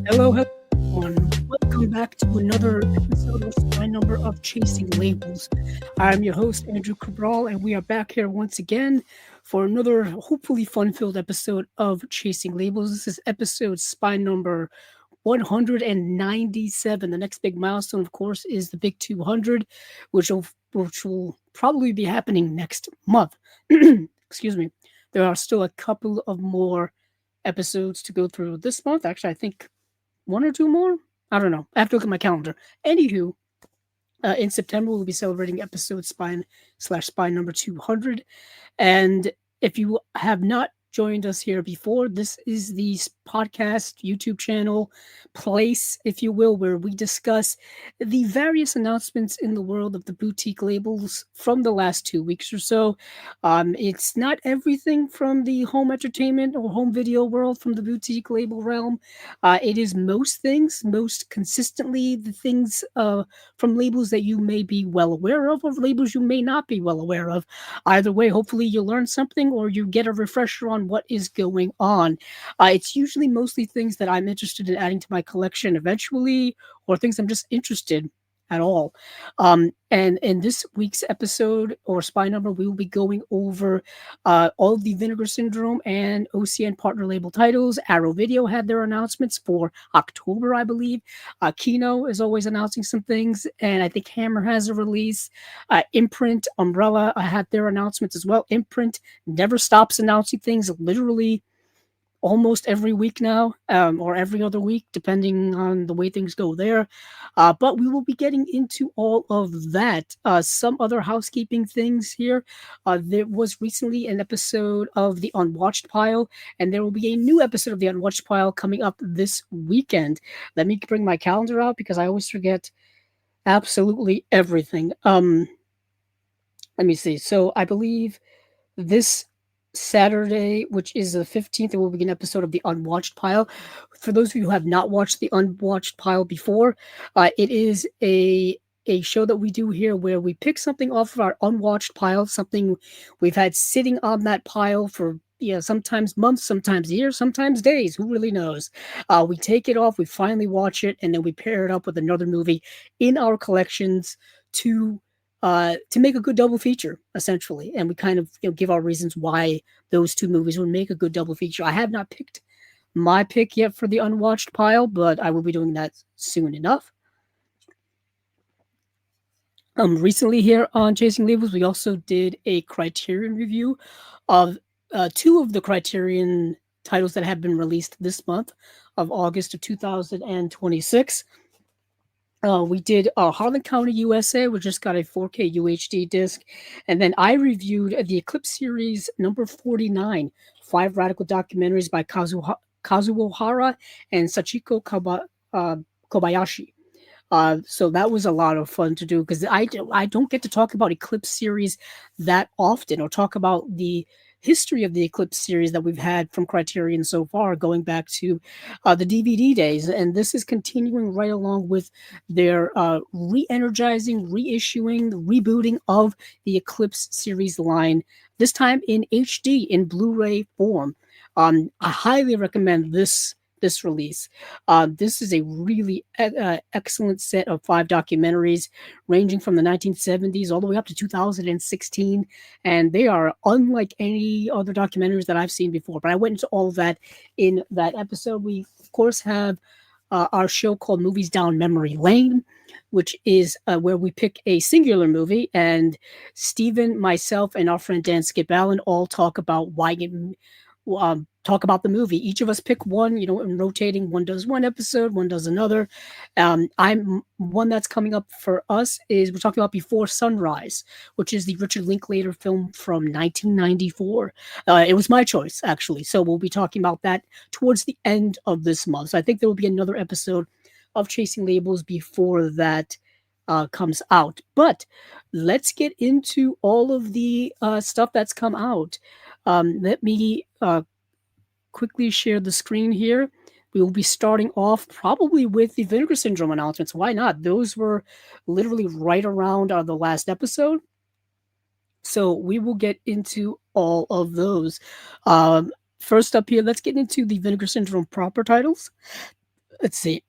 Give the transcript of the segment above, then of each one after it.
Hello, hello, everyone. Welcome back to another episode of my number of Chasing Labels. I'm your host, Andrew Cabral, and we are back here once again for another hopefully fun-filled episode of Chasing Labels. This is episode spy number 197. The next big milestone, of course, is the big 200, which will probably be happening next month. Excuse me. There are still a couple of more episodes to go through this month. Actually, I think one or two more. I don't know. I have to look at my calendar. Anywho, in September we'll be celebrating episode spine number 200, and if you have not joined us here before, this is the podcast YouTube channel place, if you will, where we discuss the various announcements in the world of the boutique labels from the last 2 weeks or so. It's not everything from the home entertainment or home video world from the boutique label realm. It is most things, most consistently the things from labels that you may be well aware of or labels you may not be well aware of. Either way, hopefully you learn something or you get a refresher on what is going on. It's usually mostly things that I'm interested in adding to my collection eventually, or things I'm just interested at all. And in this week's episode or spy number, we will be going over all of the Vinegar Syndrome and OCN partner label titles. Arrow Video had their announcements for October, I believe. Kino is always announcing some things, and I think Hammer has a release. Imprint, Umbrella had their announcements as well. Imprint never stops announcing things, literally almost every week now, or every other week, depending on the way things go there. But we will be getting into all of that. Some other housekeeping things here. There was recently an episode of The Unwatched Pile, and there will be a new episode of The Unwatched Pile coming up this weekend. Let me bring my calendar out because I always forget absolutely everything. Let me see. So I believe this Saturday, which is the 15th, there will be an episode of The Unwatched Pile. For those of you who have not watched The Unwatched Pile before, it is a show that we do here where we pick something off of our unwatched pile, something we've had sitting on that pile for sometimes months, sometimes years, sometimes days. Who really knows? We take it off, we finally watch it, and then we pair it up with another movie in our collections to make a good double feature, essentially. And we kind of give our reasons why those two movies would make a good double feature. I have not picked my pick yet for the unwatched pile, but I will be doing that soon enough. Recently here on Chasing Labels, we also did a Criterion review of two of the Criterion titles that have been released this month of August of 2026. We did Harlan County, USA, which just got a 4K UHD disc. And then I reviewed the Eclipse series number 49, 5 radical documentaries by Kazuo Hara and Sachiko Kobayashi. So that was a lot of fun to do because I don't get to talk about Eclipse series that often or talk about the history of the Eclipse series that we've had from Criterion so far, going back to the DVD days. And this is continuing right along with their re-energizing, reissuing, rebooting of the Eclipse series line, this time in HD, in Blu-ray form. I highly recommend this release. This is a really excellent set of 5 documentaries ranging from the 1970s all the way up to 2016, and they are unlike any other documentaries that I've seen before. But I went into all of that in that episode. We, of course, have our show called Movies Down Memory Lane, which is where we pick a singular movie, and Steven, myself, and our friend Dan Skip Allen all talk about talk about the movie. Each of us pick one, in rotating. One does one episode, one does another. I'm one that's coming up for us is we're talking about Before Sunrise, which is the Richard Linklater film from 1994. It was my choice, actually. So we'll be talking about that towards the end of this month. So I think there will be another episode of Chasing Labels before that comes out. But let's get into all of the stuff that's come out. Let me quickly share the screen here. We will be starting off probably with the Vinegar Syndrome announcements. Why not? Those were literally right around the last episode. So we will get into all of those. First up here, let's get into the Vinegar Syndrome proper titles. let's see.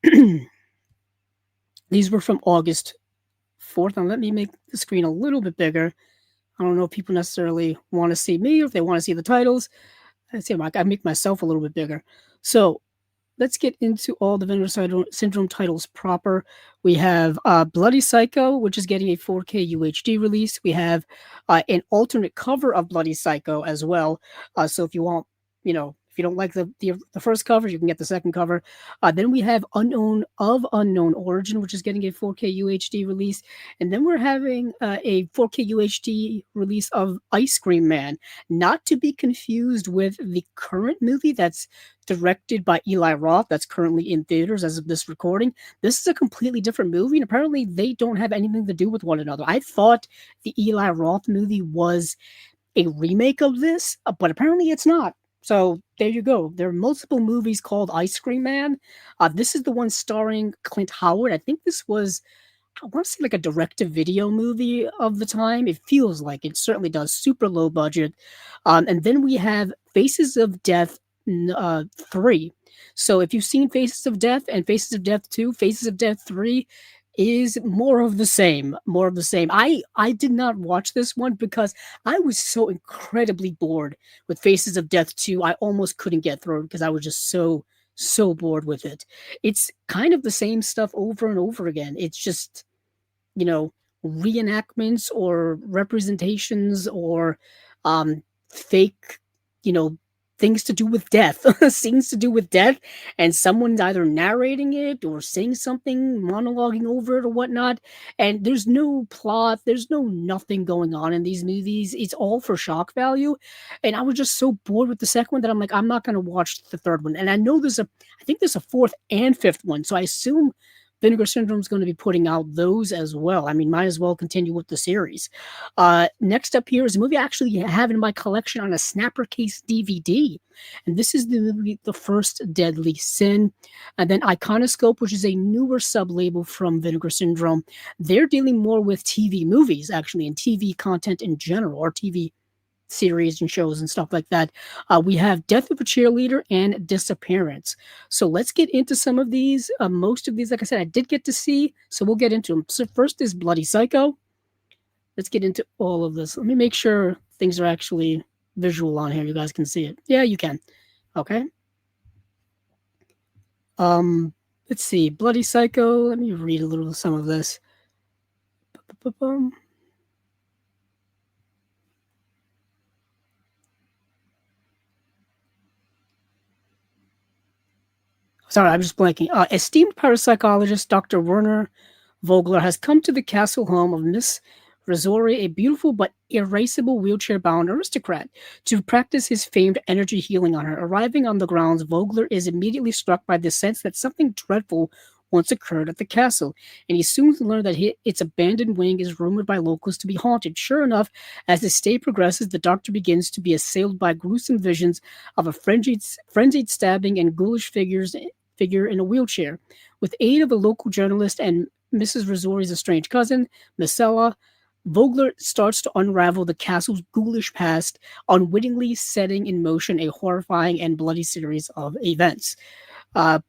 These were from August 4th. Now, let me make the screen a little bit bigger. I don't know if people necessarily want to see me or if they want to see the titles. Let's see, I make myself a little bit bigger. So let's get into all the Vinegar Syndrome titles proper. We have Bloody Psycho, which is getting a 4K UHD release. We have an alternate cover of Bloody Psycho as well. So if you want, if you don't like the first cover, you can get the second cover. Then we have Unknown Origin, which is getting a 4K UHD release. And then we're having a 4K UHD release of Ice Cream Man, not to be confused with the current movie that's directed by Eli Roth, that's currently in theaters as of this recording. This is a completely different movie, and apparently they don't have anything to do with one another. I thought the Eli Roth movie was a remake of this, but apparently it's not. So there you go. There are multiple movies called Ice Cream Man. This is the one starring Clint Howard. I think this was, I want to say, like a direct-to-video movie of the time. It feels like it certainly does. Super low budget. And then we have Faces of Death 3. So if you've seen Faces of Death and Faces of Death 2, Faces of Death 3 is more of the same. More of the same. I did not watch this one because I was so incredibly bored with Faces of Death 2. I almost couldn't get through it because I was just so bored with it. It's kind of the same stuff over and over again. It's just, you know, reenactments or representations or fake, things to do with death, scenes to do with death, and someone's either narrating it or saying something, monologuing over it or whatnot. And there's no plot, there's nothing going on in these movies. It's all for shock value. And I was just so bored with the second one that I'm like, I'm not going to watch the third one. And I know I think there's a fourth and fifth one. So I assume Vinegar Syndrome is going to be putting out those as well. I mean, might as well continue with the series. Next up here is a movie I actually have in my collection on a Snapper Case DVD. And this is the movie The First Deadly Sin. And then Iconoscope, which is a newer sub-label from Vinegar Syndrome. They're dealing more with TV movies, actually, and TV content in general, or TV series and shows and stuff like that. We have Death of a Cheerleader and Disappearance. So let's get into some of these. Most of these, like I said, I did get to see, so we'll get into them. So first is Bloody Psycho. Let's get into all of this. Let me make sure things are actually visual on here. You guys can see it. Yeah, you can. Okay. Let's see. Bloody Psycho. Let me read a little of some of this. Sorry, I'm just blanking. Esteemed parapsychologist Dr. Werner Vogler has come to the castle home of Miss Razori, a beautiful but irascible wheelchair-bound aristocrat, to practice his famed energy healing on her. Arriving on the grounds, Vogler is immediately struck by the sense that something dreadful once occurred at the castle, and he soon learned that its abandoned wing is rumored by locals to be haunted. Sure enough, as the stay progresses, the doctor begins to be assailed by gruesome visions of a frenzied stabbing and ghoulish figure in a wheelchair. With aid of a local journalist and Mrs. Razori's estranged cousin, Misella, Vogler starts to unravel the castle's ghoulish past, unwittingly setting in motion a horrifying and bloody series of events.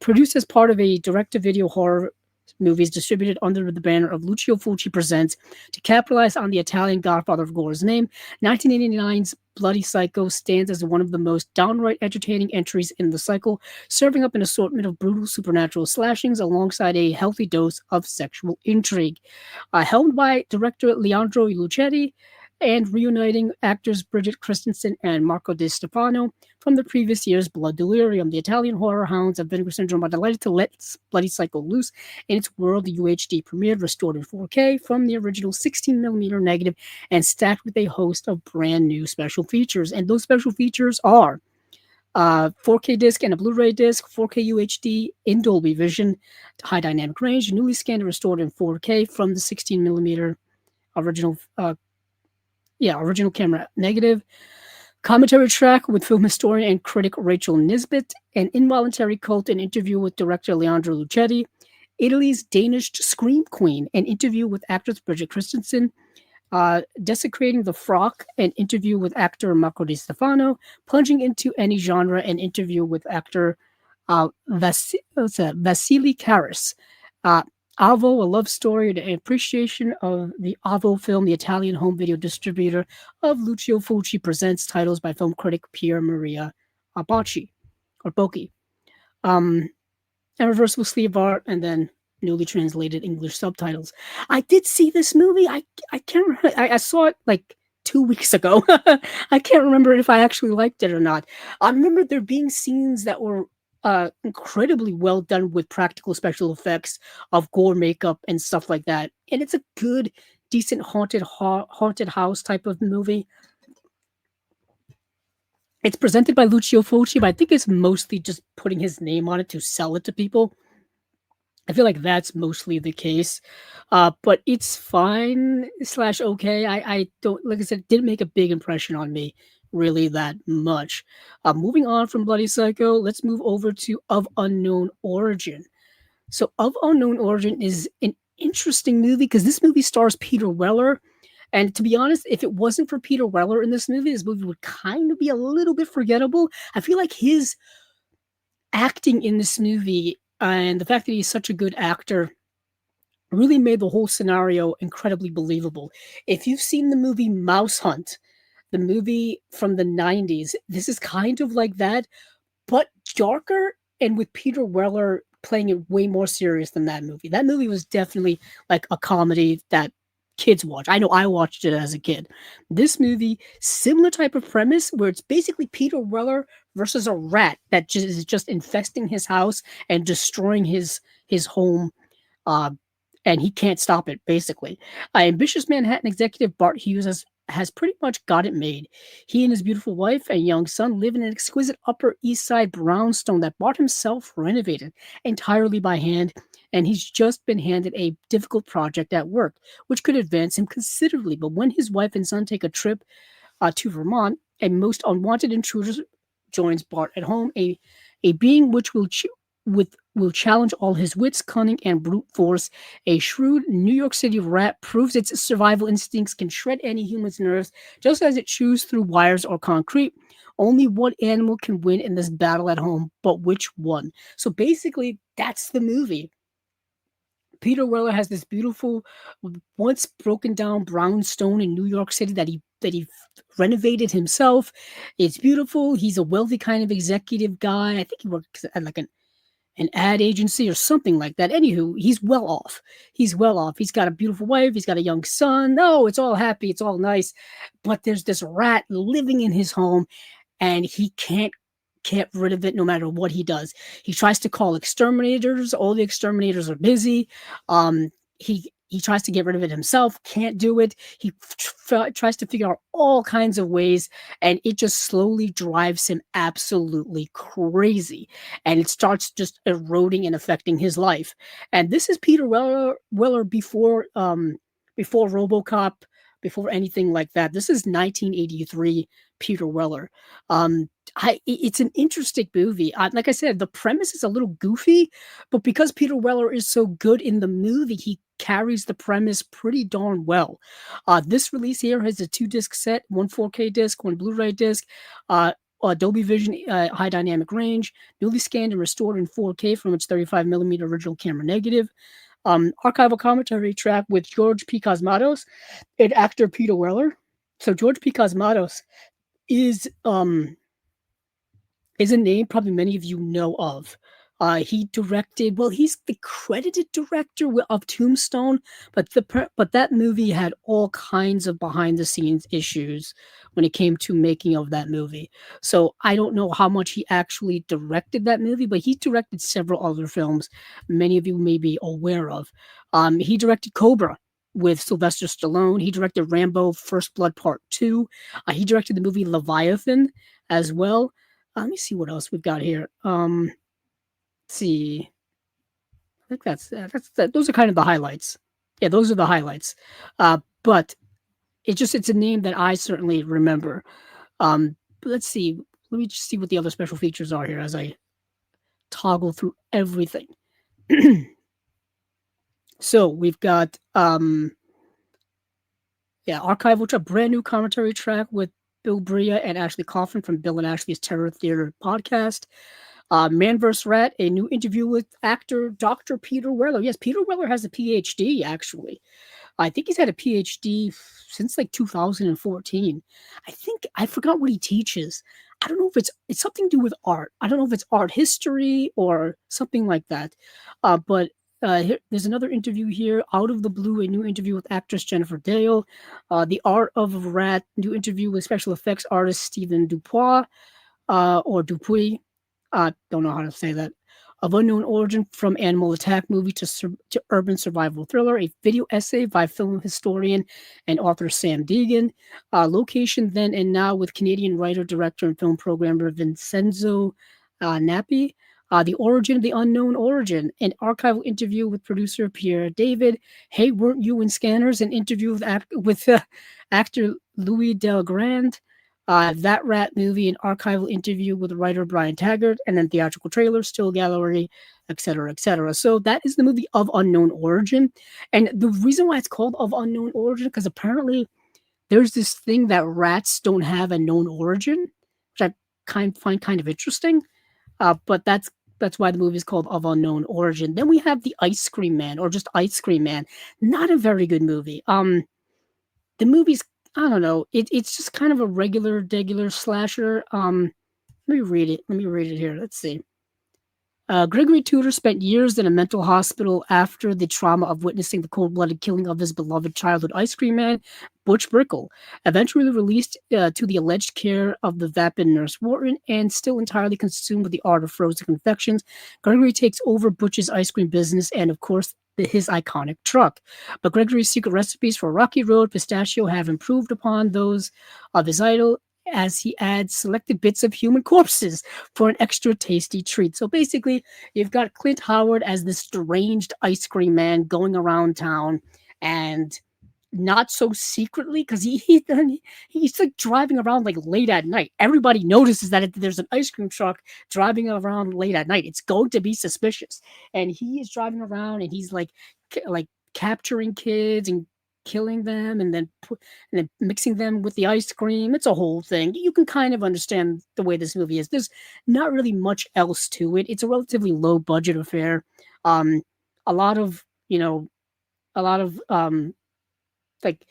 Produced as part of a direct-to-video horror movies distributed under the banner of Lucio Fulci Presents to capitalize on the Italian godfather of gore's name, 1989's Bloody Psycho stands as one of the most downright entertaining entries in the cycle, serving up an assortment of brutal supernatural slashings alongside a healthy dose of sexual intrigue. Helmed by director Leandro Lucetti, and reuniting actors Bridget Christensen and Marco Di Stefano from the previous year's Blood Delirium. The Italian horror hounds of Vinegar Syndrome are delighted to let Bloody Psycho loose in its world. The UHD premiered, restored in 4K from the original 16mm negative, and stacked with a host of brand new special features. And those special features are 4K disc and a Blu-ray disc, 4K UHD in Dolby Vision, high dynamic range, newly scanned and restored in 4K from the 16mm original camera negative. Commentary track with film historian and critic Rachel Nisbet. An involuntary cult, an interview with director Leandro Lucetti. Italy's Danish Scream Queen, an interview with actress Bridget Christensen. Desecrating the Frock, an interview with actor Marco Di Stefano. Plunging into any genre, an interview with actor Vasily Karas. Uh, Avo, a love story and appreciation of the Avo film, the Italian home video distributor of Lucio Fulci, presents titles by film critic Pier Maria Bocci, or Bocchi. Um, and reversible sleeve art, and then newly translated English subtitles. I did see this movie. I can't remember. I saw it like 2 weeks ago. I can't remember if I actually liked it or not. I remember there being scenes that were incredibly well done with practical special effects of gore makeup and stuff like that. And it's a good, decent haunted house type of movie. It's presented by Lucio Fulci, but I think it's mostly just putting his name on it to sell it to people. I feel like that's mostly the case, but it's fine slash okay. I don't, like I said, it didn't make a big impression on me really that much. Moving on from Bloody Psycho, let's move over to Of Unknown Origin. So Of Unknown Origin is an interesting movie because this movie stars Peter Weller. And to be honest, if it wasn't for Peter Weller in this movie would kind of be a little bit forgettable. I feel like his acting in this movie and the fact that he's such a good actor really made the whole scenario incredibly believable. If you've seen the movie Mouse Hunt, the movie from the 90s, this is kind of like that, but darker and with Peter Weller playing it way more serious than that movie. That movie was definitely like a comedy that kids watch. I know I watched it as a kid. This movie, similar type of premise where it's basically Peter Weller versus a rat that is just infesting his house and destroying his home, uh, and he can't stop it, basically. Ambitious Manhattan executive Bart Hughes has pretty much got it made. He and his beautiful wife and young son live in an exquisite Upper East Side brownstone that Bart himself renovated entirely by hand, and he's just been handed a difficult project at work, which could advance him considerably. But when his wife and son take a trip to Vermont, a most unwanted intruder joins Bart at home, a being which will challenge all his wits, cunning, and brute force. A shrewd New York City rat proves its survival instincts can shred any human's nerves just as it chews through wires or concrete. Only one animal can win in this battle at home, but which one? So basically, that's the movie. Peter Weller has this beautiful, once broken down brownstone in New York City that he renovated himself. It's beautiful. He's a wealthy kind of executive guy. I think he works at like an ad agency or something like that. Anywho, he's well off. He's well off. He's got a beautiful wife. He's got a young son. No, it's all happy. It's all nice. But there's this rat living in his home, and he can't get rid of it no matter what he does. He tries to call exterminators. All the exterminators are busy. He tries to get rid of it himself, can't do it. He tries to figure out all kinds of ways, and it just slowly drives him absolutely crazy. And it starts just eroding and affecting his life. And this is Peter Weller before RoboCop, before anything like that. This is 1983 Peter Weller. It's an interesting movie. Like I said, the premise is a little goofy, but because Peter Weller is so good in the movie, he carries the premise pretty darn well. This release here has a 2-disc set, one 4K disc, one Blu-ray disc, Dolby Vision high dynamic range, newly scanned and restored in 4K from its 35mm original camera negative. Archival commentary track with George P. Cosmatos and actor Peter Weller. So George P. Cosmatos is a name probably many of you know of. He directed, well, he's the credited director of Tombstone, but that movie had all kinds of behind the scenes issues when it came to making of that movie. So I don't know how much he actually directed that movie, but he directed several other films many of you may be aware of. He directed Cobra with Sylvester Stallone. He directed Rambo First Blood Part 2. He directed the movie Leviathan as well. Let me see what else we've got here. Let's see. I think that's that. Those are kind of the highlights. Yeah, those are the highlights. But it's a name that I certainly remember. But let's see. Let me just see what the other special features are here as I toggle through everything. So we've got archival track, brand new commentary track with Bill Bria and Ashley Coffin from Bill and Ashley's Terror Theater podcast. Man vs. Rat, a new interview with actor Dr. Peter Weller. Yes, Peter Weller has a PhD, actually. I think he's had a PhD since like 2014. I forgot what he teaches. I don't know if it's something to do with art. I don't know if it's art history or something like that. There's another interview here. Out of the blue, a new interview with actress Jennifer Dale. The Art of Rat, new interview with special effects artist Stephen Dupois or Dupuy. Don't know how to say that. Of unknown origin, from animal attack movie to urban survival thriller, a video essay by film historian and author Sam Deegan. Location then and now with Canadian writer, director, and film programmer Vincenzo Nappi. The origin of the unknown origin, an archival interview with producer Pierre David. Hey, weren't you in Scanners? An interview with actor Louis Delgrand. That Rat movie, an archival interview with writer Brian Taggart, and then theatrical trailer, still gallery, etc., etc. So that is the movie Of Unknown Origin. And the reason why it's called Of Unknown Origin, because apparently there's this thing that rats don't have a known origin, which I find kind of interesting. But that's why the movie is called Of Unknown Origin. Then we have The Ice Cream Man, or just Ice Cream Man. Not a very good movie. The movie's, I don't know. It's just kind of a regular slasher. Let me read it. Let me read it here. Let's see. Gregory Tudor spent years in a mental hospital after the trauma of witnessing the cold-blooded killing of his beloved childhood ice cream man, Butch Brickle. Eventually released to the alleged care of the vapid nurse Wharton and still entirely consumed with the art of frozen confections, Gregory takes over Butch's ice cream business and, of course, his iconic truck. But Gregory's secret recipes for Rocky Road Pistachio have improved upon those of his idol, as he adds selected bits of human corpses for an extra tasty treat. So basically, you've got Clint Howard as this deranged ice cream man going around town, and not so secretly, because he's like driving around like late at night. Everybody notices that there's an ice cream truck driving around late at night. It's going to be suspicious, and he is driving around and he's like capturing kids and killing them, and then mixing them with the ice cream. It's a whole thing. You can kind of understand the way this movie is. There's not really much else to it. It's a relatively low budget affair. A lot of like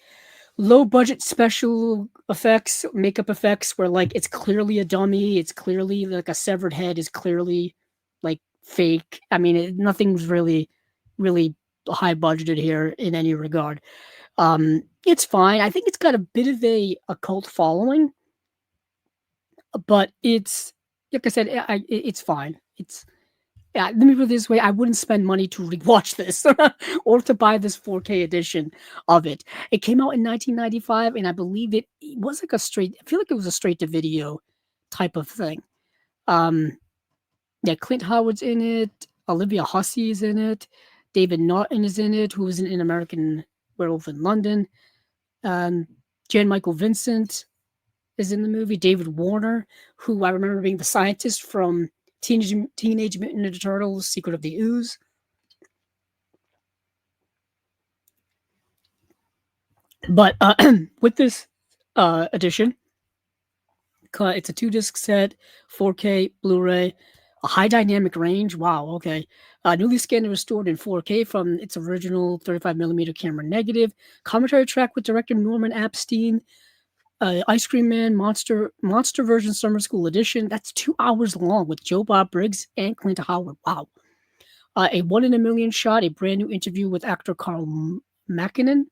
low budget special effects, makeup effects, where like it's clearly a dummy. It's clearly like a severed head is clearly like fake. I mean, nothing's really high budgeted here in any regard. It's fine. I think it's got a bit of a cult following, but it's like I said, it's fine. Let me put it this way: I wouldn't spend money to rewatch this or to buy this 4K edition of it. It came out in 1995, and I believe it was like I feel like it was a straight to video type of thing. Yeah, Clint Howard's in it. Olivia Hussey is in it. David Naughton is in it, who was in American Werewolf in London. Jan Michael Vincent is in the movie. David Warner, who I remember being the scientist from Teenage Mutant Ninja Turtles: Secret of the Ooze. But with this edition, it's a 2-disc set, 4K Blu-ray, a high dynamic range. Wow, okay. Newly scanned and restored in 4K from its original 35mm camera negative. Commentary track with director Norman Epstein. Ice Cream Man Monster version Summer School Edition. That's 2 hours long with Joe Bob Briggs and Clint Howard. Wow. A 1 in a Million shot, a brand new interview with actor Carl Mackinnon.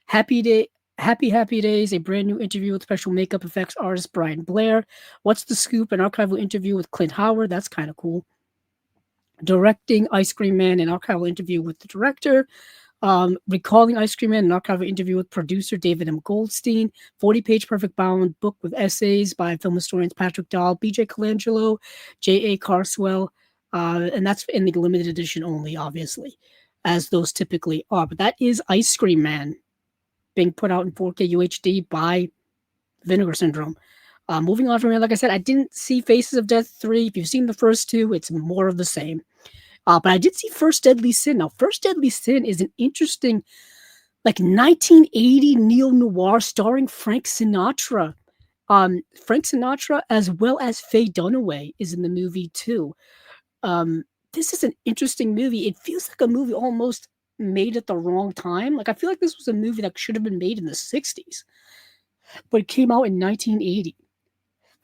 Happy Days, a brand new interview with special makeup effects artist Brian Blair. What's the Scoop, an archival interview with Clint Howard. That's kind of cool. Directing Ice Cream Man, an archival interview with the director. Recalling Ice Cream Man, an archival interview with producer David M. Goldstein. 40-page perfect bound book with essays by film historians Patrick Dahl, B.J. Colangelo, J.A. Carswell. And that's in the limited edition only, obviously, as those typically are. But that is Ice Cream Man, being put out in 4K UHD by Vinegar Syndrome. Moving on from here, like I said, I didn't see Faces of Death 3. If you've seen the first two, it's more of the same. But I did see First Deadly Sin. Now, First Deadly Sin is an interesting, like 1980 neo-noir starring Frank Sinatra. Frank Sinatra as well as Faye Dunaway is in the movie too. Um, this is an interesting movie. It feels like a movie almost made at the wrong time. Like I feel like this was a movie that should have been made in the 60s, but it came out in 1980.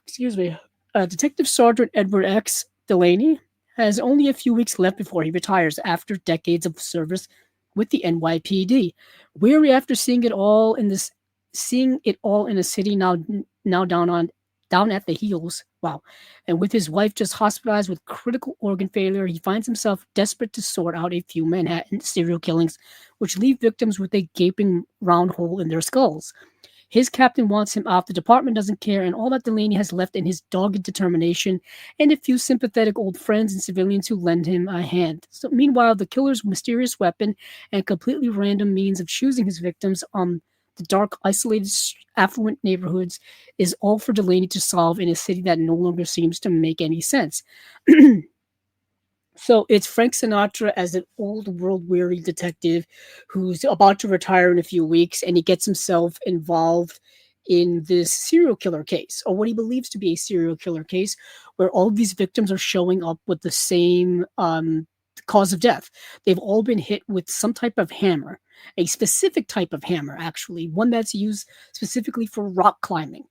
Excuse me. Detective Sergeant Edward X. Delaney has only a few weeks left before he retires after decades of service with the NYPD. Weary after seeing it all in a city now down at the heels. Wow. And with his wife just hospitalized with critical organ failure, he finds himself desperate to sort out a few Manhattan serial killings, which leave victims with a gaping round hole in their skulls. His captain wants him off, the department doesn't care, and all that Delaney has left in his dogged determination and a few sympathetic old friends and civilians who lend him a hand. So, meanwhile, the killer's mysterious weapon and completely random means of choosing his victims on the dark, isolated, affluent neighborhoods is all for Delaney to solve in a city that no longer seems to make any sense. So it's Frank Sinatra as an old world weary detective who's about to retire in a few weeks, and he gets himself involved in this serial killer case, or what he believes to be a serial killer case, where all of these victims are showing up with the same cause of death. They've all been hit with some type of hammer, a specific type of hammer, actually, one that's used specifically for rock climbing.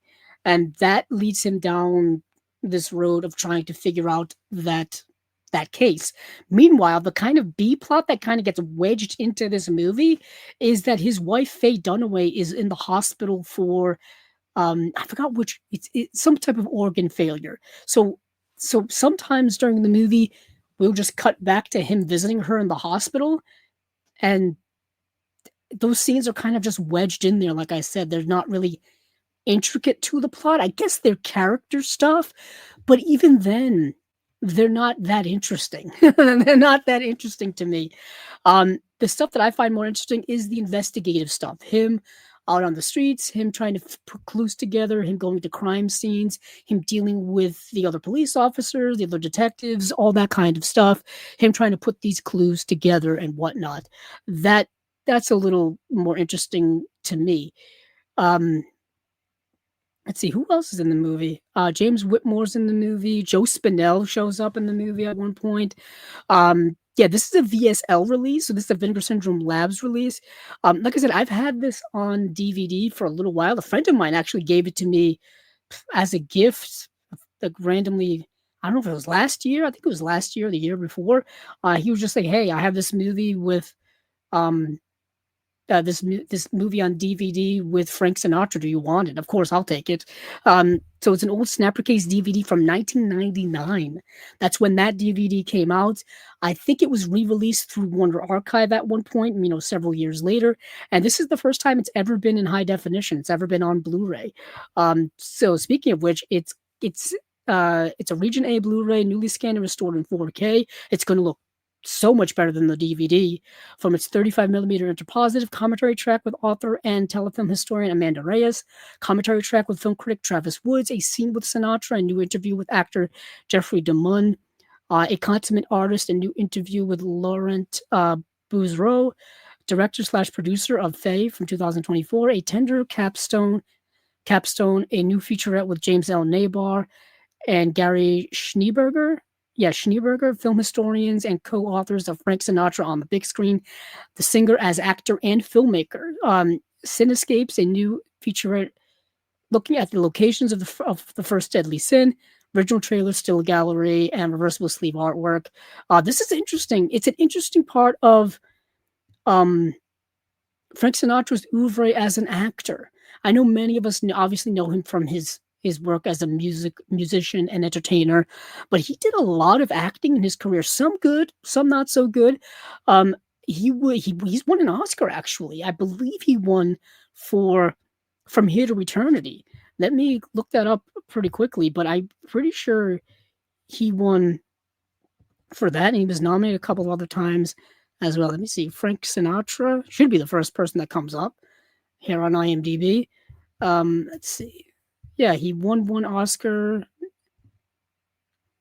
And that leads him down this road of trying to figure out that case. Meanwhile, the kind of B plot that kind of gets wedged into this movie is that his wife Faye Dunaway is in the hospital for I forgot which it's some type of organ failure. So sometimes during the movie we'll just cut back to him visiting her in the hospital, and those scenes are kind of just wedged in there. Like I said, they're not really intricate to the plot. I guess they're character stuff, but even then, they're not that interesting. They're not that interesting to me. The stuff that I find more interesting is the investigative stuff. Him out on the streets, him trying to put clues together, him going to crime scenes, him dealing with the other police officers, the other detectives, all that kind of stuff. Him trying to put these clues together and whatnot. That's a little more interesting to me. Um, Let's see, who else is in the movie? James Whitmore's in the movie. Joe Spinell shows up in the movie at one point. Yeah, this is a VSL release, so this is a Vinegar Syndrome Labs release. Like I said, I've had this on DVD for a little while. A friend of mine actually gave it to me as a gift, like randomly. I don't know if it was last year. I think it was last year, or the year before. He was just like, "Hey, I have this movie with um, this movie on DVD with Frank Sinatra. Do you want it?" Of course, I'll take it. So it's an old Snapper Case DVD from 1999. That's when that DVD came out. I think it was re-released through Warner Archive at one point, several years later. And this is the first time it's ever been in high definition. It's ever been on Blu-ray. So speaking of which, it's a Region A Blu-ray, newly scanned and restored in 4K. It's going to look so much better than the DVD. From its 35 millimeter interpositive commentary track with author and telefilm historian Amanda Reyes, commentary track with film critic Travis Woods, a scene with Sinatra, a new interview with actor Jeffrey DeMunn, a consummate artist, a new interview with Laurent Bouzereau, director slash producer of Faye from 2024, a tender capstone, a new featurette with James L. Nabar and Gary Schneeberger. Yeah, Schneeberger, film historians and co-authors of Frank Sinatra on the Big Screen, the singer as actor and filmmaker. Cinescapes, a new featurette looking at the locations of the first Deadly Sin, original trailer, still gallery, and reversible sleeve artwork. This is interesting. It's an interesting part of um, Frank Sinatra's oeuvre as an actor. I know many of us obviously know him from his work as a musician and entertainer, but he did a lot of acting in his career. Some good, some not so good. He's won an Oscar actually. I believe he won for From Here to Eternity. Let me look that up pretty quickly, but I'm pretty sure he won for that, and he was nominated a couple of other times as well. Let me see. Frank Sinatra should be the first person that comes up here on IMDb. Let's see. Yeah, he won one Oscar. Let's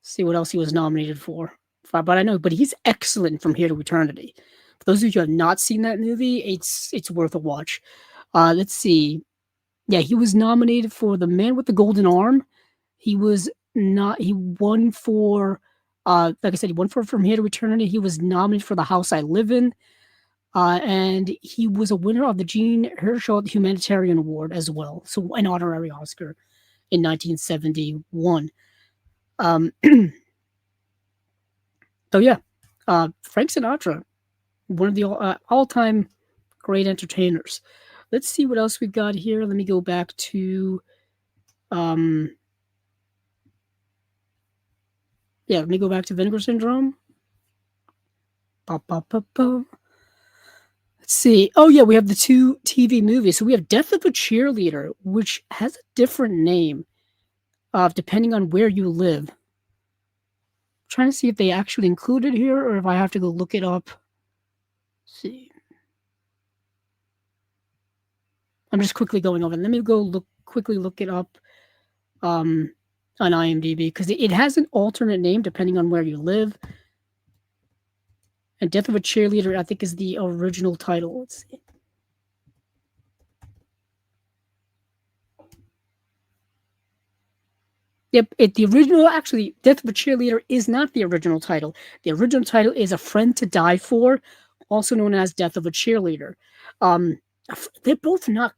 see what else he was nominated for. But I know, but he's excellent From Here to Eternity. For those of you who have not seen that movie, it's worth a watch. Let's see. Yeah, he was nominated for The Man with the Golden Arm. He was not. He won for, like I said, he won for From Here to Eternity. He was nominated for The House I Live In, and he was a winner of the Jean Hersholt Humanitarian Award as well. So an honorary Oscar in 1971. Um, so yeah, Frank Sinatra, one of the all-time great entertainers. Let's see what else we got here. Let me go back to um, let me go back to Vinegar Syndrome. Ba, ba, ba, ba. Let's see. Oh yeah, we have the two TV movies. So we have Death of a Cheerleader, which has a different name depending on where you live. I'm trying to see if they actually include it here or if I have to go look it up. Let's see. I'm just quickly going over. Let me go quickly look it up on IMDb because it has an alternate name depending on where you live. And Death of a Cheerleader, I think, is the original title. Let's see. Yep, the original, actually, Death of a Cheerleader is not the original title. The original title is A Friend to Die For, also known as Death of a Cheerleader. Um, they're both not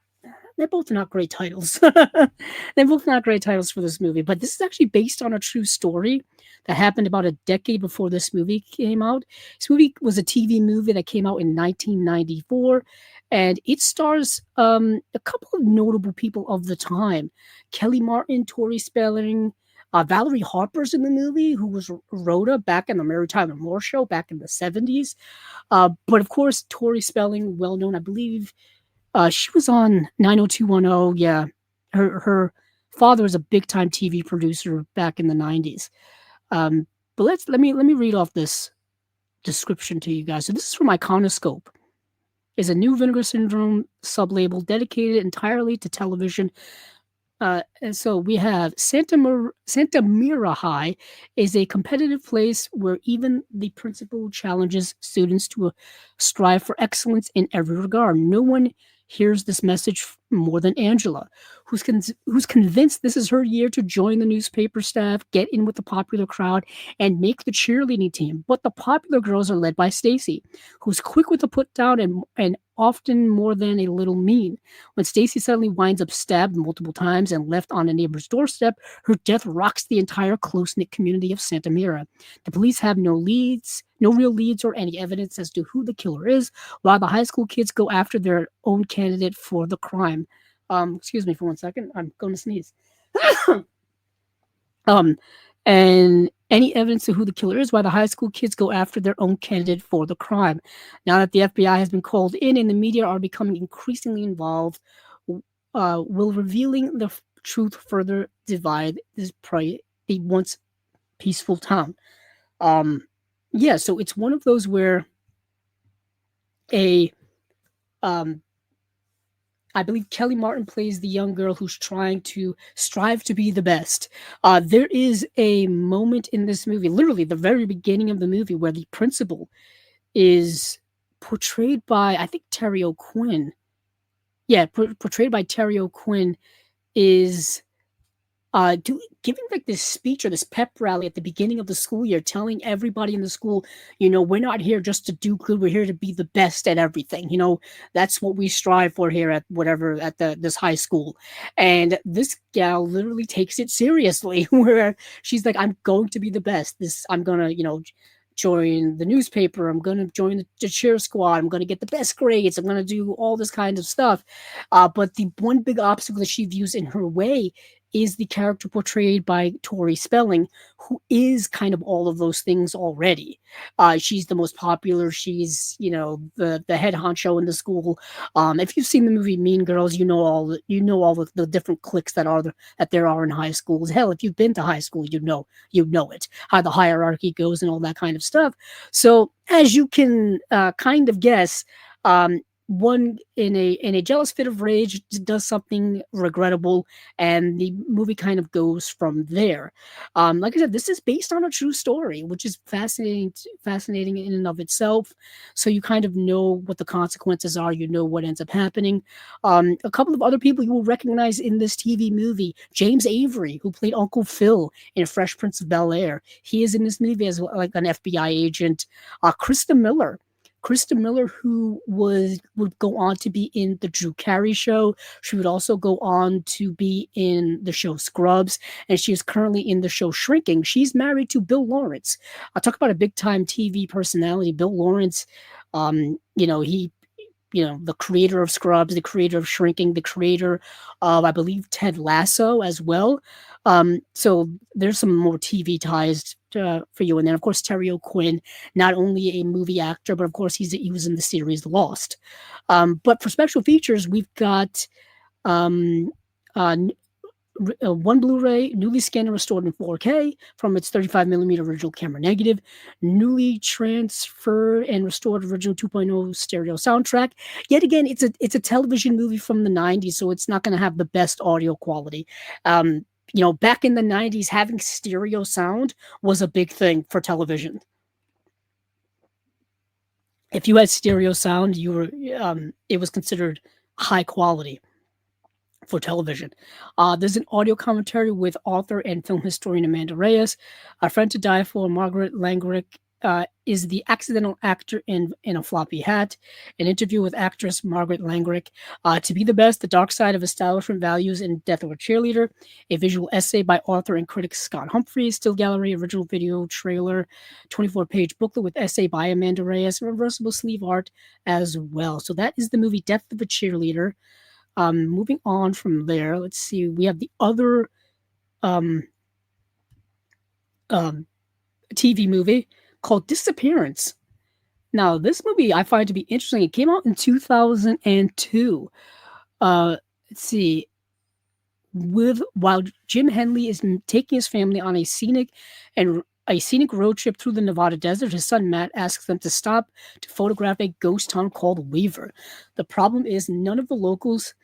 great titles. They're both not great titles for this movie, but this is actually based on a true story that happened about a decade before this movie came out. This movie was a TV movie that came out in 1994, and it stars a couple of notable people of the time. Kelly Martin, Tori Spelling, Valerie Harper's in the movie, who was Rhoda back in the Mary Tyler Moore Show back in the 70s. But of course, Tori Spelling, well known, I believe, she was on 90210. Yeah, her father was a big time TV producer back in the 90s. But let me read off this description to you guys. So this is from Iconoscope. Is a new Vinegar Syndrome sublabel dedicated entirely to television. And so we have Santa Mira High is a competitive place where even the principal challenges students to strive for excellence in every regard. No one hears this message more than Angela, who's convinced this is her year to join the newspaper staff, get in with the popular crowd, and make the cheerleading team. But the popular girls are led by Stacy, who's quick with the put down and often more than a little mean. When Stacy suddenly winds up stabbed multiple times and left on a neighbor's doorstep, her death rocks the entire close-knit community of Santa Mira. The police have no real leads or any evidence as to who the killer is, while the high school kids go after their own candidate for the crime. Excuse me for 1 second. I'm going to sneeze. And any evidence of who the killer is, why the high school kids go after their own candidate for the crime. Now that the FBI has been called in and the media are becoming increasingly involved, will revealing the truth further divide the once peaceful town. Yeah, so it's one of those where I believe Kelly Martin plays the young girl who's trying to strive to be the best. There is a moment in this movie, literally the very beginning of the movie, where the principal is portrayed by, I think, Terry O'Quinn. Yeah, portrayed by Terry O'Quinn is giving like this speech or this pep rally at the beginning of the school year, telling everybody in the school, we're not here just to do good. We're here to be the best at everything. That's what we strive for here at this high school. And this gal literally takes it seriously, where she's like, I'm going to be the best. I'm gonna, join the newspaper. I'm going to join the cheer squad. I'm going to get the best grades. I'm going to do all this kind of stuff. But the one big obstacle that she views in her way is the character portrayed by Tori Spelling, who is kind of all of those things already. She's the most popular. She's, the head honcho in the school. If you've seen the movie Mean Girls, you know all the different cliques that there are in high schools. Hell, if you've been to high school, you know it, how the hierarchy goes and all that kind of stuff. So as you can kind of guess, one in a jealous fit of rage does something regrettable, and the movie kind of goes from there. Like I said, this is based on a true story, which is fascinating in and of itself. So you kind of know what the consequences are. You know what ends up happening. A couple of other people you will recognize in this TV movie: James Avery, who played Uncle Phil in Fresh Prince of Bel Air. He is in this movie as like an FBI agent. Krista Miller, who would go on to be in the Drew Carey Show. She would also go on to be in the show Scrubs, and she is currently in the show Shrinking. She's married to Bill Lawrence. I'll talk about a big time TV personality. Bill Lawrence, he the creator of Scrubs, the creator of Shrinking, the creator of, I believe, Ted Lasso as well. So there's some more TV ties for you. And then, of course, Terry O'Quinn, not only a movie actor, but of course, he was in the series Lost. But for special features, we've got um, uh, one Blu-ray, newly scanned and restored in 4K from its 35 millimeter original camera negative, newly transferred and restored original 2.0 stereo soundtrack. Yet again, it's a television movie from the 90s, so it's not going to have the best audio quality. Back in the 90s, having stereo sound was a big thing for television. If you had stereo sound, it was considered high quality for television. There's an audio commentary with author and film historian Amanda Reyes. A Friend to Die For, Margaret Langrick is the accidental actor in A Floppy Hat. An interview with actress Margaret Langrick. To Be the Best, The Dark Side of Establishment Values in Death of a Cheerleader. A visual essay by author and critic Scott Humphreys. Still gallery, original video trailer, 24-page booklet with essay by Amanda Reyes, reversible sleeve art as well. So that is the movie Death of a Cheerleader. Moving on from there, let's see. We have the other TV movie called Disappearance. Now, this movie I find to be interesting. It came out in 2002. Let's see. While Jim Henley is taking his family on a scenic road trip through the Nevada desert, his son Matt asks them to stop to photograph a ghost town called Weaver. The problem is none of the locals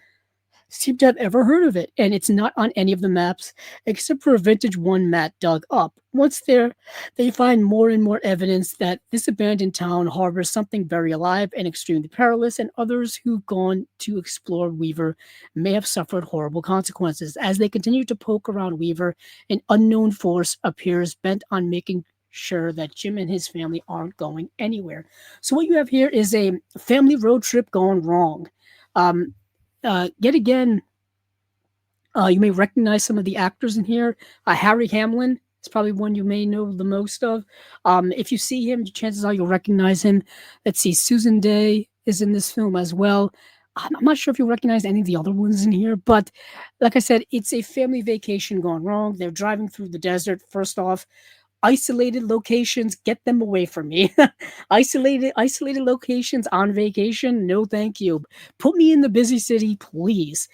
seem to have ever heard of it, and it's not on any of the maps except for a vintage one Matt dug up. Once there, they find more and more evidence that this abandoned town harbors something very alive and extremely perilous, and others who've gone to explore Weaver may have suffered horrible consequences. As they continue to poke around Weaver, an unknown force appears bent on making sure that Jim and his family aren't going anywhere. So what you have here is a family road trip gone wrong. Yet again, you may recognize some of the actors in here. Harry Hamlin is probably one you may know the most of. If you see him, chances are you'll recognize him. Let's see, Susan Day is in this film as well. I'm not sure if you'll recognize any of the other ones in here, but like I said, it's a family vacation gone wrong. They're driving through the desert. First off, isolated locations, get them away from me. isolated locations on vacation, no thank you. Put me in the busy city, please.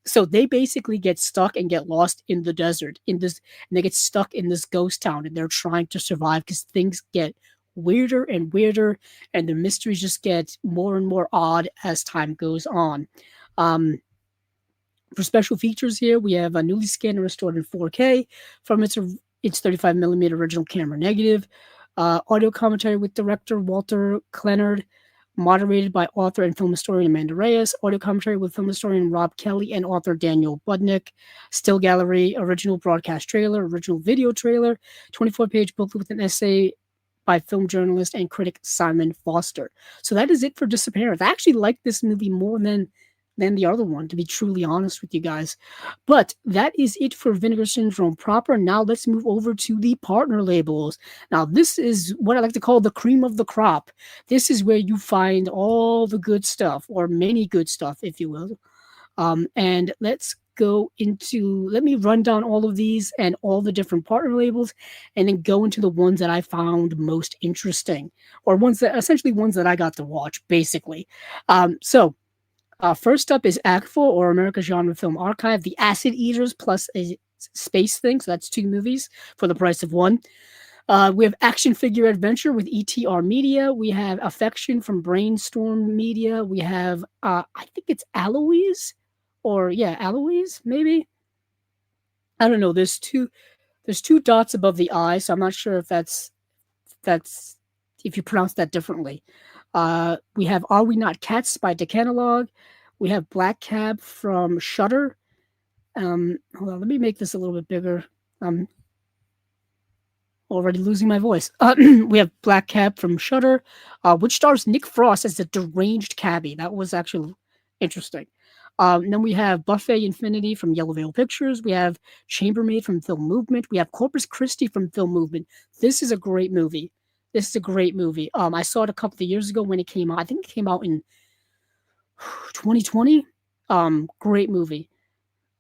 So they basically get stuck and get lost in the desert, and they get stuck in this ghost town, and they're trying to survive because things get weirder and weirder, and the mysteries just get more and more odd as time goes on. For special features here, we have a newly scanned and restored in 4K from its 35 millimeter original camera negative, audio commentary with director Walter Clenard, moderated by author and film historian Amanda Reyes, audio commentary with film historian Rob Kelly and author Daniel Budnick, still gallery, original broadcast trailer, original video trailer, 24-page booklet with an essay by film journalist and critic Simon Foster. So that is it for Disappearance. I actually like this movie more than the other one, to be truly honest with you guys. But that is it for Vinegar Syndrome proper. Now let's move over to the partner labels. Now this is what I like to call the cream of the crop. This is where you find all the good stuff, or many good stuff, if you will. And let me run down all of these and all the different partner labels, and then go into the ones that I found most interesting, or ones that I got to watch, basically. First up is ACFA, or American Genre Film Archive, The Acid Eaters plus a space thing. So that's two movies for the price of one. We have Action Figure Adventure with ETR Media. We have Affection from Brainstorm Media. We have, I think it's Aloise, or yeah, Aloise maybe. I don't know. There's two dots above the I, so I'm not sure if that's if you pronounce that differently. We have Are We Not Cats by Decathlon. We have Black Cab from Shutter. Hold on, let me make this a little bit bigger. I'm already losing my voice. We have Black Cab from Shutter, which stars Nick Frost as a deranged cabbie. That was actually interesting. And then we have Buffet Infinity from Yellow Veil Pictures. We have Chambermaid from Film Movement. We have Corpus Christi from Film Movement. This is a great movie. This is a great movie. I saw it a couple of years ago when it came out. I think it came out in 2020. Great movie.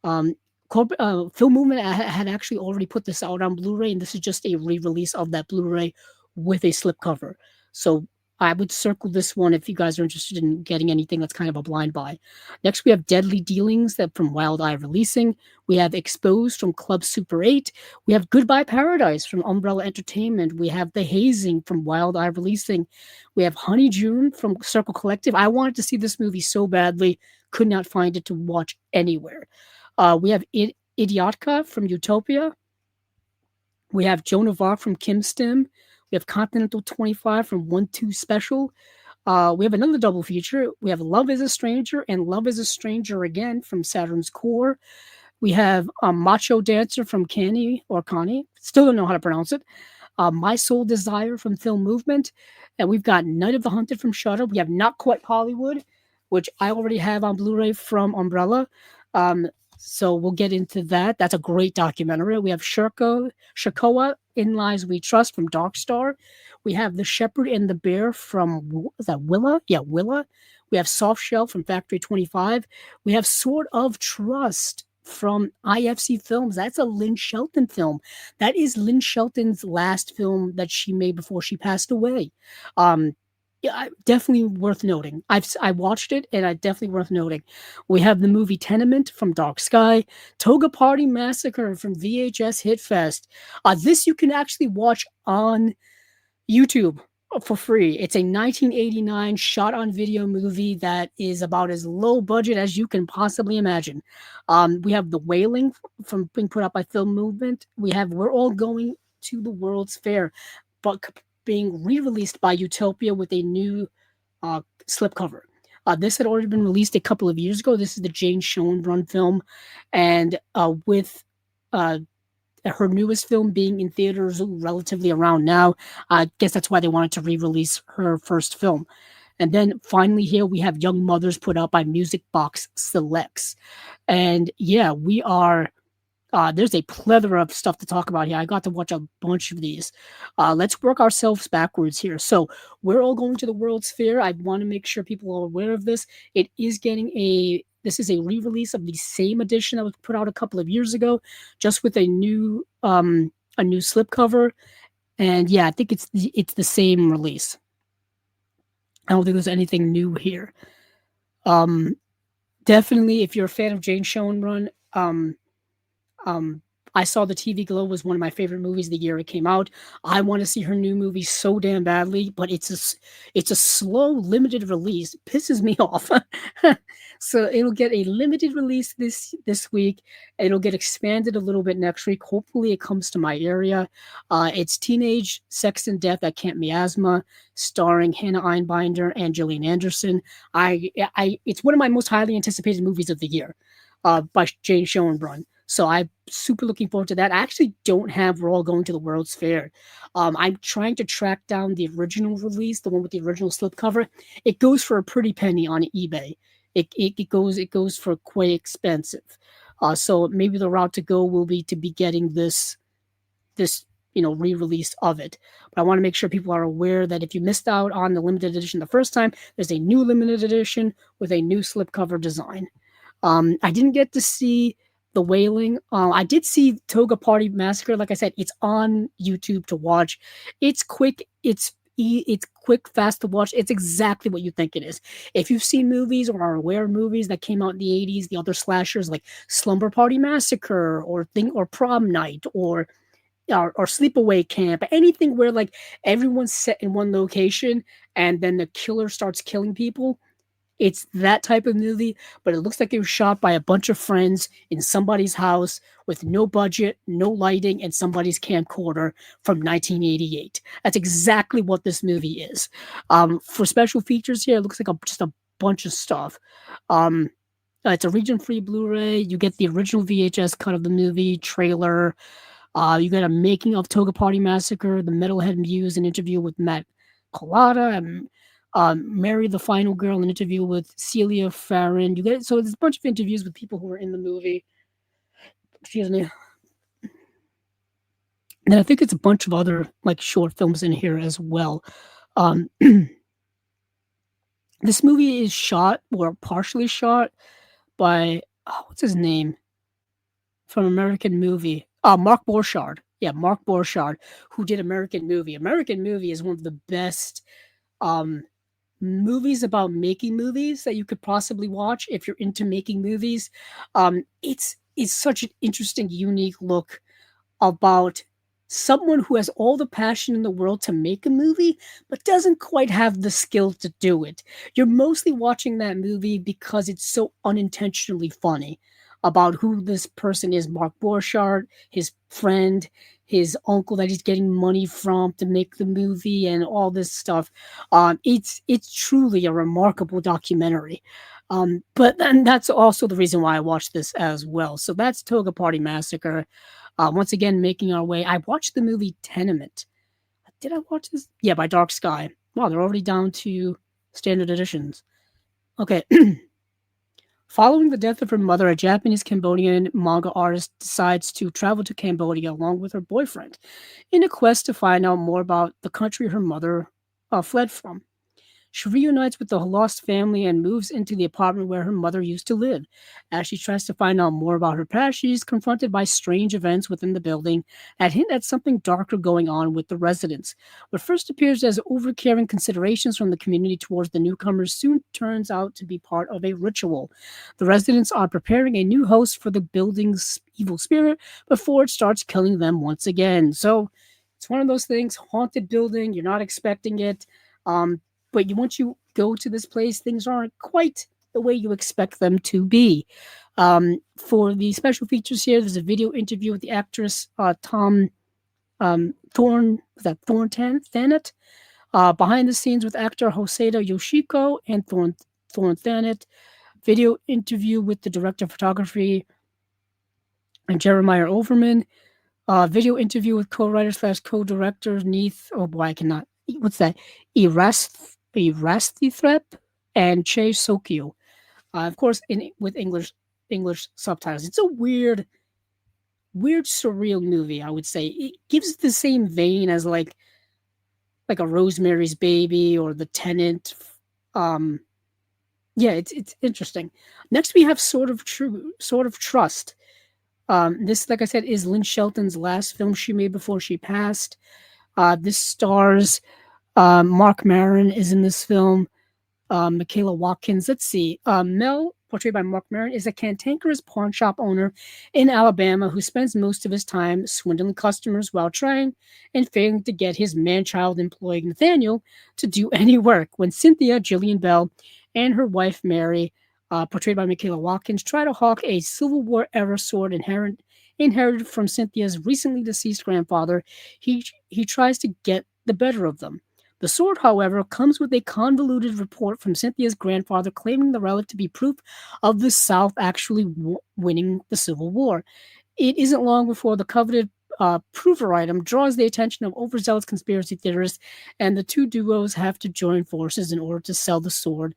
Um, Film Movement had actually already put this out on Blu-ray, and this is just a re-release of that Blu-ray with a slipcover. So I would circle this one if you guys are interested in getting anything that's kind of a blind buy. Next, we have Deadly Dealings that from Wild Eye Releasing. We have Exposed from Club Super 8. We have Goodbye Paradise from Umbrella Entertainment. We have The Hazing from Wild Eye Releasing. We have Honey June from Circle Collective. I wanted to see this movie so badly, could not find it to watch anywhere. We have Idiotka from Utopia. We have Joan of Arc from Kim Stim. We have Continental 25 from 1-2 Special. We have another double feature. We have Love is a Stranger and Love is a Stranger Again from Saturn's Core. We have Macho Dancer from Connie. Still don't know how to pronounce it. My Soul Desire from Film Movement. And we've got Night of the Hunted from Shudder. We have Not Quite Hollywood, which I already have on Blu-ray from Umbrella. So we'll get into that. That's a great documentary. We have Shakoa, In Lies We Trust from Dark Star. We have The Shepherd and the Bear from, is that Willa? Yeah, Willa. We have Softshell from Factory 25. We have Sword of Trust from IFC Films. That's a Lynn Shelton film. That is Lynn Shelton's last film that she made before she passed away. Yeah, definitely worth noting. I watched it, and I definitely worth noting. We have the movie Tenement from Dark Sky, Toga Party Massacre from VHS Hitfest. This you can actually watch on YouTube for free. It's a 1989 shot on video movie that is about as low budget as you can possibly imagine. We have The Wailing from being put out by Film Movement. We have We're All Going to the World's Fair, but being re-released by Utopia with a new slipcover. This had already been released a couple of years ago. This is the Jane Schoenbrunn film, and with her newest film being in theaters relatively around now, I guess that's why they wanted to re-release her first film. And then finally here we have Young Mothers put out by Music Box Selects. And yeah, we are there's a plethora of stuff to talk about here. I got to watch a bunch of these. Let's work ourselves backwards here. So we're all going to the World's Fair. I want to make sure people are aware of this. This is a re-release of the same edition that was put out a couple of years ago, just with a new slipcover. And yeah, I think it's the same release. I don't think there's anything new here. Definitely, if you're a fan of Jane Schoenbrunn, I saw The TV Glow was one of my favorite movies the year it came out. I want to see her new movie so damn badly, but it's a slow, limited release. It pisses me off. So it'll get a limited release this week. It'll get expanded a little bit next week. Hopefully it comes to my area. It's Teenage Sex and Death at Camp Miasma, starring Hannah Einbinder and Gillian Anderson. It's one of my most highly anticipated movies of the year, by Jane Schoenbrunn. So I'm super looking forward to that. I actually don't have We're All Going to the World's Fair. I'm trying to track down the original release, the one with the original slipcover. It goes for a pretty penny on eBay. It goes for quite expensive. So maybe the route to go will be to be getting this re-release of it. But I want to make sure people are aware that if you missed out on the limited edition the first time, there's a new limited edition with a new slipcover design. I didn't get to see The Wailing. I did see Toga Party Massacre. Like I said, it's on YouTube to watch. It's quick. It's quick, fast to watch. It's exactly what you think it is. If you've seen movies or are aware of movies that came out in the 80s, the other slashers like Slumber Party Massacre or Prom Night or or sleepaway camp, anything where like everyone's set in one location and then the killer starts killing people. It's that type of movie, but it looks like it was shot by a bunch of friends in somebody's house with no budget, no lighting, and somebody's camcorder from 1988. That's exactly what this movie is. For special features here, it looks like just a bunch of stuff. Um, it's a region-free Blu-ray. You get the original VHS cut of the movie trailer. You get a making of Toga Party Massacre, the Metalhead Muse, an interview with Matt Collada, and Mary the Final Girl, an interview with Celia Farron. You get so there's a bunch of interviews with people who were in the movie. Excuse me. And then I think it's a bunch of other like short films in here as well. Um, this movie is shot or partially shot by what's his name from American Movie? Mark Borchardt. Yeah, Mark Borchardt, who did American Movie. American Movie is one of the best um, movies about making movies that you could possibly watch if you're into making movies. It's such an interesting, unique look about someone who has all the passion in the world to make a movie, but doesn't quite have the skill to do it. You're mostly watching that movie because it's so unintentionally funny about who this person is, Mark Borchardt, his friend, his uncle that he's getting money from to make the movie, and all this stuff. It's truly a remarkable documentary. But then that's also the reason why I watched this as well. So that's Toga Party Massacre. Once again, making our way. I watched the movie Tenement. Did I watch this? Yeah, by Dark Sky. Wow, they're already down to standard editions. Okay. Following the death of her mother, a Japanese Cambodian manga artist decides to travel to Cambodia along with her boyfriend in a quest to find out more about the country her mother fled from. She reunites with the lost family and moves into the apartment where her mother used to live. As she tries to find out more about her past, she's confronted by strange events within the building that hint at something darker going on with the residents. What first appears as overcaring considerations from the community towards the newcomers soon turns out to be part of a ritual. The residents are preparing a new host for the building's evil spirit before it starts killing them once again. So it's one of those things, haunted building, you're not expecting it. But once you go to this place, things aren't quite the way you expect them to be. For the special features here, there's a video interview with the actress Tom Thanet, behind the scenes with actor Hoseda Yoshiko and Thorn Thanet, video interview with the director of photography and Jeremiah Overman, video interview with co-writer slash co-director Neith. Oh boy, I cannot. What's that? Erastithrep and Che Sokyo. Of course, with English subtitles. It's a weird, surreal movie. I would say it gives the same vein as like a Rosemary's Baby or The Tenant. Yeah, it's interesting. Next, we have Sort of Trust. This, like I said, is Lynn Shelton's last film she made before she passed. This stars Mark Maron is in this film. Michaela Watkins. Let's see. Mel, portrayed by Mark Maron, is a cantankerous pawn shop owner in Alabama who spends most of his time swindling customers while trying and failing to get his man-child employee Nathaniel to do any work. When Cynthia, Jillian Bell, and her wife Mary, portrayed by Michaela Watkins, try to hawk a Civil War-era sword inherited from Cynthia's recently deceased grandfather, he tries to get the better of them. The sword, however, comes with a convoluted report from Cynthia's grandfather claiming the relic to be proof of the South actually winning the Civil War. It isn't long before the coveted prover item draws the attention of overzealous conspiracy theorists, and the two duos have to join forces in order to sell the sword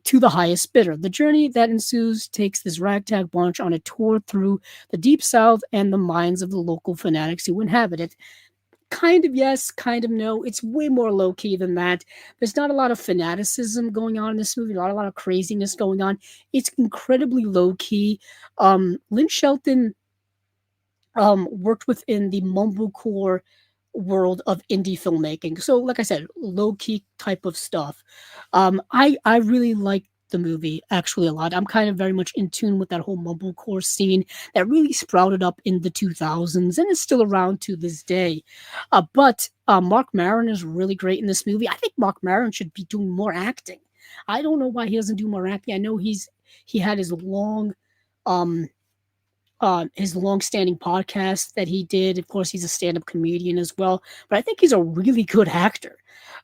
to the highest bidder. The journey that ensues takes this ragtag bunch on a tour through the Deep South and the minds of the local fanatics who inhabit it. Kind of yes, kind of no. It's way more low-key than that. There's not a lot of fanaticism going on in this movie, not a lot of craziness going on. It's incredibly low-key. Lynn Shelton worked within the mumblecore world of indie filmmaking. So, like I said, low-key type of stuff. I really like the movie actually a lot. I'm kind of very much in tune with that whole mumblecore scene that really sprouted up in the 2000s and is still around to this day. But Mark Maron is really great in this movie. I think Mark Maron should be doing more acting. I don't know why he doesn't do more acting. I know he had um his long-standing podcast that he did. Of course, he's a stand-up comedian as well, but I think he's a really good actor,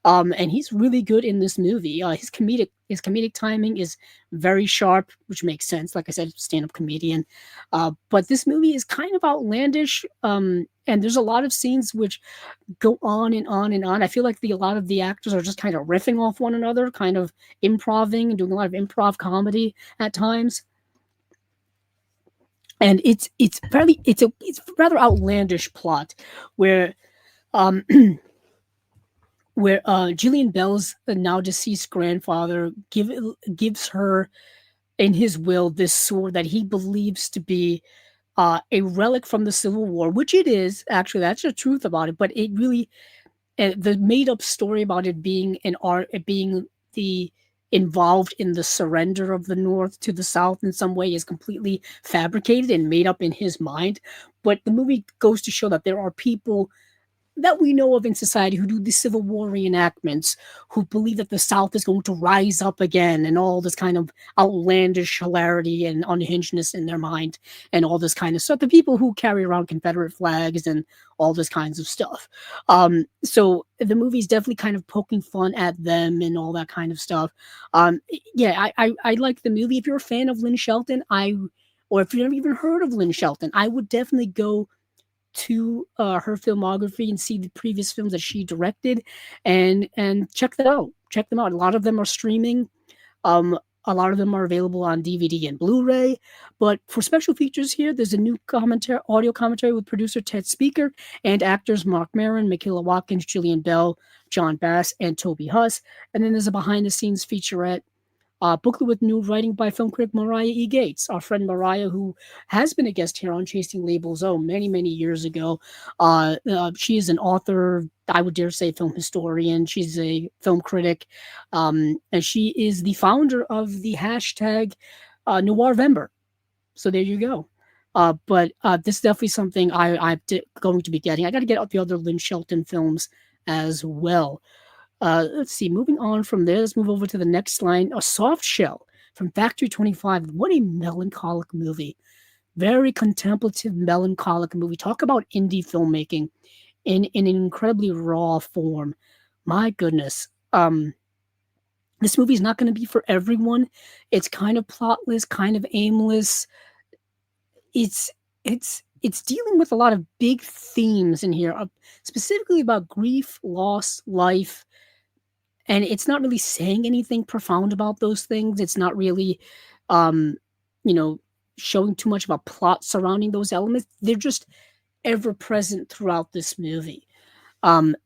and he's really good in this movie. His comedic timing is very sharp, which makes sense. Like I said, stand-up comedian, but this movie is kind of outlandish, and there's a lot of scenes which go on and on and on. I feel like a lot of the actors are just kind of riffing off one another, kind of improving and doing a lot of improv comedy at times, and it's a rather outlandish plot where um Gillian Bell's now deceased grandfather gives her in his will this sword that he believes to be a relic from the Civil War, which it is actually. That's the truth about it, but it really the made up story about it being the involved in the surrender of the North to the South in some way is completely fabricated and made up in his mind. But the movie goes to show that there are people that we know of in society who do the Civil War reenactments, who believe that the South is going to rise up again, and all this kind of outlandish hilarity and unhingedness in their mind, and all this kind of stuff. The people who carry around Confederate flags and all this kinds of stuff. So the movie's definitely kind of poking fun at them and all that kind of stuff. Yeah, I like the movie. If you're a fan of Lynn Shelton, or if you've never even heard of Lynn Shelton, I would definitely go to her filmography and see the previous films that she directed, and check that out. Check them out. A lot of them are streaming. Um, a lot of them are available on DVD and Blu-ray. But for special features here, there's a new audio commentary with producer Ted Speaker and actors Mark Maron, Michaela Watkins, Gillian Bell, John Bass, and Toby Huss. And then there's a behind-the-scenes featurette booklet with new writing by film critic Mariah E. Gates, our friend Mariah, who has been a guest here on Chasing Labels many, many years ago. She is an author, I would dare say film historian. She's a film critic, and she is the founder of the hashtag Noirvember. So there you go. But this is definitely something I'm going to be getting. I got to get out the other Lynn Shelton films as well. Let's see. Moving on from there, let's move over to the next line. A Softshell from Factory 25. What a melancholic movie. Very contemplative, melancholic movie. Talk about indie filmmaking in an incredibly raw form. My goodness. This movie is not going to be for everyone. It's kind of plotless, kind of aimless. It's dealing with a lot of big themes in here, specifically about grief, loss, life, and it's not really saying anything profound about those things. It's not really, um, you know, showing too much of a plot surrounding those elements. They're just ever present throughout this movie. Following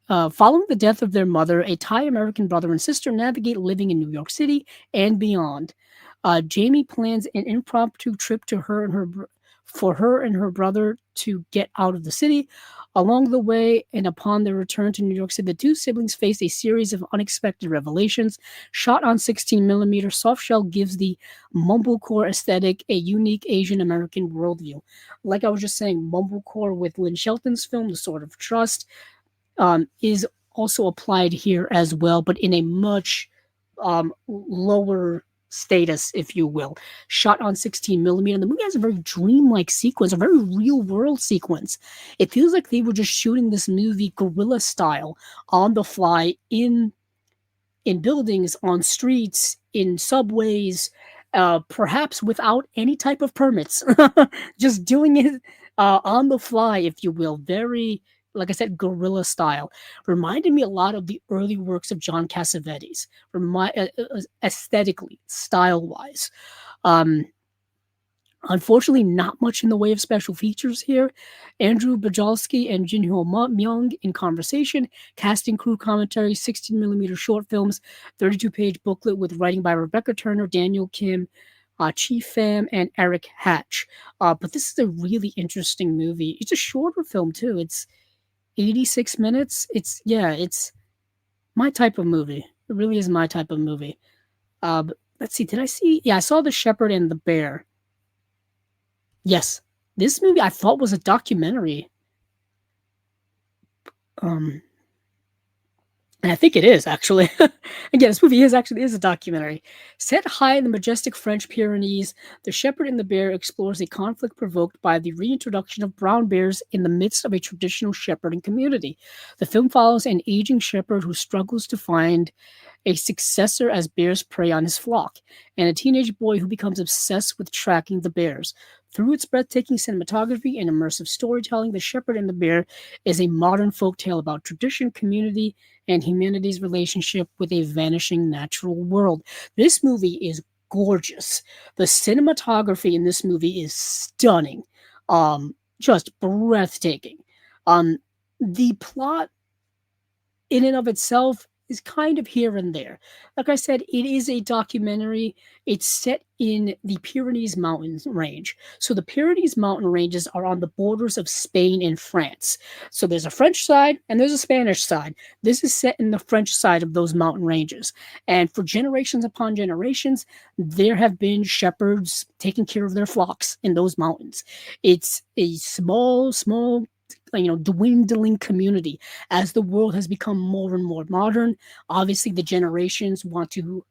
the death of their mother, a Thai American brother and sister navigate living in New York City and beyond. Jamie plans an impromptu trip to for her and her brother to get out of the city. Along the way, and upon their return to New York City, the two siblings face a series of unexpected revelations. Shot on 16mm, Softshell gives the mumblecore aesthetic a unique Asian American worldview. Like I was just saying, mumblecore with Lynn Shelton's film, The Sword of Trust, is also applied here as well, but in a much lower status, if you will. Shot on 16mm, and the movie has a very dreamlike sequence, a very real world sequence. It feels like they were just shooting this movie guerrilla style on the fly in buildings, on streets, in subways, perhaps without any type of permits, just doing it on the fly, if you will. Very, like I said, guerrilla style. Reminded me a lot of the early works of John Cassavetes, aesthetically, style-wise. Um, Unfortunately, not much in the way of special features here. Andrew Bajalski and Jinho Myung in conversation, casting crew commentary, 16mm short films, 32-page booklet with writing by Rebecca Turner, Daniel Kim, Chi Pham, and Eric Hatch. But this is a really interesting movie. It's a shorter film, too. It's 86 minutes. It's my type of movie. It really is my type of movie. Let's see, did I see? Yeah, I saw The Shepherd and the Bear. Yes, this movie I thought was a documentary. Um, And I think it is actually. Again, this movie is a documentary. Set high in the majestic French Pyrenees, The Shepherd and the Bear explores a conflict provoked by the reintroduction of brown bears in the midst of a traditional shepherding community. The film follows an aging shepherd who struggles to find a successor as bears prey on his flock, and a teenage boy who becomes obsessed with tracking the bears. Through its breathtaking cinematography and immersive storytelling, The Shepherd and the Bear is a modern folktale about tradition, community, and humanity's relationship with a vanishing natural world. This movie is gorgeous. The cinematography in this movie is stunning, just breathtaking. Um, the plot in and of itself is kind of here and there. Like I said, it is a documentary. It's set in the Pyrenees mountains range. So the Pyrenees mountain ranges are on the borders of Spain and France. So there's a French side and there's a Spanish side. This is set in the French side of those mountain ranges. And for generations upon generations, there have been shepherds taking care of their flocks in those mountains. It's a small, dwindling community as the world has become more and more modern. Obviously, the generations want to,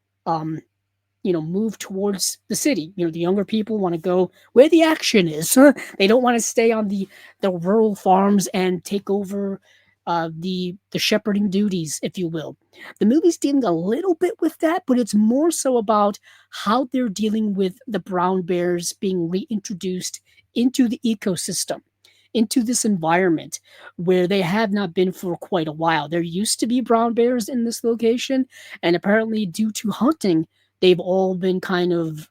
move towards the city. The younger people want to go where the action is. They don't want to stay on the rural farms and take over the shepherding duties, if you will. The movie's dealing a little bit with that, but it's more so about how they're dealing with the brown bears being reintroduced into the ecosystem, into this environment where they have not been for quite a while. There used to be brown bears in this location, and apparently, due to hunting, they've all been kind of,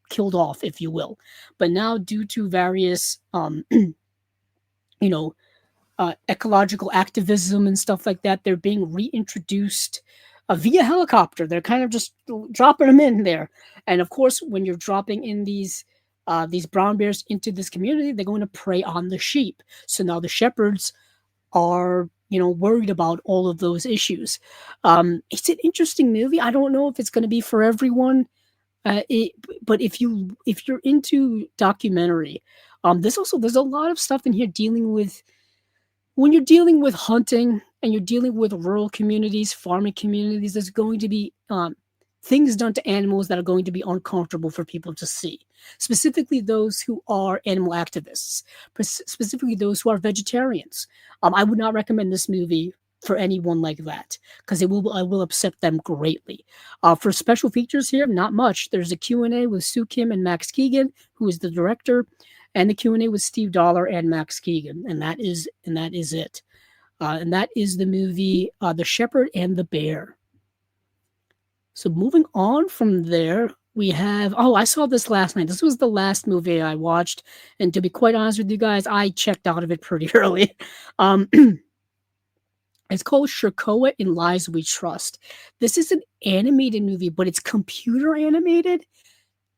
killed off, if you will. But now, due to various, you know, ecological activism and stuff like that, they're being reintroduced via helicopter. They're kind of just dropping them in there. And of course, when you're dropping in these brown bears into this community, they're going to prey on the sheep. So now the shepherds are, worried about all of those issues. It's an interesting movie. I don't know if it's going to be for everyone. But if you're into documentary, there's a lot of stuff in here dealing with when you're dealing with hunting and you're dealing with rural communities, farming communities. There's going to be things done to animals that are going to be uncomfortable for people to see, specifically those who are animal activists, specifically those who are vegetarians. I would not recommend this movie for anyone like that because I will upset them greatly. For special features here, not much. There's a Q&A with Sue Kim and Max Keegan, who is the director, and the Q&A with Steve Dollar and Max Keegan, and that is it. And that is the movie The Shepherd and the Bear. So moving on from there, we have, I saw this last night. This was the last movie I watched, and to be quite honest with you guys, I checked out of it pretty early. Um, it's called Shirkoa in Lies We Trust. This is an animated movie, but it's computer animated.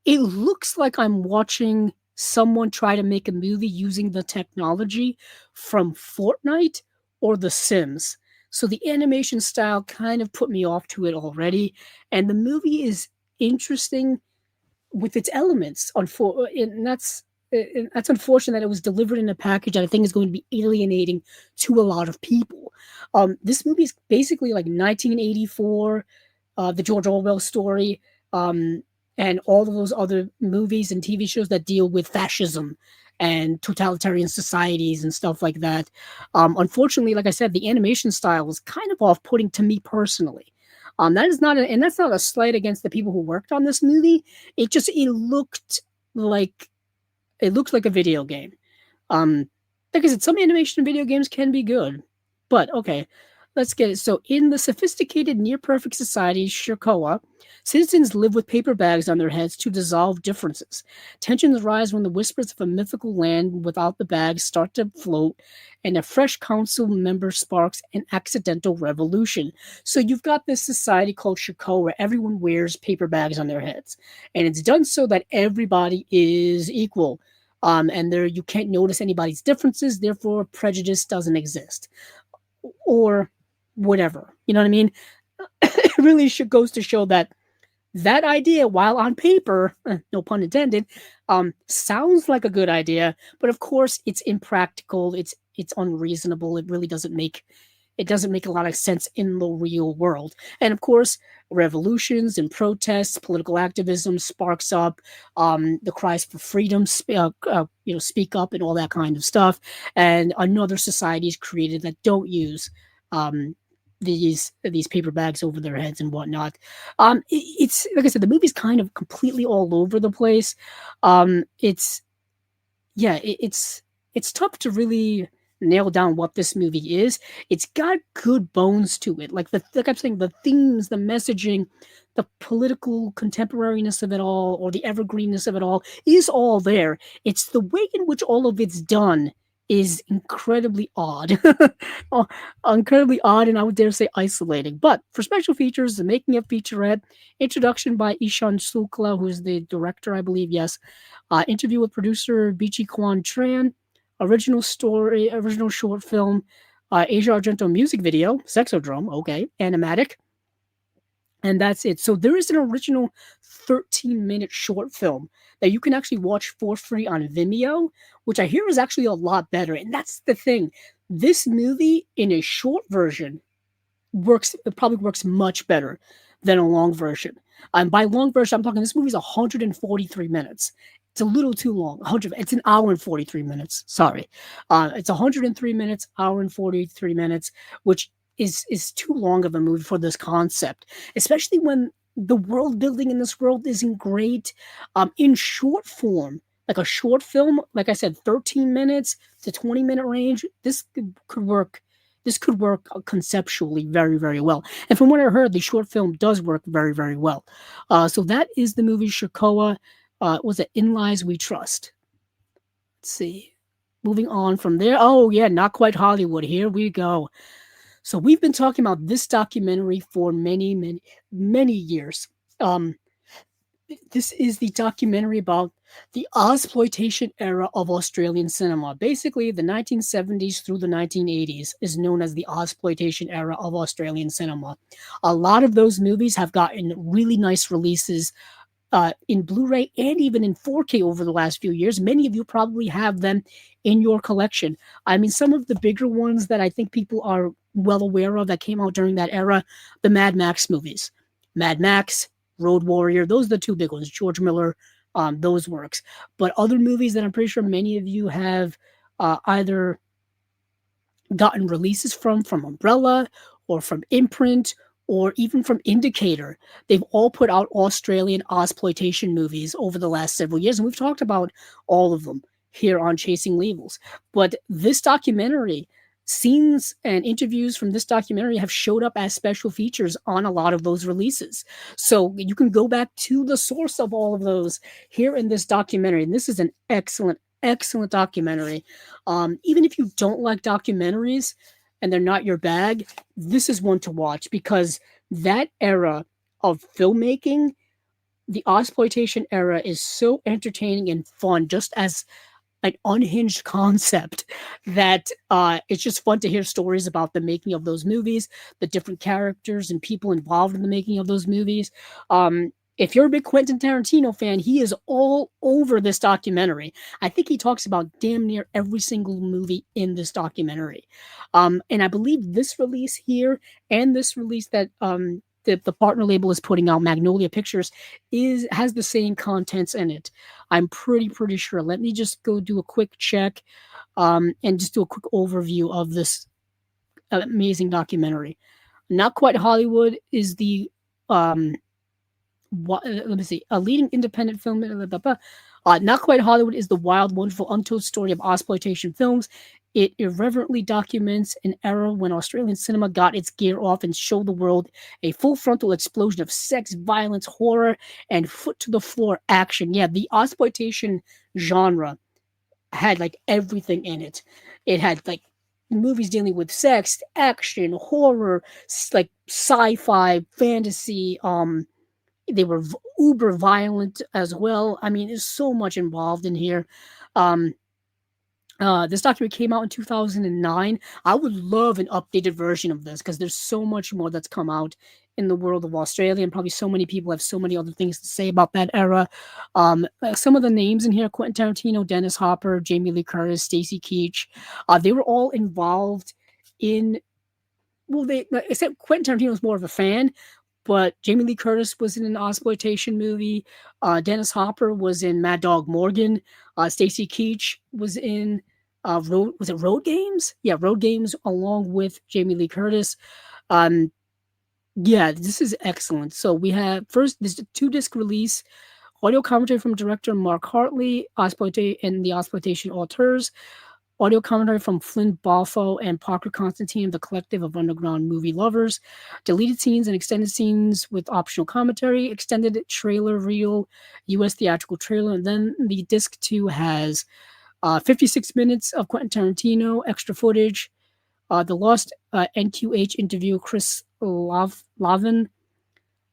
It looks like I'm watching someone try to make a movie using the technology from Fortnite or The Sims. So the animation style kind of put me off to it already. And the movie is interesting with its elements. And that's unfortunate that it was delivered in a package that I think is going to be alienating to a lot of people. This movie is basically like 1984, the George Orwell story, and all of those other movies and TV shows that deal with fascism and totalitarian societies and stuff like that. Unfortunately, like I said, the animation style was kind of off-putting to me personally. That's not a slight against the people who worked on this movie. Like it looked like a video game. Like I said, some animation in video games can be good, but okay, let's get it. So, in the sophisticated, near-perfect society, Shirkoa, citizens live with paper bags on their heads to dissolve differences. Tensions rise when the whispers of a mythical land without the bags start to float, and a fresh council member sparks an accidental revolution. So, you've got this society called Shirkoa where everyone wears paper bags on their heads, and it's done so that everybody is equal. And there you can't notice anybody's differences, therefore prejudice doesn't exist, or whatever. You know what I mean? It really goes to show that that idea, while on paper, no pun intended, sounds like a good idea, but of course it's impractical. It's unreasonable. It doesn't make a lot of sense in the real world. And of course, revolutions and protests, political activism sparks up, the cries for freedom, speak up and all that kind of stuff. And another society is created that don't use um, these paper bags over their heads and whatnot. It's like I said, the movie's kind of completely all over the place. It's yeah, it's tough to really nail down what this movie is. It's got good bones to it. Like I'm saying, the themes, the messaging, the political contemporariness of it all, or the evergreenness of it all, is all there. It's the way in which all of it's done is incredibly odd. Oh, incredibly odd, and I would dare say isolating. But for special features, the making of featurette, introduction by Ishan Sukla, who's the director, I believe, yes, interview with producer Bichi Kwan Tran, original story, original short film, Asia Argento music video, Sexodrome, okay, animatic, and that's it. So there is an original 13-minute short film that you can actually watch for free on Vimeo, which I hear is actually a lot better. And that's the thing. This movie in a short version it probably works much better than a long version. By long version, I'm talking this movie's 143 minutes. It's a little too long. It's an hour and 43 minutes. Sorry, it's 103 minutes, hour and 43 minutes, which is too long of a movie for this concept, especially when the world building in this world isn't great. In short form, like a short film, like I said, 13 minutes to 20-minute range, this could work. This could work conceptually very, very well. And from what I heard, the short film does work very, very well. So that is the movie Shikoa. Was it In Lies We Trust? Let's see. Moving on from there. Oh, yeah, Not Quite Hollywood. Here we go. So we've been talking about this documentary for many, many, many years. This is the documentary about the Ozploitation era of Australian cinema. Basically, the 1970s through the 1980s is known as the Ozploitation era of Australian cinema. A lot of those movies have gotten really nice releases in Blu-ray and even in 4K over the last few years. Many of you probably have them in your collection. I mean, some of the bigger ones that I think people are well aware of that came out during that era, the Mad Max movies. Mad Max, Road Warrior, those are the two big ones. George Miller, those works. But other movies that I'm pretty sure many of you have either gotten releases from Umbrella or from Imprint or even from Indicator. They've all put out Australian Ozploitation movies over the last several years, and we've talked about all of them here on Chasing Labels. But this documentary, scenes and interviews from this documentary have showed up as special features on a lot of those releases. So you can go back to the source of all of those here in this documentary. And this is an excellent, excellent documentary. Even if you don't like documentaries and they're not your bag, this is one to watch because that era of filmmaking, the Ozploitation era, is so entertaining and fun, just as an unhinged concept that it's just fun to hear stories about the making of those movies, the different characters and people involved in the making of those movies. If you're a big Quentin Tarantino fan, he is all over this documentary. I think he talks about damn near every single movie in this documentary. And I believe this release here and this release that the partner label is putting out, Magnolia Pictures, has the same contents in it. I'm pretty sure. Let me just go do a quick check and just do a quick overview of this amazing documentary. Not Quite Hollywood is the let me see, a leading independent film. Not Quite Hollywood is the wild, wonderful, untold story of Ozploitation films. It irreverently documents an era when Australian cinema got its gear off and showed the world a full frontal explosion of sex, violence, horror, and foot to the floor action. Yeah, the Ozploitation genre had like everything in it. It had like movies dealing with sex, action, horror, like sci-fi, fantasy. They were uber violent as well. I mean, there's so much involved in here. This document came out in 2009. I would love an updated version of this because there's so much more that's come out in the world of Australia, and probably so many people have so many other things to say about that era. Some of the names in here: Quentin Tarantino, Dennis Hopper, Jamie Lee Curtis, Stacy Keach. They were all involved in. Well, they except Quentin Tarantino was more of a fan, but Jamie Lee Curtis was in an exploitation movie. Dennis Hopper was in Mad Dog Morgan. Stacy Keach was in Road Games? Yeah, Road Games along with Jamie Lee Curtis. Um, yeah, this is excellent. So we have first this 2-disc release, audio commentary from director Mark Hartley, and the Exploitation Auteurs, audio commentary from Flynn Balfo and Parker Constantine, the collective of underground movie lovers, deleted scenes and extended scenes with optional commentary, extended trailer reel, US theatrical trailer, and then the disc 2 has 56 minutes of Quentin Tarantino, extra footage, the Lost NQH interview, Chris Lavin,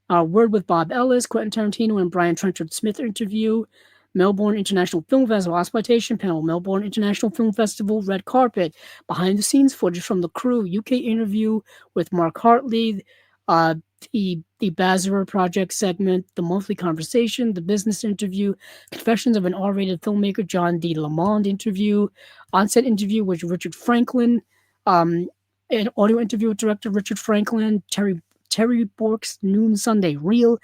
Word with Bob Ellis, Quentin Tarantino and Brian Trenchard Smith interview, Melbourne International Film Festival Exploitation Panel, Melbourne International Film Festival Red Carpet, behind the scenes footage from the crew, UK interview with Mark Hartley, uh, the Bazara Project segment, the monthly conversation, the business interview, Confessions of an R-rated filmmaker, John D. Lamond interview, on-set interview with Richard Franklin, an audio interview with director Richard Franklin, Terry Bork's Noon Sunday Reel,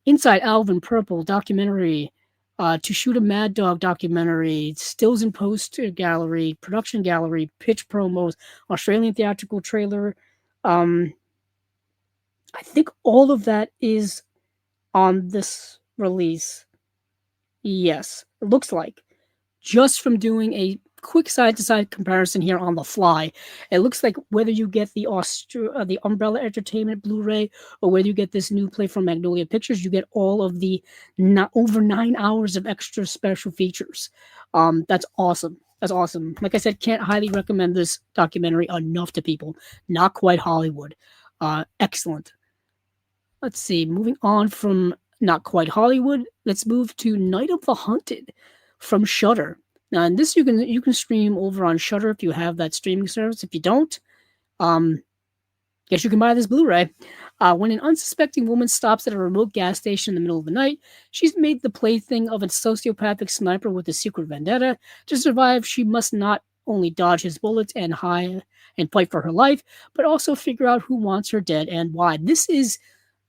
Inside Alvin Purple documentary, To Shoot a Mad Dog documentary, stills and poster gallery, production gallery, pitch promos, Australian theatrical trailer. I think all of that is on this release. Yes, it looks like. Just from doing a quick side-to-side comparison here on the fly, it looks like whether you get the Umbrella Entertainment Blu-ray or whether you get this new play from Magnolia Pictures, you get all of the over 9 hours of extra special features. That's awesome. That's awesome. Like I said, can't highly recommend this documentary enough to people. Not Quite Hollywood. Excellent. Let's see. Moving on from Not Quite Hollywood, let's move to Night of the Hunted from Shudder. Now, and this you can stream over on Shudder if you have that streaming service. If you don't, guess you can buy this Blu-ray. When an unsuspecting woman stops at a remote gas station in the middle of the night, she's made the plaything of a sociopathic sniper with a secret vendetta. To survive, she must not only dodge his bullets and fight for her life, but also figure out who wants her dead and why. This is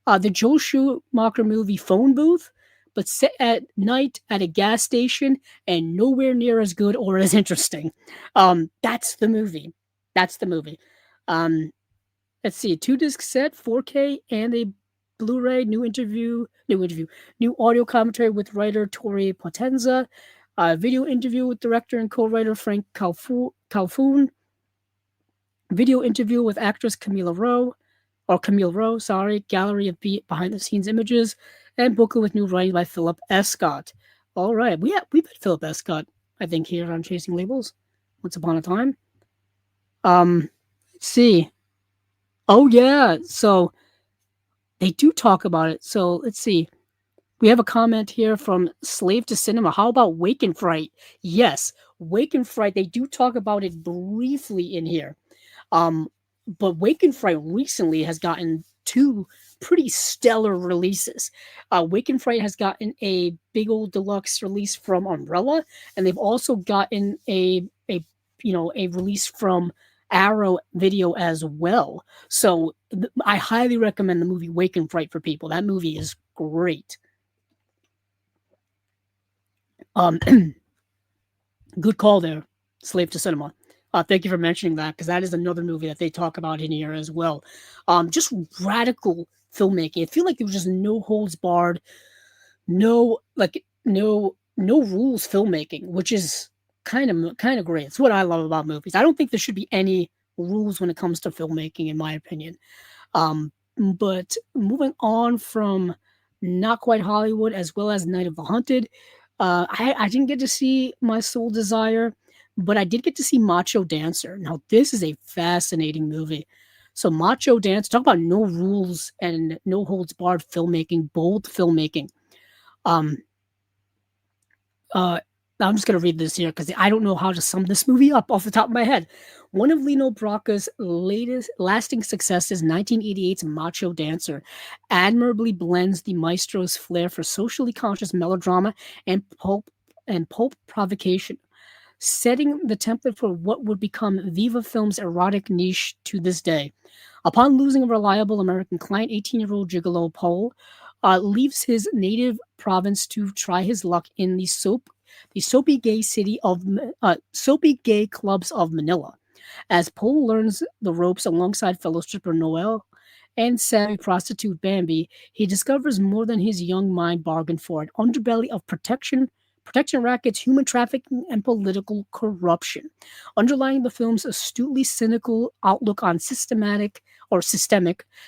the Joel Schumacher movie Phone Booth, but set at night at a gas station and nowhere near as good or as interesting. That's the movie. That's the movie. Let's see, a 2-disc set, 4K, and a Blu-ray, new audio commentary with writer Tori Potenza, video interview with director and co-writer Frank Calfoun, video interview with actress Camille Rowe, gallery of behind-the-scenes images, and booklet with new writing by Philip Escott. All right, we've had Philip Escott, I think, here on Chasing Labels once upon a time. Let's see. Oh, yeah, so they do talk about it. So let's see. We have a comment here from Slave to Cinema. How about Wake and Fright? Yes, Wake and Fright. They do talk about it briefly in here. But Wake and Fright recently has gotten 2 pretty stellar releases. Wake and Fright has gotten a big old deluxe release from Umbrella, and they've also gotten a release from Arrow Video as well. So I highly recommend the movie Wake and Fright for people. That movie is great. Good call there, Slave to Cinema. Thank you for mentioning that, because that is another movie that they talk about in here as well. Just radical filmmaking. I feel like there was just no holds barred, no rules filmmaking, which is kind of great. It's what I love about movies. I don't think there should be any rules when it comes to filmmaking, in my opinion. But moving on from Not Quite Hollywood as well as Night of the Hunted, I didn't get to see My Soul Desire, but I did get to see Macho Dancer. Now, this is a fascinating movie. So Macho Dancer, talk about no rules and no holds barred filmmaking, bold filmmaking. I'm just going to read this here because I don't know how to sum this movie up off the top of my head. One of Lino Brocca's latest lasting successes, 1988's Macho Dancer, admirably blends the maestro's flair for socially conscious melodrama and pulp provocation, setting the template for what would become Viva Film's erotic niche to this day. Upon losing a reliable American client, 18-year-old gigolo Paul leaves his native province to try his luck in the soapy gay soapy gay clubs of Manila. As Paul learns the ropes alongside fellow stripper Noel and savvy prostitute Bambi, he discovers more than his young mind bargained for: an underbelly of protection rackets, human trafficking, and political corruption. Underlying the film's astutely cynical outlook on systemic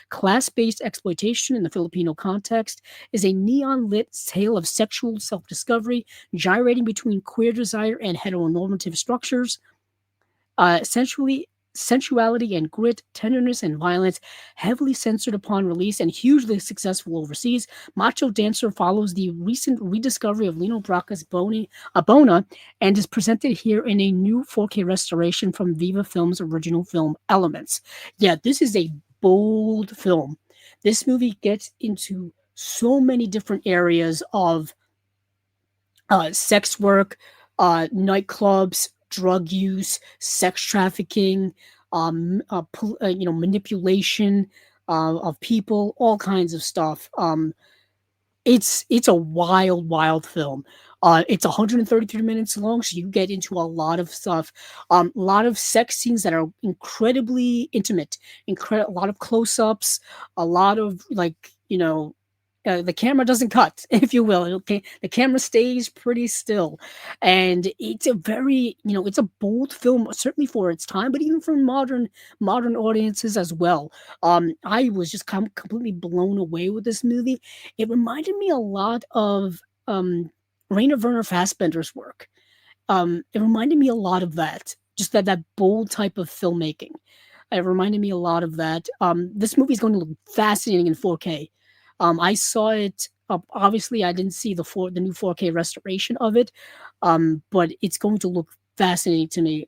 class-based exploitation in the Filipino context is a neon-lit tale of sexual self-discovery, gyrating between queer desire and heteronormative structures, sensuality and grit, tenderness and violence, heavily censored upon release and hugely successful overseas. Macho Dancer follows the recent rediscovery of Lino Brocca's Bona and is presented here in a new 4K restoration from Viva Film's original film Elements. Yeah, this is a bold film. This movie gets into so many different areas of sex work, nightclubs, drug use, sex trafficking, manipulation of people, all kinds of stuff. It's a wild film. It's 133 minutes long, so you get into a lot of stuff. A lot of sex scenes that are incredibly intimate, a lot of close-ups, a lot of the camera doesn't cut, if you will. Okay, the camera stays pretty still, and it's a very, it's a bold film, certainly for its time, but even for modern audiences as well. I was just completely blown away with this movie. It reminded me a lot of Rainer Werner Fassbender's work. It reminded me a lot of that, just that bold type of filmmaking. It reminded me a lot of that. This movie is going to look fascinating in 4K. I saw it. Obviously, I didn't see the new 4K restoration of it, but it's going to look fascinating to me.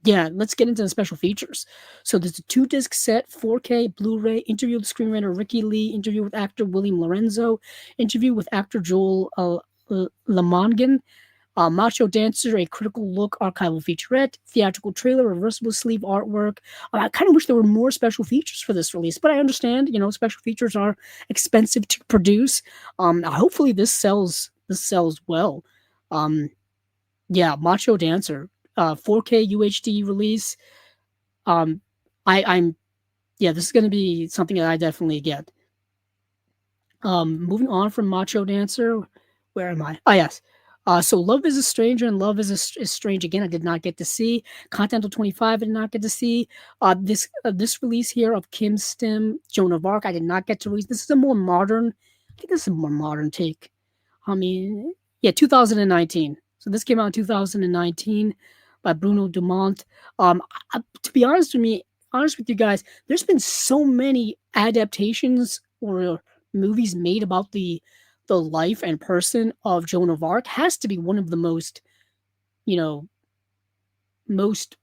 Yeah, let's get into the special features. So there's a 2-disc set, 4K, Blu-ray, interview with screenwriter Ricky Lee, interview with actor William Lorenzo, interview with actor Joel Lamongan, Macho Dancer, a critical look archival featurette, theatrical trailer, reversible sleeve artwork. I kind of wish there were more special features for this release, but I understand, special features are expensive to produce. Hopefully this sells well. Yeah, Macho Dancer, 4K UHD release. I'm yeah, this is going to be something that I definitely get. Moving on from Macho Dancer, where am I? Ah, yes. So Love is a Stranger and is Strange Again, I did not get to see. Continental 25, I did not get to see. This release here of Kim Stim, Joan of Arc, I did not get to release. This is a more modern, I think this is a more modern take. I mean, yeah, 2019. So this came out in 2019 by Bruno Dumont. To be honest with you guys, there's been so many adaptations or movies made about the life and person of Joan of Arc. Has to be one of the most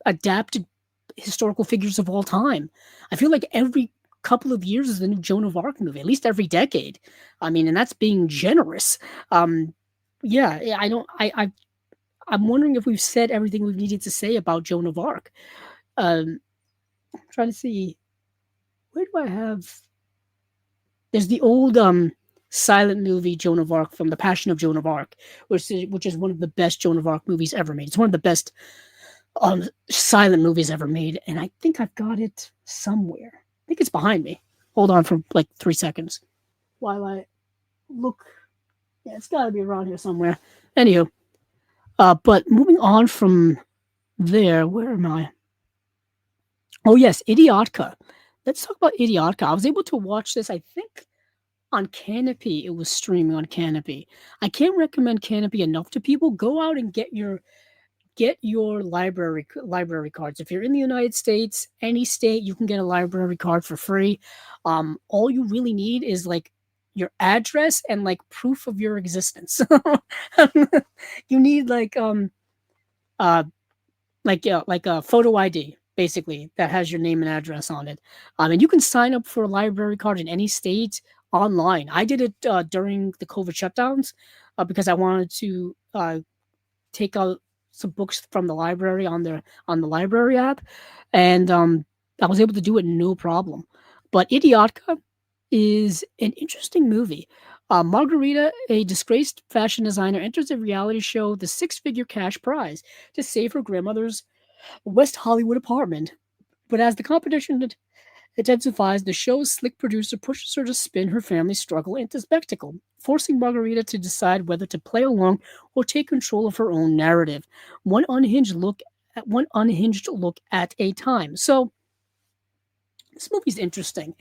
adapted historical figures of all time. I feel like every couple of years is a new Joan of Arc movie, at least every decade. I mean, and that's being generous. Yeah, I'm wondering if we've said everything we've needed to say about Joan of Arc. I'm trying to see, where do I have? There's the old silent movie Joan of Arc from The Passion of Joan of Arc, which is one of the best Joan of Arc movies ever made. It's one of the best silent movies ever made, and I think I've got it somewhere. I think it's behind me. Hold on for like 3 seconds while I look. Yeah, it's got to be around here somewhere. Anywho, but moving on from there, where am I? Oh yes, Idiotka. Let's talk about Idiotka. I was able to watch this, I think, on Canopy. It was streaming on Canopy. I can't recommend Canopy enough to people. Go out and get your library cards. If you're in the United States, any state, you can get a library card for free. All you really need is like your address and like proof of your existence. You need uh like a photo ID basically that has your name and address on it. And you can sign up for a library card in any state online. I did it during the COVID shutdowns because I wanted to take out some books from the library on the library app, and I was able to do it no problem. But Idiotka is an interesting movie. Margarita, a disgraced fashion designer, enters a reality show, the six-figure cash prize, to save her grandmother's West Hollywood apartment. But as the competition intensifies, the show's slick producer pushes her to spin her family's struggle into spectacle, forcing Margarita to decide whether to play along or take control of her own narrative. One unhinged look at a time. So this movie's interesting.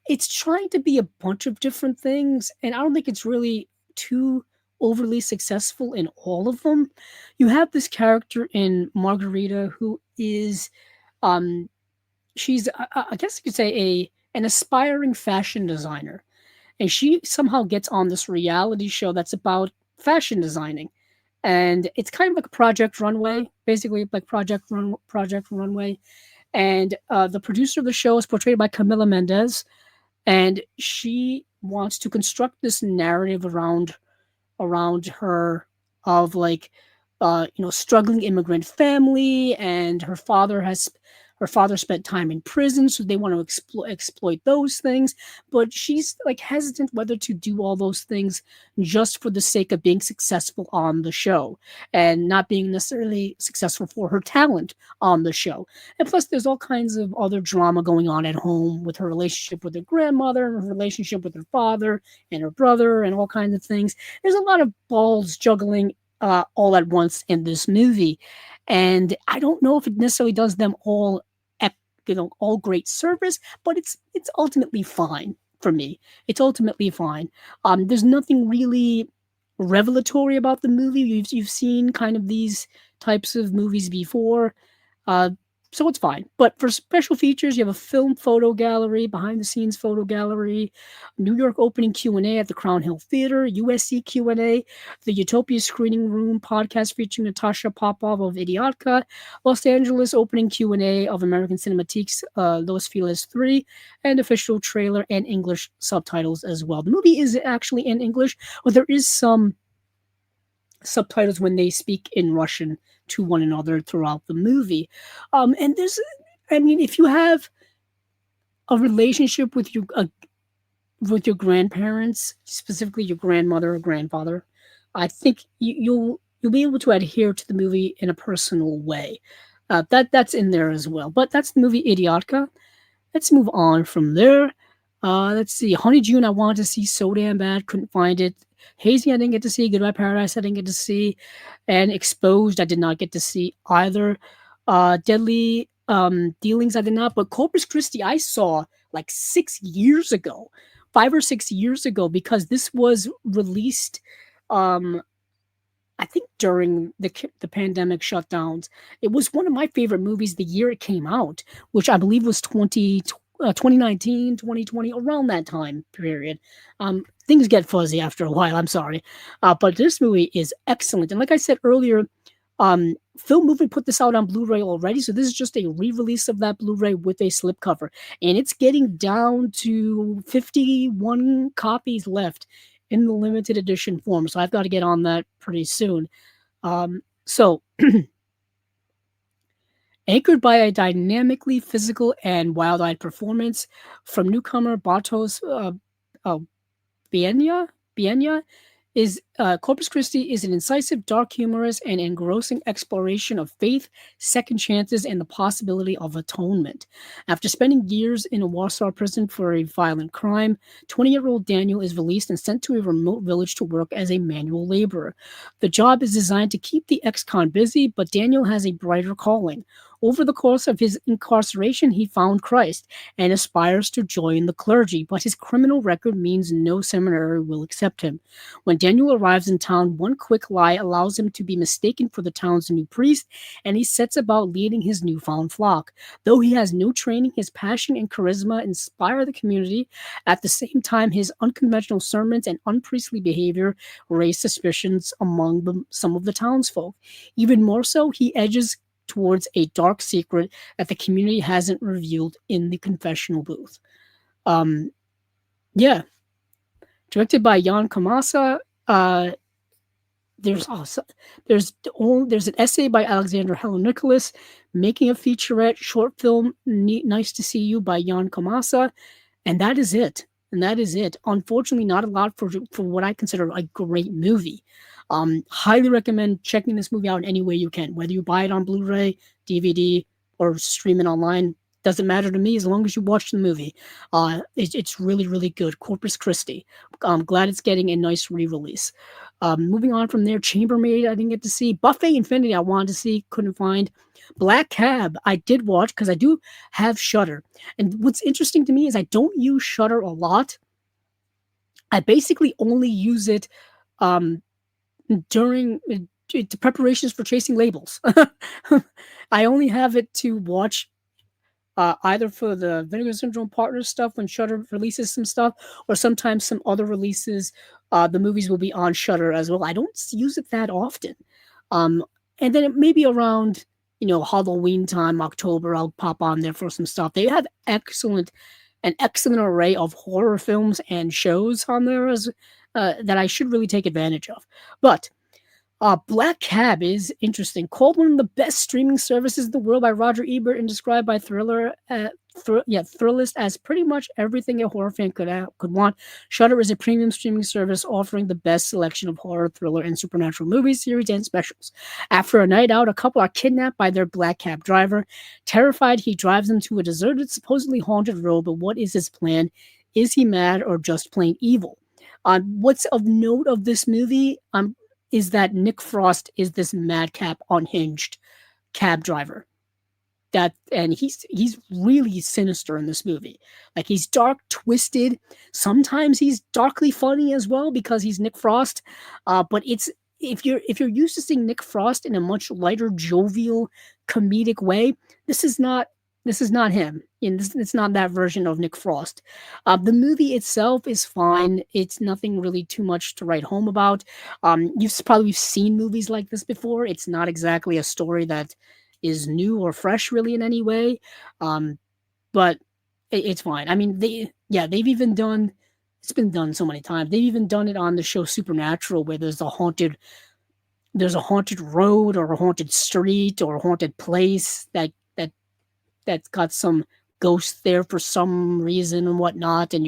It's trying to be a bunch of different things, and I don't think it's really too overly successful in all of them. You have this character in Margarita who is um she's I guess you could say a an aspiring fashion designer, and she somehow gets on this reality show that's about fashion designing, and it's kind of like Project Runway, basically like Project Runway. And the producer of the show is portrayed by Camila Mendez, and she wants to construct this narrative around her of like struggling immigrant family, and her father spent time in prison, so they want to exploit those things. But she's like hesitant whether to do all those things just for the sake of being successful on the show and not being necessarily successful for her talent on the show. And plus there's all kinds of other drama going on at home with her relationship with her grandmother and her relationship with her father and her brother and all kinds of things. There's a lot of balls juggling all at once in this movie, and I don't know if it necessarily does them all great service, but it's ultimately fine for me. It's ultimately fine. There's nothing really revelatory about the movie. You've seen kind of these types of movies before. Uh, so it's fine. But for special features, you have a film photo gallery, behind the scenes photo gallery, New York opening Q&A at the Crown Hill Theater, USC Q&A, the Utopia Screening Room podcast featuring Natasha Popov of Idiotka, Los Angeles opening Q&A of American Cinematic's Los Feliz 3, and official trailer and English subtitles as well. The movie is actually in English, but there is some subtitles when they speak in Russian to one another throughout the movie. And if you have a relationship with your grandparents, specifically your grandmother or grandfather, I think you'll be able to adhere to the movie in a personal way. That's in there as well. But that's the movie Idiotka. Let's move on from there. Let's see. Honey June, I wanted to see so damn bad, couldn't find it. Hazy, I didn't get to see. Goodbye Paradise, I didn't get to see. And Exposed, I did not get to see either. Deadly Dealings, I did not. But Corpus Christi, I saw like 6 years ago, 5 or 6 years ago, because this was released, I think during the pandemic shutdowns. It was one of my favorite movies the year it came out, which I believe was 2019, 2020, around that time period. Things get fuzzy after a while, I'm sorry. But this movie is excellent. And like I said earlier, Film Movie put this out on Blu-ray already, so this is just a re-release of that Blu-ray with a slipcover. And it's getting down to 51 copies left in the limited edition form, so I've got to get on that pretty soon. So anchored by a dynamically physical and wild-eyed performance from newcomer Bartosz Bienia, is Corpus Christi is an incisive, dark, humorous, and engrossing exploration of faith, second chances, and the possibility of atonement. After spending years in a Warsaw prison for a violent crime, 20-year-old Daniel is released and sent to a remote village to work as a manual laborer. The job is designed to keep the ex-con busy, but Daniel has a brighter calling. Over the course of his incarceration, he found Christ and aspires to join the clergy, but his criminal record means no seminary will accept him. When Daniel arrives in town, one quick lie allows him to be mistaken for the town's new priest, and he sets about leading his newfound flock. Though he has no training, his passion and charisma inspire the community. At the same time, his unconventional sermons and unpriestly behavior raise suspicions among some of the townsfolk. Even more so, he edges towards a dark secret that the community hasn't revealed in the confessional booth. Um, yeah, directed by Jan Kamasa. There's also there's an essay by Alexander Helen Nicholas, making a featurette short film. Nice to See You by Jan Kamasa, and that is it. Unfortunately, not a lot for what I consider a great movie. Highly recommend checking this movie out in any way you can, whether you buy it on Blu-ray, DVD, or stream it online. Doesn't matter to me as long as you watch the movie. It's really, really good. Corpus Christi. I'm glad it's getting a nice re-release. Moving on from there, Chambermaid I didn't get to see. Buffet Infinity I wanted to see, couldn't find. Black Cab I did watch because I do have Shudder. And what's interesting to me is I don't use Shudder a lot. I basically only use it during the preparations for Chasing Labels. I only have it to watch either for the Vinegar Syndrome Partners stuff when Shudder releases some stuff, or sometimes some other releases. The movies will be on Shudder as well. I don't use it that often. And then it maybe around Halloween time, October, I'll pop on there for some stuff. They have an excellent array of horror films and shows on there as that I should really take advantage of. But Black Cab is interesting. Called one of the best streaming services in the world by Roger Ebert and described by Thrillist as pretty much everything a horror fan could want. Shudder is a premium streaming service offering the best selection of horror, thriller, and supernatural movies, series, and specials. After a night out, a couple are kidnapped by their black cab driver. Terrified, he drives them to a deserted, supposedly haunted road, but what is his plan? Is he mad or just plain evil? What's of note of this movie is that Nick Frost is this madcap, unhinged cab driver. And he's really sinister in this movie. Like, he's dark, twisted. Sometimes he's darkly funny as well because he's Nick Frost. But it's if you're used to seeing Nick Frost in a much lighter, jovial, comedic way, this is not him. It's not that version of Nick Frost. The movie itself is fine. It's nothing really too much to write home about. You've probably seen movies like this before. It's not exactly a story that is new or fresh really in any way. But it's fine. I mean, they've even done, it's been done so many times. They've even done it on the show Supernatural, where there's a haunted road or a haunted street or a haunted place that's got some ghosts there for some reason and whatnot, and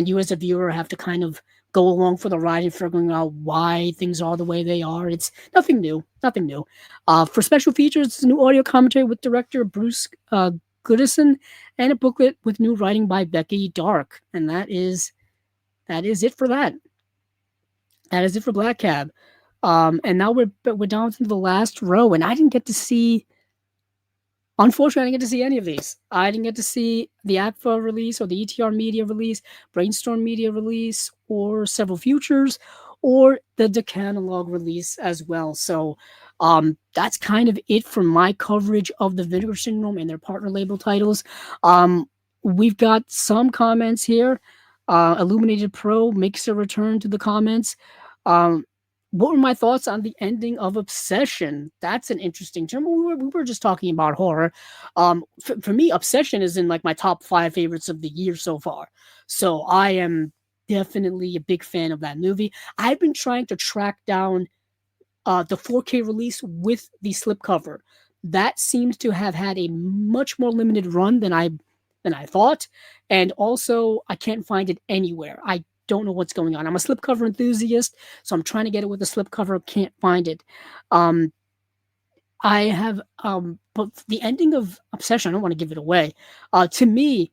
you as a viewer have to kind of go along for the ride and figuring out why things are the way they are. It's nothing new. For special features, it's a new audio commentary with director Bruce Goodison and a booklet with new writing by Becky Dark. And that is it for that. That is it for Black Cab. And now we're down to the last row, and I didn't get to see. Unfortunately, I didn't get to see any of these. I didn't get to see the ACFA release or the ETR Media release, Brainstorm Media release, or Several Futures, or the Decanalog release as well. So that's kind of it for my coverage of the Vinegar Syndrome and their partner label titles. We've got some comments here. Illuminated Pro makes a return to the comments. What were my thoughts on the ending of Obsession? That's an interesting term. We were just talking about horror. For me, Obsession is in like my top 5 favorites of the year so far. So I am definitely a big fan of that movie. I've been trying to track down the 4K release with the slipcover. That seems to have had a much more limited run than I thought. And also, I can't find it anywhere. I don't know what's going on. I'm a slipcover enthusiast, so I'm trying to get it with a slipcover. Can't find it. I have, but the ending of Obsession, I don't want to give it away. To me,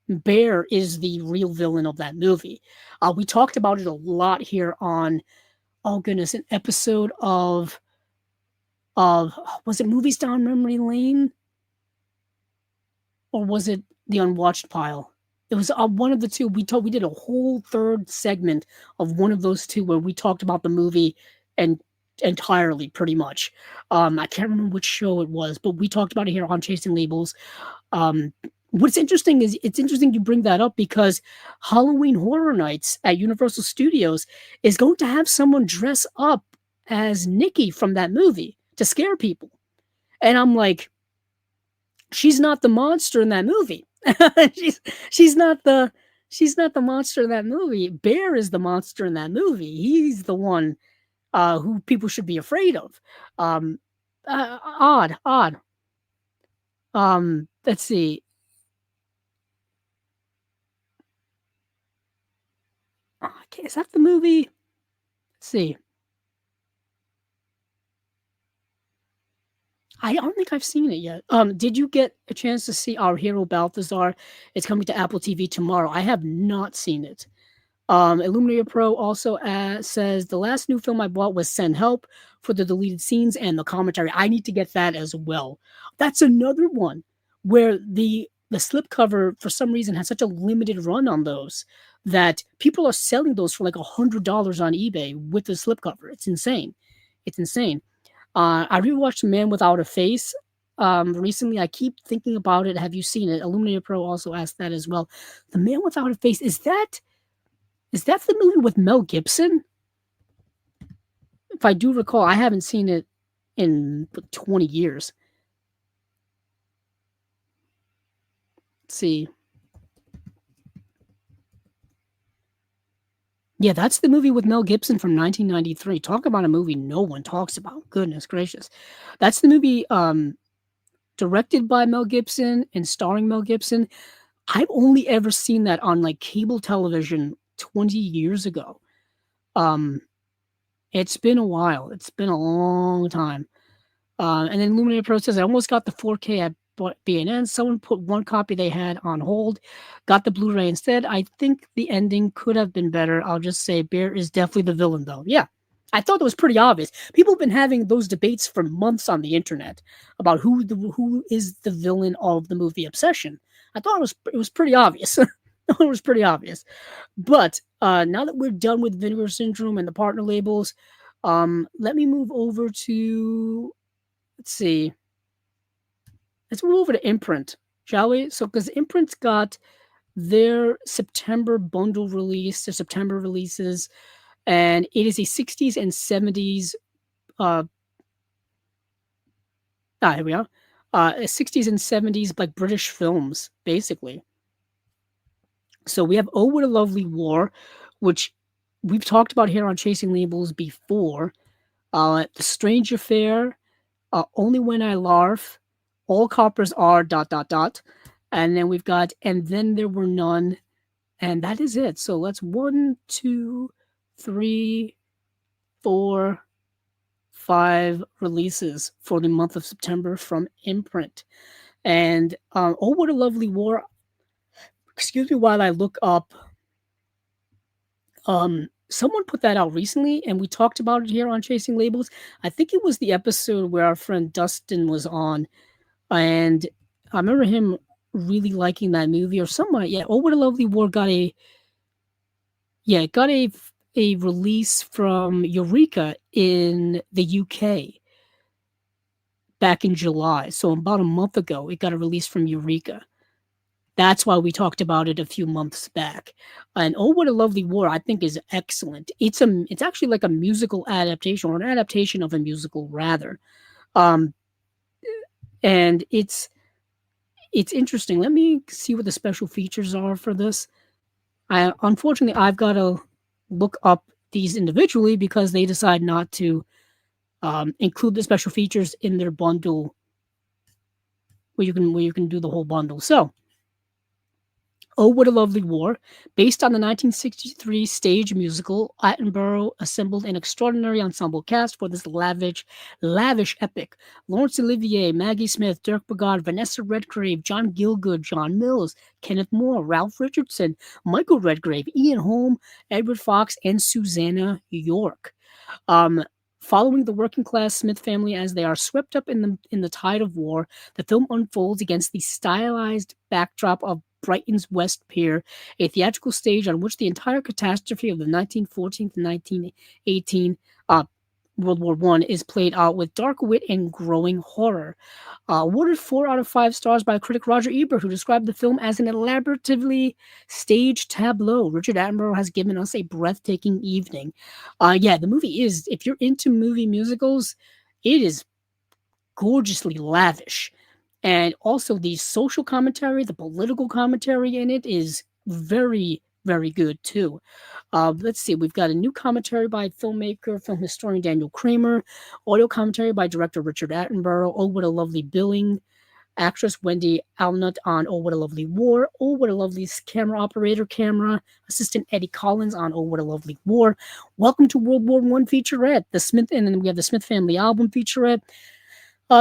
Bear is the real villain of that movie. We talked about it a lot here on, oh goodness, an episode of of, was it Movies Down Memory Lane, or was it the Unwatched Pile? It was one of the two. We did a whole third segment of one of those two where we talked about the movie and entirely, pretty much. I can't remember which show it was, but we talked about it here on Chasing Labels. Um, what's interesting is it's interesting you bring that up because Halloween Horror Nights at Universal Studios is going to have someone dress up as Nikki from that movie to scare people. And I'm like, she's not the monster in that movie. she's she's not the she's not the monster in that movie. Bear is the monster in that movie. He's the one who people should be afraid of. Odd. Let's see. Okay, is that the movie? Let's see. I don't think I've seen it yet. Did you get a chance to see Our Hero Balthazar? It's coming to Apple TV tomorrow. I have not seen it. Illuminator Pro also says the last new film I bought was Send Help for the deleted scenes and the commentary. I need to get that as well. That's another one where the slipcover for some reason has such a limited run on those that people are selling those for like $100 on eBay with the slipcover. It's insane. It's insane. I rewatched Man Without a Face recently. I keep thinking about it. Have you seen it? Illuminator Pro also asked that as well. The Man Without a Face, is that the movie with Mel Gibson? If I do recall, I haven't seen it in 20 years. Let's see. Yeah, that's the movie with Mel Gibson from 1993. Talk about a movie no one talks about. Goodness gracious. That's the movie directed by Mel Gibson and starring Mel Gibson. I've only ever seen that on like cable television 20 years ago. It's been a while. It's been a long time. And then Illuminated Pro says, I almost got the 4K at BNN. Someone put one copy they had on hold, got the Blu-ray instead. I think the ending could have been better. I'll just say Bear is definitely the villain, though. Yeah, I thought it was pretty obvious. People have been having those debates for months on the internet about who is the villain of the movie Obsession. I thought it was pretty obvious. It was pretty obvious. But now that we're done with Vinegar Syndrome and the partner labels, let me move over to, let's see. Let's move over to Imprint, shall we? So, because Imprint's got their September bundle release, their September releases, and it is a 60s and 70s. Here we are. 60s and 70s, like British films, basically. So we have Oh What a Lovely War, which we've talked about here on Chasing Labels before. The Strange Affair, Only When I Larf, All Coppers Are ... And then we've got And Then There Were None, and that is it. So let's 1, 2, 3, 4, 5 releases for the month of September from Imprint. And Oh What a Lovely War, excuse me while I look up. Someone put that out recently, and we talked about it here on Chasing Labels. I think it was the episode where our friend Dustin was on, and I remember him really liking that movie or somewhat. Yeah, Oh What a Lovely War got a release from Eureka in the UK back in July. So about a month ago, it got a release from Eureka. That's why we talked about it a few months back. And Oh What a Lovely War, I think, is excellent. It's actually like a musical adaptation, or an adaptation of a musical rather. And it's interesting. Let me see what the special features are for this. Unfortunately, I've got to look up these individually because they decide not to include the special features in their bundle where you can do the whole bundle. So, Oh What a Lovely War, based on the 1963 stage musical, Attenborough assembled an extraordinary ensemble cast for this lavish epic. Laurence Olivier, Maggie Smith, Dirk Bogarde, Vanessa Redgrave, John Gielgud, John Mills, Kenneth Moore, Ralph Richardson, Michael Redgrave, Ian Holm, Edward Fox, and Susanna York. Following the working class Smith family as they are swept up in the tide of war, the film unfolds against the stylized backdrop of Brighton's West Pier, a theatrical stage on which the entire catastrophe of the 1914 to 1918 World War One is played out with dark wit and growing horror. Awarded 4 out of 5 stars by critic Roger Ebert, who described the film as an elaboratively staged tableau. Richard Attenborough has given us a breathtaking evening. Yeah, the movie is, if you're into movie musicals, it is gorgeously lavish. And also the social commentary, the political commentary in it is very, very good too. Let's see, we've got a new commentary by filmmaker, film historian Daniel Kramer, audio commentary by director Richard Attenborough, Oh What a Lovely Billing, actress Wendy Alnut on Oh What a Lovely War, Oh What a Lovely Camera Operator Camera, assistant Eddie Collins on Oh What a Lovely War, Welcome to World War One featurette, the Smith, and then we have the Smith Family Album featurette,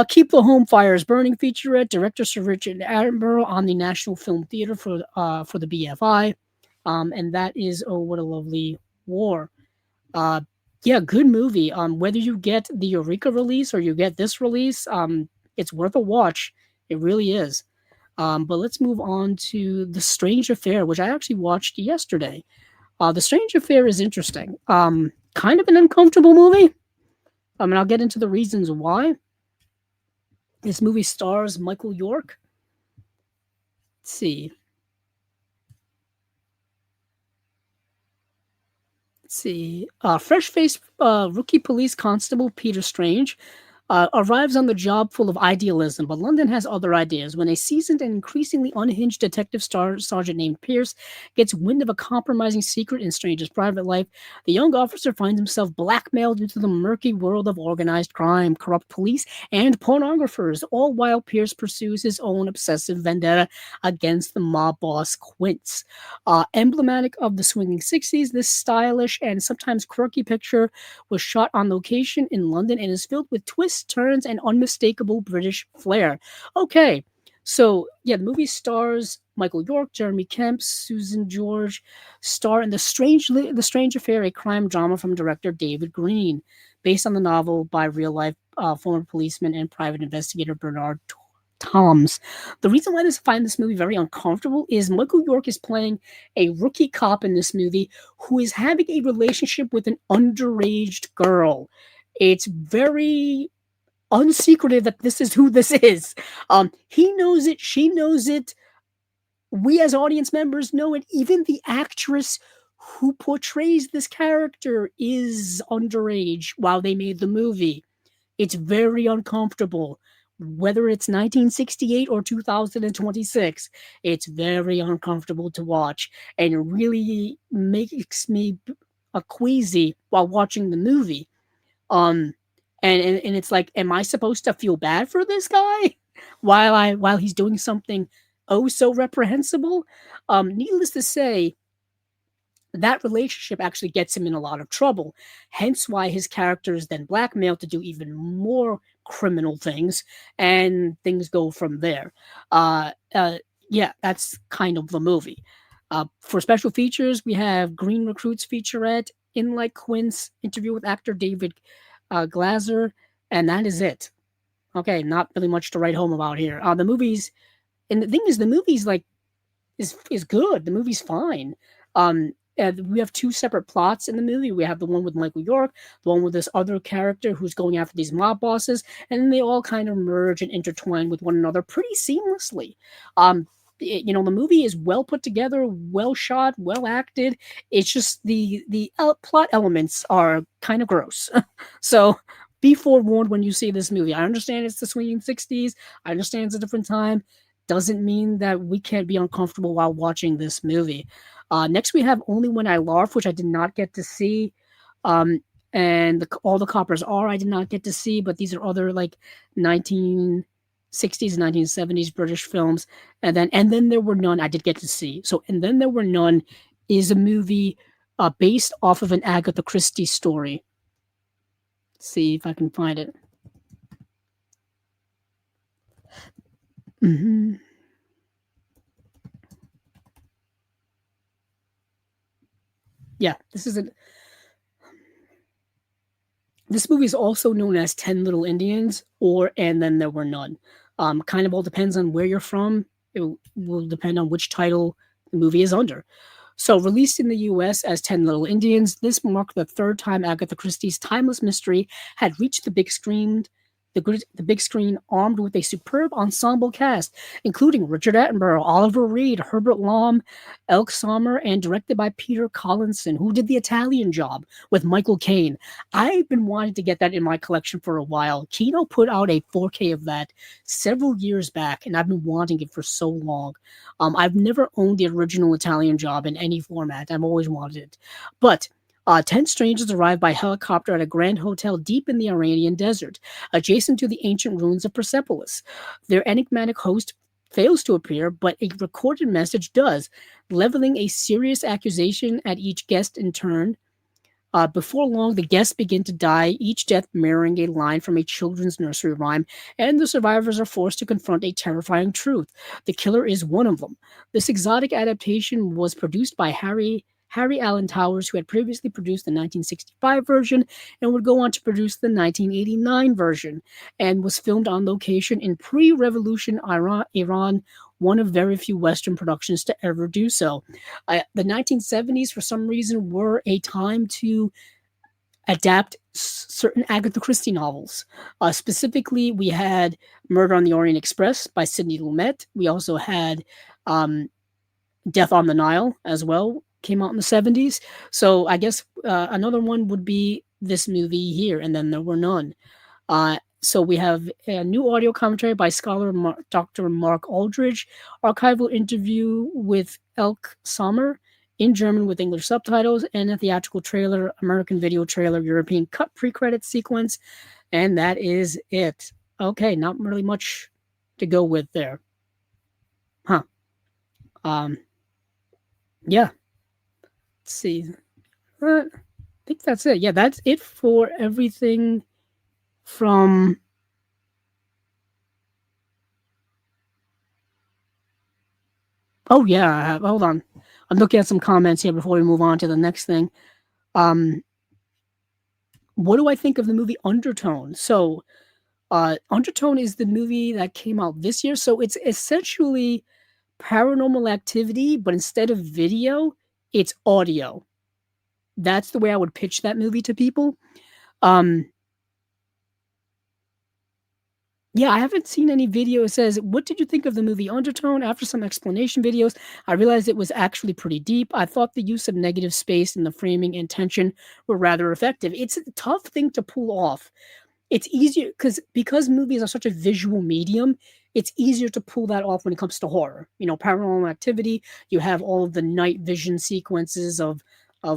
Keep the Home Fires Burning featurette, director Sir Richard Attenborough on the National Film Theatre for the BFI, and that is Oh What a Lovely War. Uh, yeah, good movie. Whether you get the Eureka release or you get this release, it's worth a watch. It really is. But let's move on to The Strange Affair, which I actually watched yesterday. The Strange Affair is interesting. Kind of an uncomfortable movie. And I'll get into the reasons why. This movie stars Michael York. Let's see. Fresh-faced rookie police constable Peter Strange arrives on the job full of idealism, but London has other ideas. When a seasoned and increasingly unhinged detective sergeant named Pierce gets wind of a compromising secret in Strange's private life, the young officer finds himself blackmailed into the murky world of organized crime, corrupt police, and pornographers, all while Pierce pursues his own obsessive vendetta against the mob boss Quince. Emblematic of the swinging 60s, this stylish and sometimes quirky picture was shot on location in London and is filled with twists, turns, and unmistakable British flair. Okay, so yeah, the movie stars Michael York, Jeremy Kemp, Susan George, star in The Strange Affair, a crime drama from director David Green, based on the novel by real-life former policeman and private investigator Bernard Toms. The reason why I find this movie very uncomfortable is Michael York is playing a rookie cop in this movie who is having a relationship with an underage girl. It's very unsecretive that this is who this is. He knows it, she knows it, we as audience members know it. Even the actress who portrays this character is underage while they made the movie. It's very uncomfortable. Whether it's 1968 or 2026, it's very uncomfortable to watch, and it really makes me queasy while watching the movie. Um, and it's like, am I supposed to feel bad for this guy while he's doing something oh so reprehensible? Needless to say, that relationship actually gets him in a lot of trouble. Hence why his character is then blackmailed to do even more criminal things, and things go from there. Uh, uh, yeah, that's kind of the movie. For special features, we have Green Recruits featurette, In Like Quince, interview with actor David Glazer, and that is it. Okay, not really much to write home about here. The movies, and the thing is, the movie's like is good. The movie's fine. We have two separate plots in the movie. We have the one with Michael York, the one with this other character who's going after these mob bosses, and then they all kind of merge and intertwine with one another pretty seamlessly. The movie is well put together, well shot, well acted. It's just the plot elements are kind of gross. So be forewarned when you see this movie. I understand it's the swinging 60s. I understand it's a different time. Doesn't mean that we can't be uncomfortable while watching this movie. Next, we have Only When I Larf, which I did not get to see. And All the Coppers Are, I did not get to see, but these are other like 1960s and 1970s British films. And then There Were None, I did get to see. So, And Then There Were None is a movie based off of an Agatha Christie story. Let's see if I can find it. Mm-hmm. Yeah, This movie is also known as 10 Little Indians or And Then There Were None. Kind of all depends on where you're from. It will depend on which title the movie is under. So, released in the US as 10 Little Indians, this marked the third time Agatha Christie's timeless mystery had reached the big screen armed with a superb ensemble cast, including Richard Attenborough, Oliver Reed, Herbert Lom, Elk Sommer, and directed by Peter Collinson, who did the Italian Job with Michael Caine. I've been wanting to get that in my collection for a while. Kino put out a 4K of that several years back, and I've been wanting it for so long. I've never owned the original Italian Job in any format. I've always wanted it. But 10 strangers arrive by helicopter at a grand hotel deep in the Iranian desert, adjacent to the ancient ruins of Persepolis. Their enigmatic host fails to appear, but a recorded message does, leveling a serious accusation at each guest in turn. Before long, the guests begin to die, each death mirroring a line from a children's nursery rhyme, and the survivors are forced to confront a terrifying truth. The killer is one of them. This exotic adaptation was produced by Harry Allen Towers, who had previously produced the 1965 version and would go on to produce the 1989 version, and was filmed on location in pre-revolution Iran, one of very few Western productions to ever do so. The 1970s, for some reason, were a time to adapt certain Agatha Christie novels. Specifically, we had Murder on the Orient Express by Sidney Lumet. We also had Death on the Nile as well, came out in the 70s. So I guess another one would be this movie here, And Then There Were None. So we have a new audio commentary by scholar Dr. Mark Aldridge, archival interview with Elk Sommer in German with English subtitles, and a theatrical trailer, American video trailer, European cut pre-credit sequence, and that is it. Okay, not really much to go with there. Huh. Yeah. Let's see. I think that's it. Yeah, that's it for everything from Oh yeah, hold on. I'm looking at some comments here before we move on to the next thing. What do I think of the movie Undertone? So, Undertone is the movie that came out this year. So it's essentially Paranormal Activity, but instead of video, it's audio. That's the way I would pitch that movie to people. Yeah, I haven't seen any video. It says, "What did you think of the movie Undertone?" After some explanation videos, I realized it was actually pretty deep. I thought the use of negative space in the framing and tension were rather effective. It's a tough thing to pull off. It's easier because movies are such a visual medium, it's easier to pull that off when it comes to horror. You know, Paranormal Activity, you have all of the night vision sequences of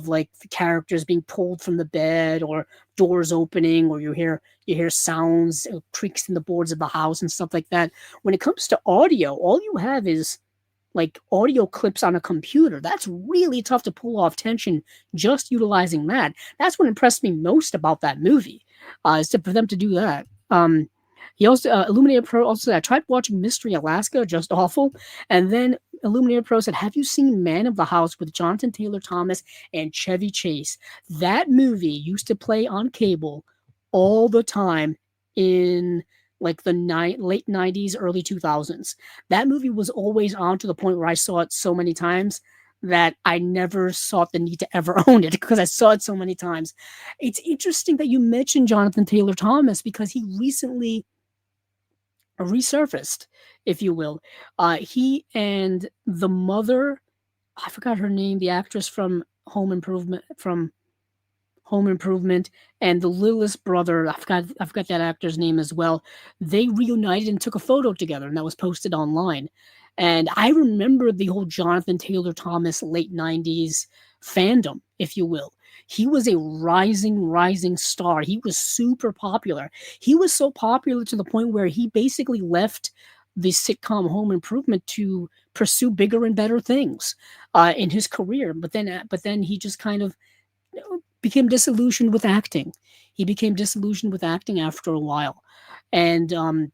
like the characters being pulled from the bed or doors opening, or you hear sounds, creaks in the boards of the house and stuff like that. When it comes to audio, all you have is like audio clips on a computer. That's really tough to pull off tension just utilizing that. That's what impressed me most about that movie, is for them to do that. He also Illuminated Pro also said, I tried watching Mystery Alaska, just awful. And then Illuminated Pro said, have you seen Man of the House with Jonathan Taylor Thomas and Chevy Chase? That movie used to play on cable all the time in like the late 90s, early 2000s. That movie was always on, to the point where I saw it so many times that I never saw the need to ever own it because I saw it so many times. It's interesting that you mentioned Jonathan Taylor Thomas because he recently resurfaced, if you will. He and the mother, I forgot her name, the actress from Home Improvement, and the littlest brother, I forgot that actor's name as well. They reunited and took a photo together, and that was posted online. And I remember the whole Jonathan Taylor Thomas late 90s fandom, if you will. He was a rising star. He was super popular. He was so popular to the point where he basically left the sitcom Home Improvement to pursue bigger and better things in his career. But then he just kind of became disillusioned with acting. He became disillusioned with acting after a while. And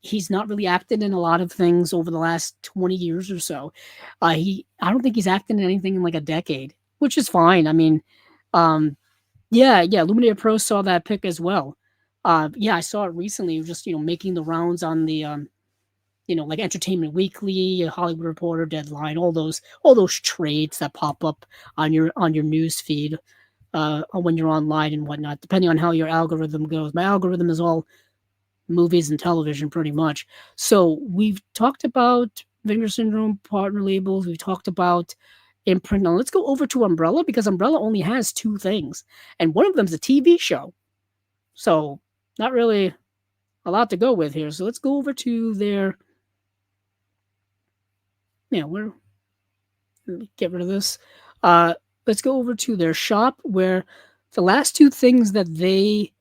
he's not really acted in a lot of things over the last 20 years or so. I don't think he's acted in anything in like a decade, which is fine. I mean, Yeah, Luminaire Pro saw that pick as well. Yeah, I saw it recently, just, making the rounds on the, like Entertainment Weekly, Hollywood Reporter, Deadline, all those trades that pop up on your news feed, when you're online and whatnot, depending on how your algorithm goes. My algorithm is all movies and television pretty much. So we've talked about Vinegar Syndrome partner labels. We've talked about imprint. Now let's go over to Umbrella because Umbrella only has two things, and one of them's a TV show. So not really a lot to go with here. So let's go over to their. Yeah, we're let me get rid of this. Uh, let's go over to their shop where the last two things that they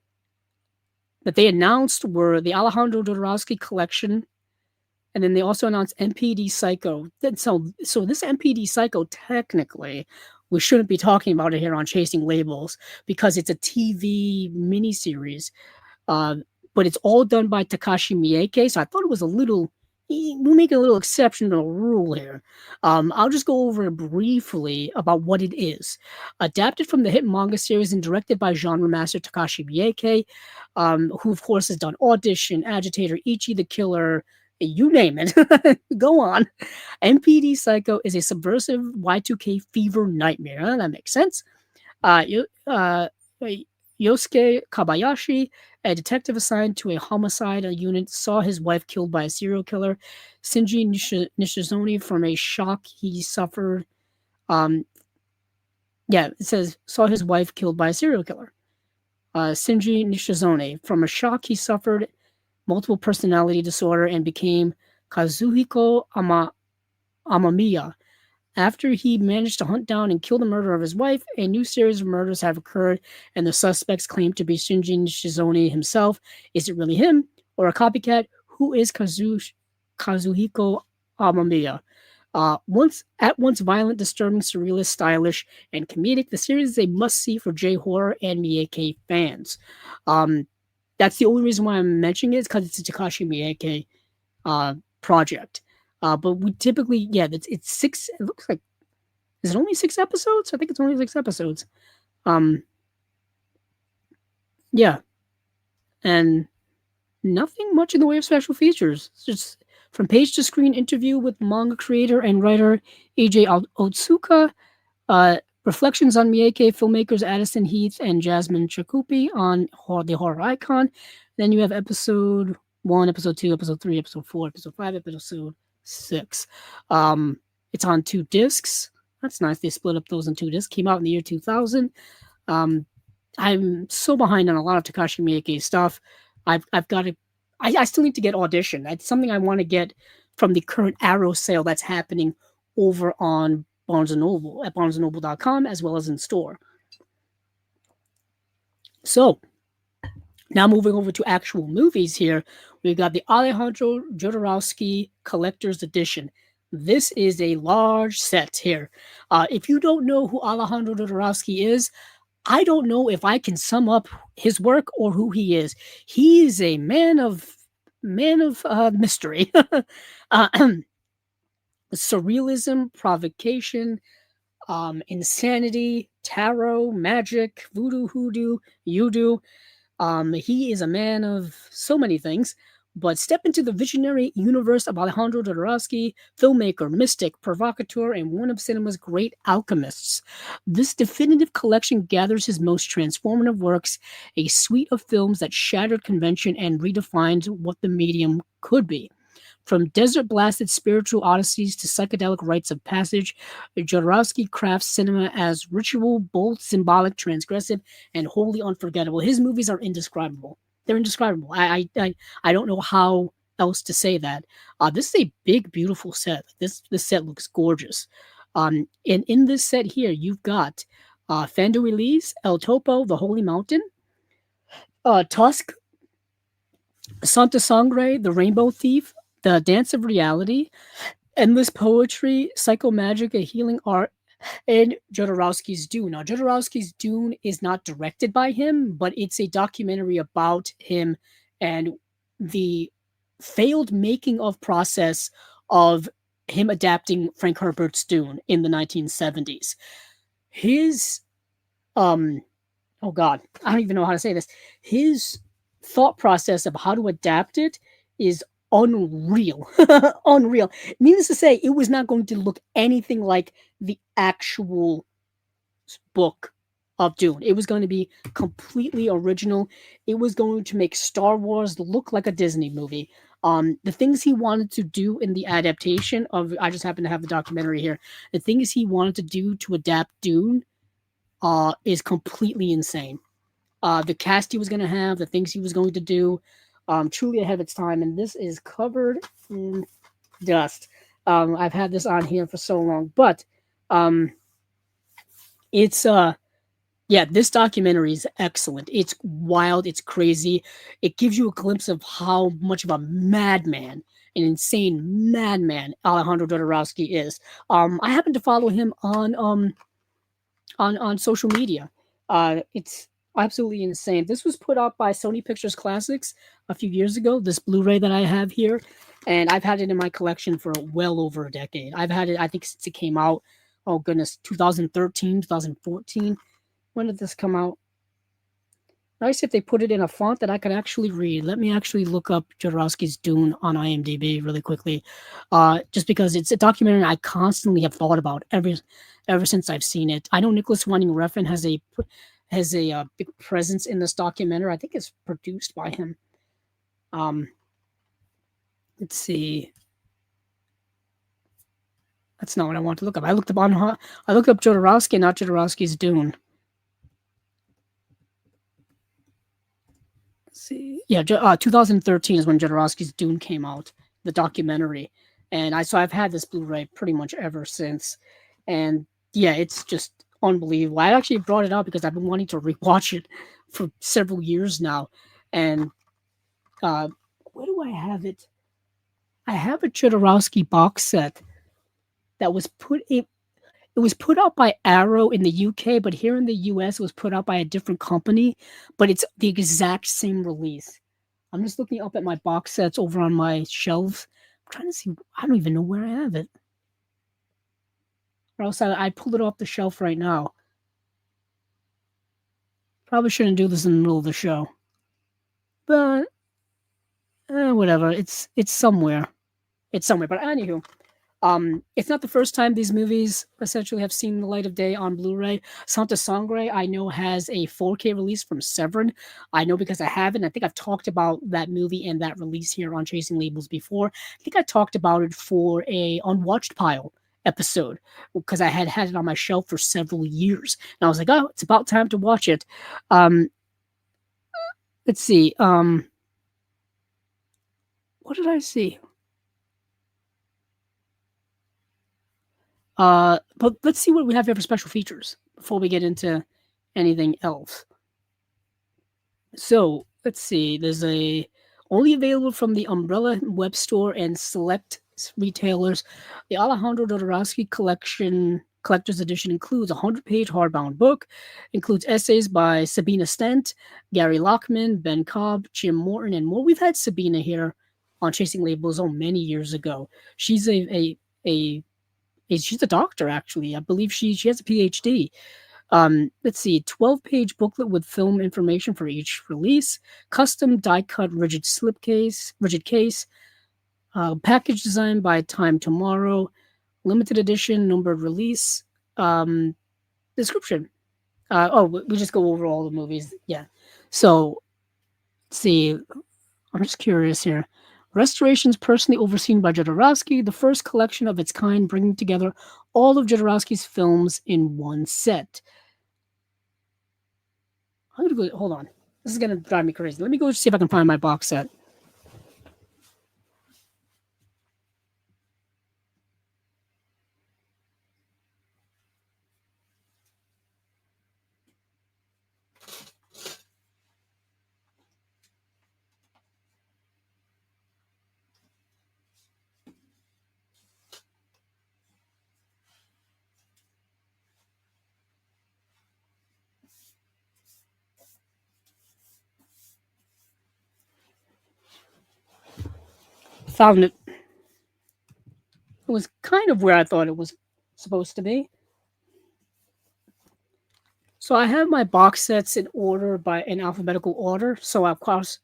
announced were the Alejandro Jodorowsky collection, and then they also announced MPD Psycho. So this MPD Psycho, technically, we shouldn't be talking about it here on Chasing Labels because it's a TV miniseries. Uh, but it's all done by Takashi Miike, so I thought it was a little. We'll make a little exception to the rule here. I'll just go over briefly about what it is. Adapted from the hit manga series and directed by genre master Takashi Miike, who of course has done Audition, Agitator, Ichi the Killer, you name it. Go on. MPD Psycho is a subversive Y2K fever nightmare. That makes sense. Uh, uh, Yosuke Kabayashi, a detective assigned to a homicide unit, saw his wife killed by a serial killer. Shinji Nishizone, from a shock he suffered. Um, yeah, it says saw his wife killed by a serial killer. Shinji Nishizone, from a shock he suffered multiple personality disorder and became Kazuhiko Amamiya. After he managed to hunt down and kill the murderer of his wife, a new series of murders have occurred, and the suspects claim to be Shinji Nishizone himself. Is it really him or a copycat? Who is Kazuhiko Amamiya? Once violent, disturbing, surrealist, stylish, and comedic, the series is a must-see for J-horror and Miike fans. Um, that's the only reason why I'm mentioning it is because it's a Takashi Miike project. But we typically, yeah, it's six. It looks like, is it only 6 episodes? I think it's only 6 episodes. Um, yeah, and nothing much in the way of special features. It's just from page to screen interview with manga creator and writer AJ Otsuka. Reflections on Miike filmmakers Addison Heath and Jasmine Chakupi on the horror icon. Then you have episode 1, episode 2, episode 3, episode 4, episode 5, episode 6. It's on 2 discs. That's nice. They split up those in 2 discs. Came out in the year 2000. I'm so behind on a lot of Takashi Miike stuff. I've got to. I still need to get Audition. That's something I want to get from the current Arrow sale that's happening over on Barnes & Noble at barnesandnoble.com as well as in store. So now moving over to actual movies here, we've got the Alejandro Jodorowsky Collector's Edition. This is a large set here. If you don't know who Alejandro Jodorowsky is, I don't know if I can sum up his work or who he is. He is a man of mystery. Surrealism, provocation, insanity, tarot, magic, voodoo, hoodoo, yudu. He is a man of so many things, but step into the visionary universe of Alejandro Jodorowsky, filmmaker, mystic, provocateur, and one of cinema's great alchemists. This definitive collection gathers his most transformative works, a suite of films that shattered convention and redefined what the medium could be. From desert-blasted spiritual odysseys to psychedelic rites of passage, Jodorowsky crafts cinema as ritual, bold, symbolic, transgressive, and wholly unforgettable. His movies are indescribable. They're indescribable. I don't know how else to say that. This is a big, beautiful set. This set looks gorgeous. And in this set here, you've got Fando Elise, El Topo, The Holy Mountain, Tusk, Santa Sangre, The Rainbow Thief, The Dance of Reality, Endless Poetry, Psychomagic, A Healing Art, and Jodorowsky's Dune. Now, Jodorowsky's Dune is not directed by him, but it's a documentary about him and the failed making of process of him adapting Frank Herbert's Dune in the 1970s. His oh god, I don't even know how to say this. His thought process of how to adapt it is unreal. Unreal. Needless to say, it was not going to look anything like the actual book of Dune. It was going to be completely original. It was going to make Star Wars look like a Disney movie. The things he wanted to do in the adaptation of, I just happen to have the documentary here. The things he wanted to do to adapt Dune is completely insane. The cast he was going to have, the things he was going to do, truly ahead of its time. And this is covered in dust. I've had this on here for so long, but um, it's yeah, this documentary is excellent. It's wild, it's crazy. It gives you a glimpse of how much of a madman, an insane madman Alejandro Jodorowsky is. I happen to follow him on social media. It's absolutely insane. This was put out by Sony Pictures Classics a few years ago. This Blu-ray that I have here, and I've had it in my collection for well over a decade. I've had it, I think, since it came out. Oh goodness, 2013, 2014. When did this come out? Nice if they put it in a font that I can actually read. Let me actually look up Jodorowsky's Dune on IMDb really quickly, just because it's a documentary I constantly have thought about ever since I've seen it. I know Nicholas Winding Refn has a big presence in this documentary. I think it's produced by him. Um, let's see. That's not what I want to look up. I looked up Jodorowsky, not Jodorowsky's Dune. See, yeah, 2013 is when Jodorowsky's Dune came out, the documentary, and I've had this Blu-ray pretty much ever since, and yeah, it's just unbelievable. I actually brought it up because I've been wanting to rewatch it for several years now, and uh, where do I have it? I have a Jodorowsky box set that was it was put out by Arrow in the UK, but here in the US it was put out by a different company, but it's the exact same release. I'm just looking up at my box sets over on my shelves. I'm trying to see. I don't even know where I have it. Or else I pull it off the shelf right now. Probably shouldn't do this in the middle of the show, but whatever. It's somewhere. It's somewhere. But anywho, it's not the first time these movies essentially have seen the light of day on Blu-ray. Santa Sangre, I know, has a 4K release from Severin. I know because I haven't. I think I've talked about that movie and that release here on Chasing Labels before. I think I talked about it for a Unwatched Pile episode because I had it on my shelf for several years. And I was like, oh, it's about time to watch it. Um, let's see. What did I see? But let's see what we have here for special features before we get into anything else. So let's see. There's a only available from the Umbrella web store and select retailers. The Alejandro Jodorowsky collector's edition includes a 100-page hardbound book, includes essays by Sabina Stent, Gary Lockman, Ben Cobb, Jim Morton, and more. We've had Sabina here on Chasing Labels many years ago. She's a she's a doctor, actually. I believe she has a PhD. Let's see, 12-page booklet with film information for each release, custom die-cut rigid case, package designed by Time Tomorrow, limited edition, numbered release, description. We just go over all the movies. Yeah. So, let's see. I'm just curious here. Restorations personally overseen by Jodorowsky, the first collection of its kind, bringing together all of Jodorowsky's films in one set. I'm gonna go. Hold on. This is gonna drive me crazy. Let me go see if I can find my box set. Found it. It was kind of where I thought it was supposed to be. So I have my box sets in order by in alphabetical order. So of course,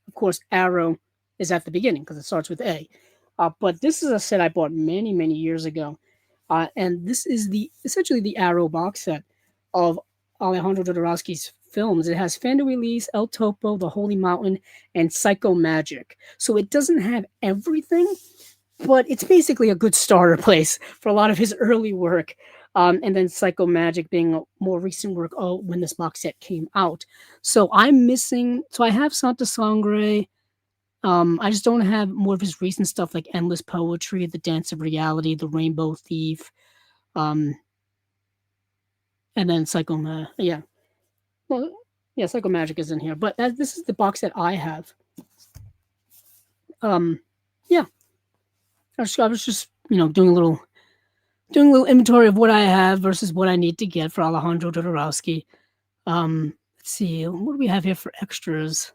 Arrow is at the beginning because it starts with A. But this is a set I bought many years ago, and this is the essentially the Arrow box set of Alejandro Jodorowsky's films. It has Fando Elise, El Topo, The Holy Mountain, and Psycho Magic. So it doesn't have everything, but it's basically a good starter place for a lot of his early work. And then Psycho Magic being a more recent work when this box set came out. So I'm missing, so I have Santa Sangre. I just don't have more of his recent stuff like Endless Poetry, The Dance of Reality, The Rainbow Thief, um, and then yeah. Well, yeah, Psycho Magic is in here, but this is the box that I have. Um, yeah, I was just doing a little inventory of what I have versus what I need to get for Alejandro Jodorowsky. Let's see, what do we have here for extras?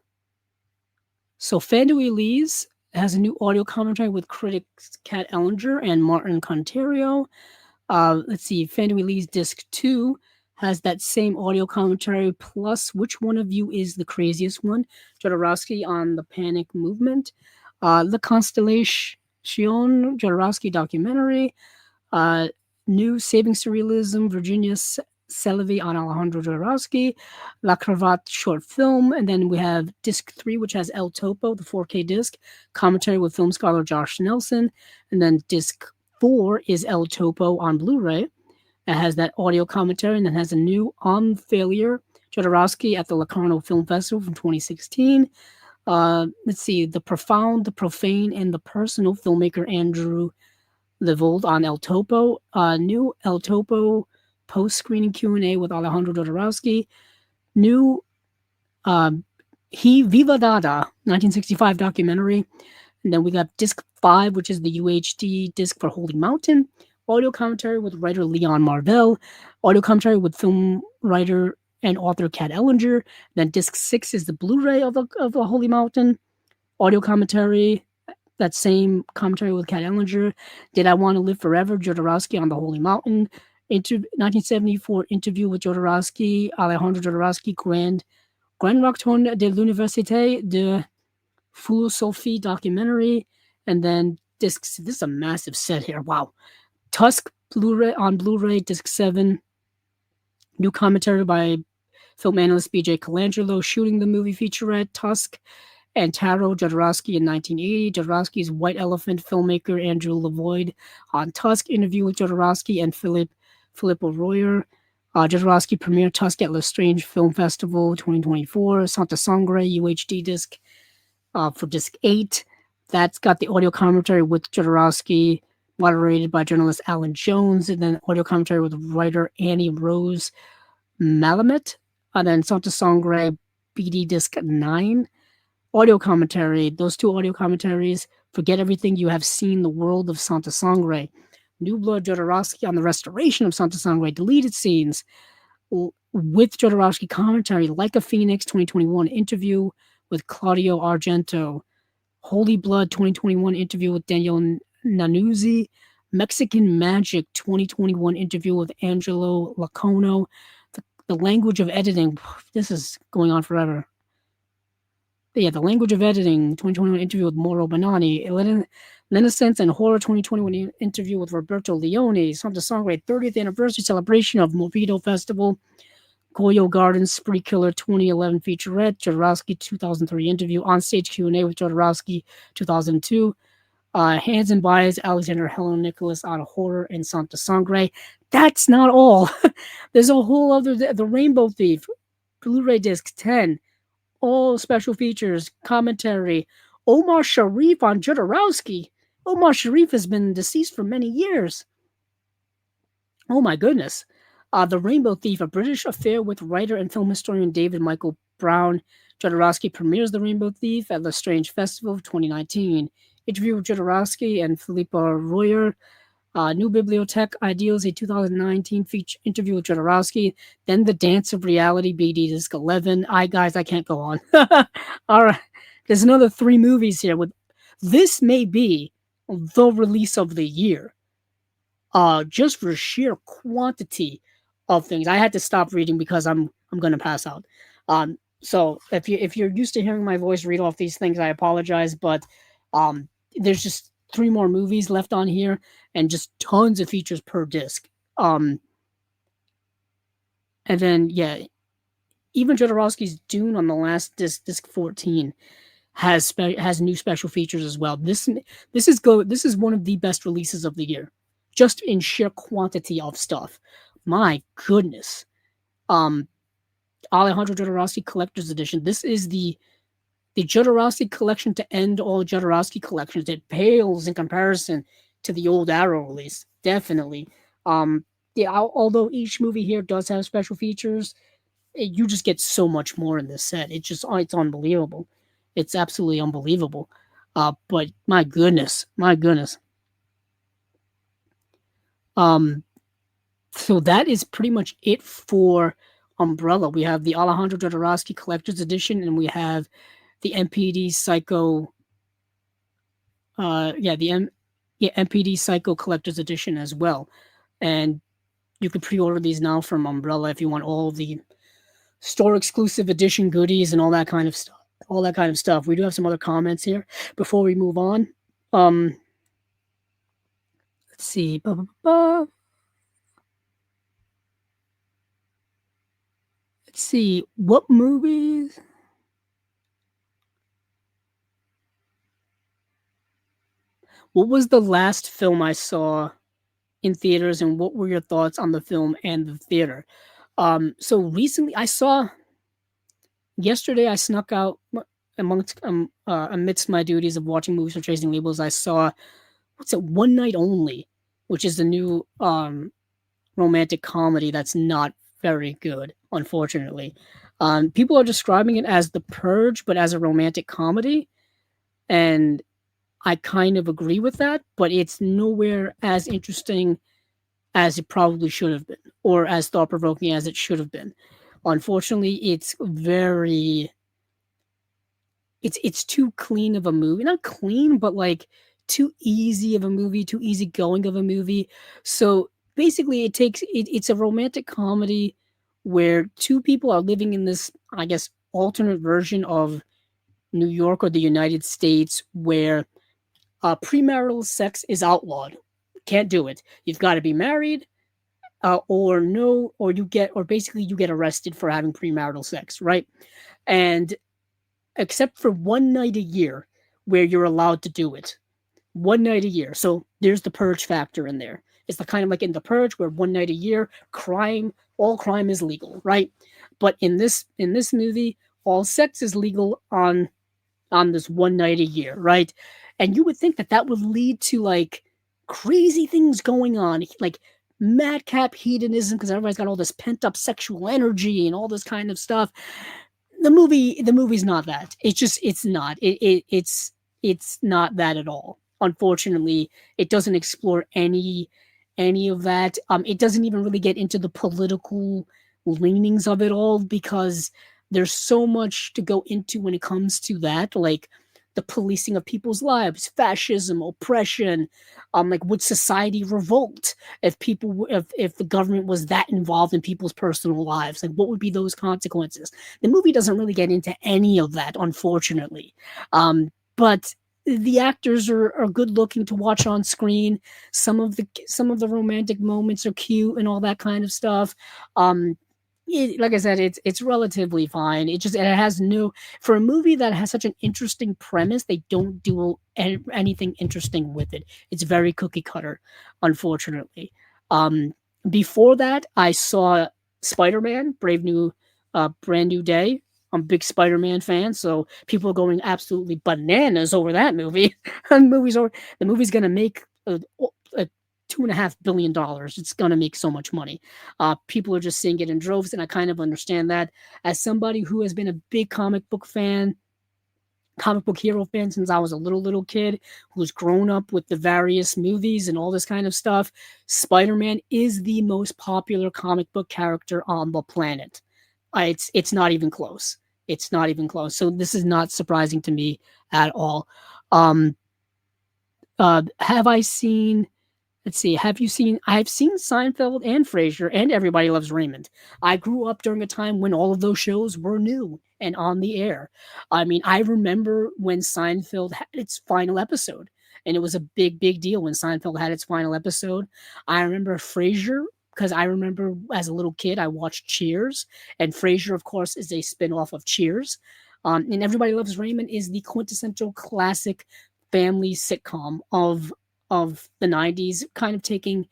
So Fando Elise has a new audio commentary with critics Kat Ellinger and Martin Conterio. Let's see, Fando Elise Disc 2 has that same audio commentary plus Which One of You is the Craziest One? Jodorowsky on the Panic Movement. The Constellation Jodorowsky documentary. Uh, New Saving Surrealism, Virginia Selevi on Alejandro Jodorowsky, La Cravate short film, and then we have disc 3, which has El Topo, the 4K disc, commentary with film scholar Josh Nelson, and then disc 4 is El Topo on Blu-ray. It has that audio commentary, and then has a new On Failure, Jodorowsky at the Locarno Film Festival from 2016. Let's see, The Profound, the Profane, and the Personal, filmmaker Andrew Levold on El Topo, new El Topo post-screening Q&A with Alejandro Jodorowsky, new He Viva Dada 1965 documentary, and then we got disc 5, which is the UHD disc for Holy Mountain, audio commentary with writer Leon Marvell, audio commentary with film writer and author Kat Ellinger, then disc 6 is the Blu-ray of the Holy Mountain, audio commentary, that same commentary with Kat Ellinger. Did I Want to Live Forever? Jodorowsky on the Holy Mountain. 1974 interview with Jodorowsky, Alejandro Jodorowsky, Grand Rector de l'Université de Philosophie documentary. And then this is a massive set here. Wow. Tusk Blu-ray on Blu-ray, disc 7. New commentary by film analyst BJ Colangelo, shooting the movie featurette Tusk, and Taro Jodorowsky in 1980. Jodorowsky's White Elephant filmmaker Andrew Lavoie on Tusk, interview with Jodorowsky and Filippo Royer. Jodorowsky premiered Tusk at Lestrange Film Festival 2024. Santa Sangre UHD disc for disc 8. That's got the audio commentary with Jodorowsky, moderated by journalist Alan Jones, and then audio commentary with writer Annie Rose Malamet. And then Santa Sangre BD disc 9. Audio commentary, those two audio commentaries, Forget Everything You Have Seen, The World of Santa Sangre. New Blood Jodorowsky on the restoration of Santa Sangre, deleted scenes with Jodorowsky commentary, Like a Phoenix 2021 interview with Claudio Argento. Holy Blood 2021 interview with Daniel Nanuzzi. Mexican Magic 2021 interview with Angelo Lacono. The Language of Editing, this is going on forever. The Language of Editing 2021 interview with Mauro Bonanni, Renaissance and Horror 2021 interview with Roberto Leone, Santa Sangre 30th anniversary celebration of Morbido Festival, Goyo Gardens Spree Killer 2011 featurette, Jodorowsky 2003 interview, onstage Q&A with Jodorowsky 2002, Hands and Bias, Alexander Helen Nicholas on Horror and Santa Sangre. That's not all. There's a whole other, The Rainbow Thief, Blu-ray disc 10, all special features, commentary, Omar Sharif on Jodorowsky. Omar Sharif has been deceased for many years. Oh my goodness. The Rainbow Thief, a British affair with writer and film historian David Michael Brown. Jodorowsky premieres The Rainbow Thief at Lestrange Festival of 2019. Interview with Jodorowsky and Filippo Royer. New Bibliothèque Ideals, a 2019 feature interview with Jodorowsky. Then The Dance of Reality, BD Disc 11. Guys, I can't go on. All right. There's another 3 movies here. This may be the release of the year. Just for sheer quantity of things. I had to stop reading because I'm gonna pass out. So if you're used to hearing my voice read off these things, I apologize, but there's just three more movies left on here and just tons of features per disc. Um, and then yeah, even Jodorowsky's Dune on the last disc 14 has new special features as well. This is one of the best releases of the year, just in sheer quantity of stuff. My goodness. Um, Alejandro Jodorowsky Collector's Edition. This is the Jodorowsky collection to end all Jodorowsky collections. It pales in comparison to the old Arrow release, definitely. Yeah, although each movie here does have special features, you just get so much more in this set. It's unbelievable. It's absolutely unbelievable. But my goodness, my goodness. Um, so that is pretty much it for Umbrella. We have the Alejandro Jodorowsky Collector's Edition, and we have the MPD Psycho. MPD Psycho Collector's Edition as well. And you can pre-order these now from Umbrella if you want all the store exclusive edition goodies and all that kind of stuff. All that kind of stuff. We do have some other comments here before we move on. Let's see. Let's see. What movies? What was the last film I saw in theaters, and what were your thoughts on the film and the theater? So recently, yesterday I snuck out amidst my duties of watching movies for Chasing Labels. I saw One Night Only, which is the new romantic comedy that's not very good, unfortunately. People are describing it as The Purge, but as a romantic comedy, and I kind of agree with that, but it's nowhere as interesting as it probably should have been, or as thought provoking as it should have been. Unfortunately, it's too clean of a movie. Not clean, but like too easy of a movie, too easygoing of a movie. So basically, it's a romantic comedy where two people are living in this, I guess, alternate version of New York or the United States where premarital sex is outlawed. Can't do it. You've got to be married, or basically you get arrested for having premarital sex, right? And except for one night a year where you're allowed to do it, one night a year. So there's the purge factor in there. It's the kind of like in the purge where one night a year, all crime is legal, right? But in this movie, all sex is legal on this one night a year, right? And you would think that would lead to like crazy things going on, like madcap hedonism, because everybody's got all this pent up sexual energy and all this kind of stuff. The movie's not that. It's not. It's not that at all. Unfortunately, it doesn't explore any of that. It doesn't even really get into the political leanings of it all because there's so much to go into when it comes to that, like the policing of people's lives, fascism, oppression. Like would society revolt if the government was that involved in people's personal lives? Like what would be those consequences? The movie doesn't really get into any of that, unfortunately. But the actors are good looking to watch on screen. Some of the romantic moments are cute and all that kind of stuff. Like I said, it's relatively fine. It has no, for a movie that has such an interesting premise, they don't do anything interesting with it. It's very cookie cutter, unfortunately. Before that, I saw Spider-Man: Brand New Day. I'm a big Spider-Man fan, so people are going absolutely bananas over that movie. The movie's gonna make a $2.5 billion. It's gonna make so much money. People are just seeing it in droves, and I kind of understand that. As somebody who has been a big comic book hero fan since I was a little kid, who's grown up with the various movies and all this kind of stuff, Spider-Man is the most popular comic book character on the planet. It's not even close. It's not even close. So this is not surprising to me at all. Have I seen Let's see. Have you seen? I've seen Seinfeld and Frasier and Everybody Loves Raymond. I grew up during a time when all of those shows were new and on the air. I mean, I remember when Seinfeld had its final episode, and it was a big, big deal when Seinfeld had its final episode. I remember Frasier because I remember as a little kid I watched Cheers, and Frasier, of course, is a spinoff of Cheers. And Everybody Loves Raymond is the quintessential classic family sitcom of the 90s, kind of taking,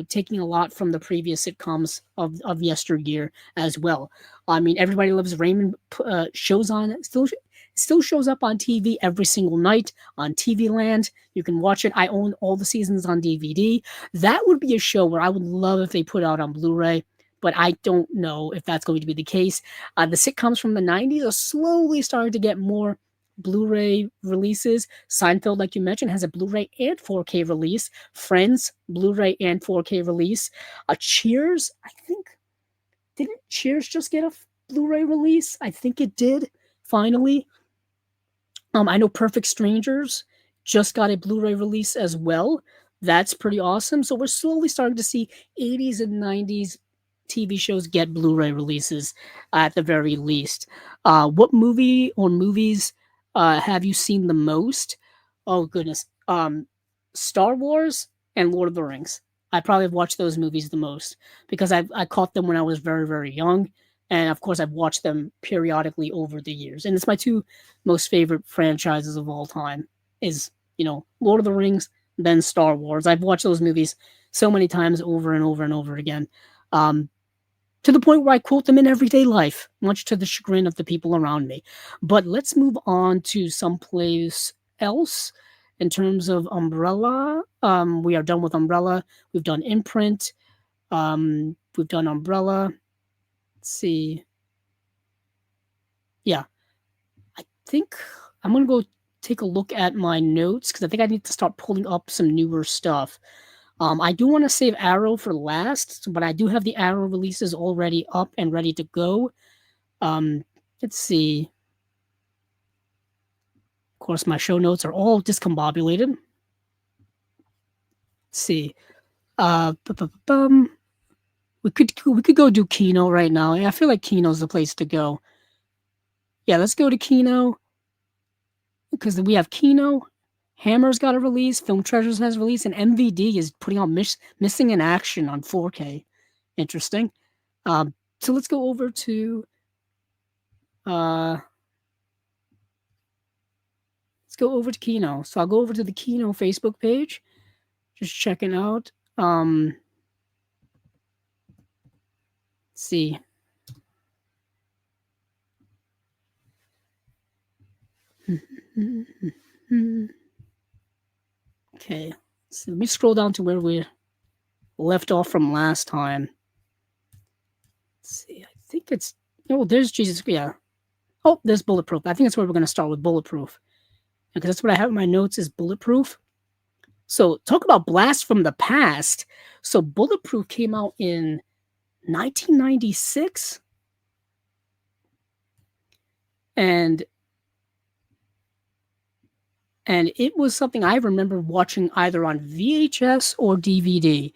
taking a lot from the previous sitcoms of yesteryear as well. I mean, Everybody Loves Raymond shows on still shows up on TV every single night on TV Land. You can watch it. I own all the seasons on DVD. That would be a show where I would love if they put out on Blu-ray, but I don't know if that's going to be the case. The sitcoms from the 90s are slowly starting to get more Blu-ray releases. Seinfeld, like you mentioned, has a Blu-ray and 4K release. Friends, Blu-ray and 4K release. Cheers, I think, didn't Cheers just get a Blu-ray release? I think it did, finally. I know Perfect Strangers just got a Blu-ray release as well. That's pretty awesome. So we're slowly starting to see 80s and 90s TV shows get Blu-ray releases at the very least. What movie or movies have you seen the most? Oh goodness, Star Wars and Lord of the Rings. I probably have watched those movies the most because I caught them when I was very, very young, and of course I've watched them periodically over the years. And it's my two most favorite franchises of all time. Is Lord of the Rings, then Star Wars. I've watched those movies so many times over and over and over again. To the point where I quote them in everyday life, much to the chagrin of the people around me. But let's move on to someplace else in terms of Umbrella. We are done with Umbrella. We've done Imprint. We've done Umbrella. Let's see. Yeah. I think I'm going to go take a look at my notes because I think I need to start pulling up some newer stuff. I do want to save Arrow for last, but I do have the Arrow releases already up and ready to go. Let's see. Of course, my show notes are all discombobulated. Let's see. We could go do Kino right now. I feel like Kino's the place to go. Yeah, let's go to Kino because we have Kino. Hammer's got a release, Film Treasures has a release, and MVD is putting out Missing in Action on 4K. Interesting. So let's go over to Kino. So I'll go over to the Kino Facebook page, just checking out. Let's see. Okay, so let me scroll down to where we left off from last time. Let's see, I think it's there's Jesus. Yeah. Oh, there's Bulletproof. I think that's where we're going to start with Bulletproof, because that's what I have in my notes is Bulletproof. So talk about blast from the past. So Bulletproof came out in 1996, and it was something I remember watching either on VHS or DVD.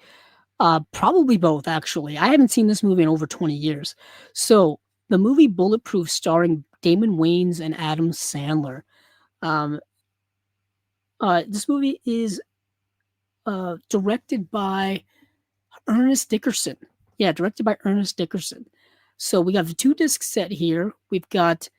Probably both, actually. I haven't seen this movie in over 20 years. So the movie Bulletproof, starring Damon Wayans and Adam Sandler. This movie is directed by Ernest Dickerson. Yeah, directed by Ernest Dickerson. So we got the 2-disc set here. We've got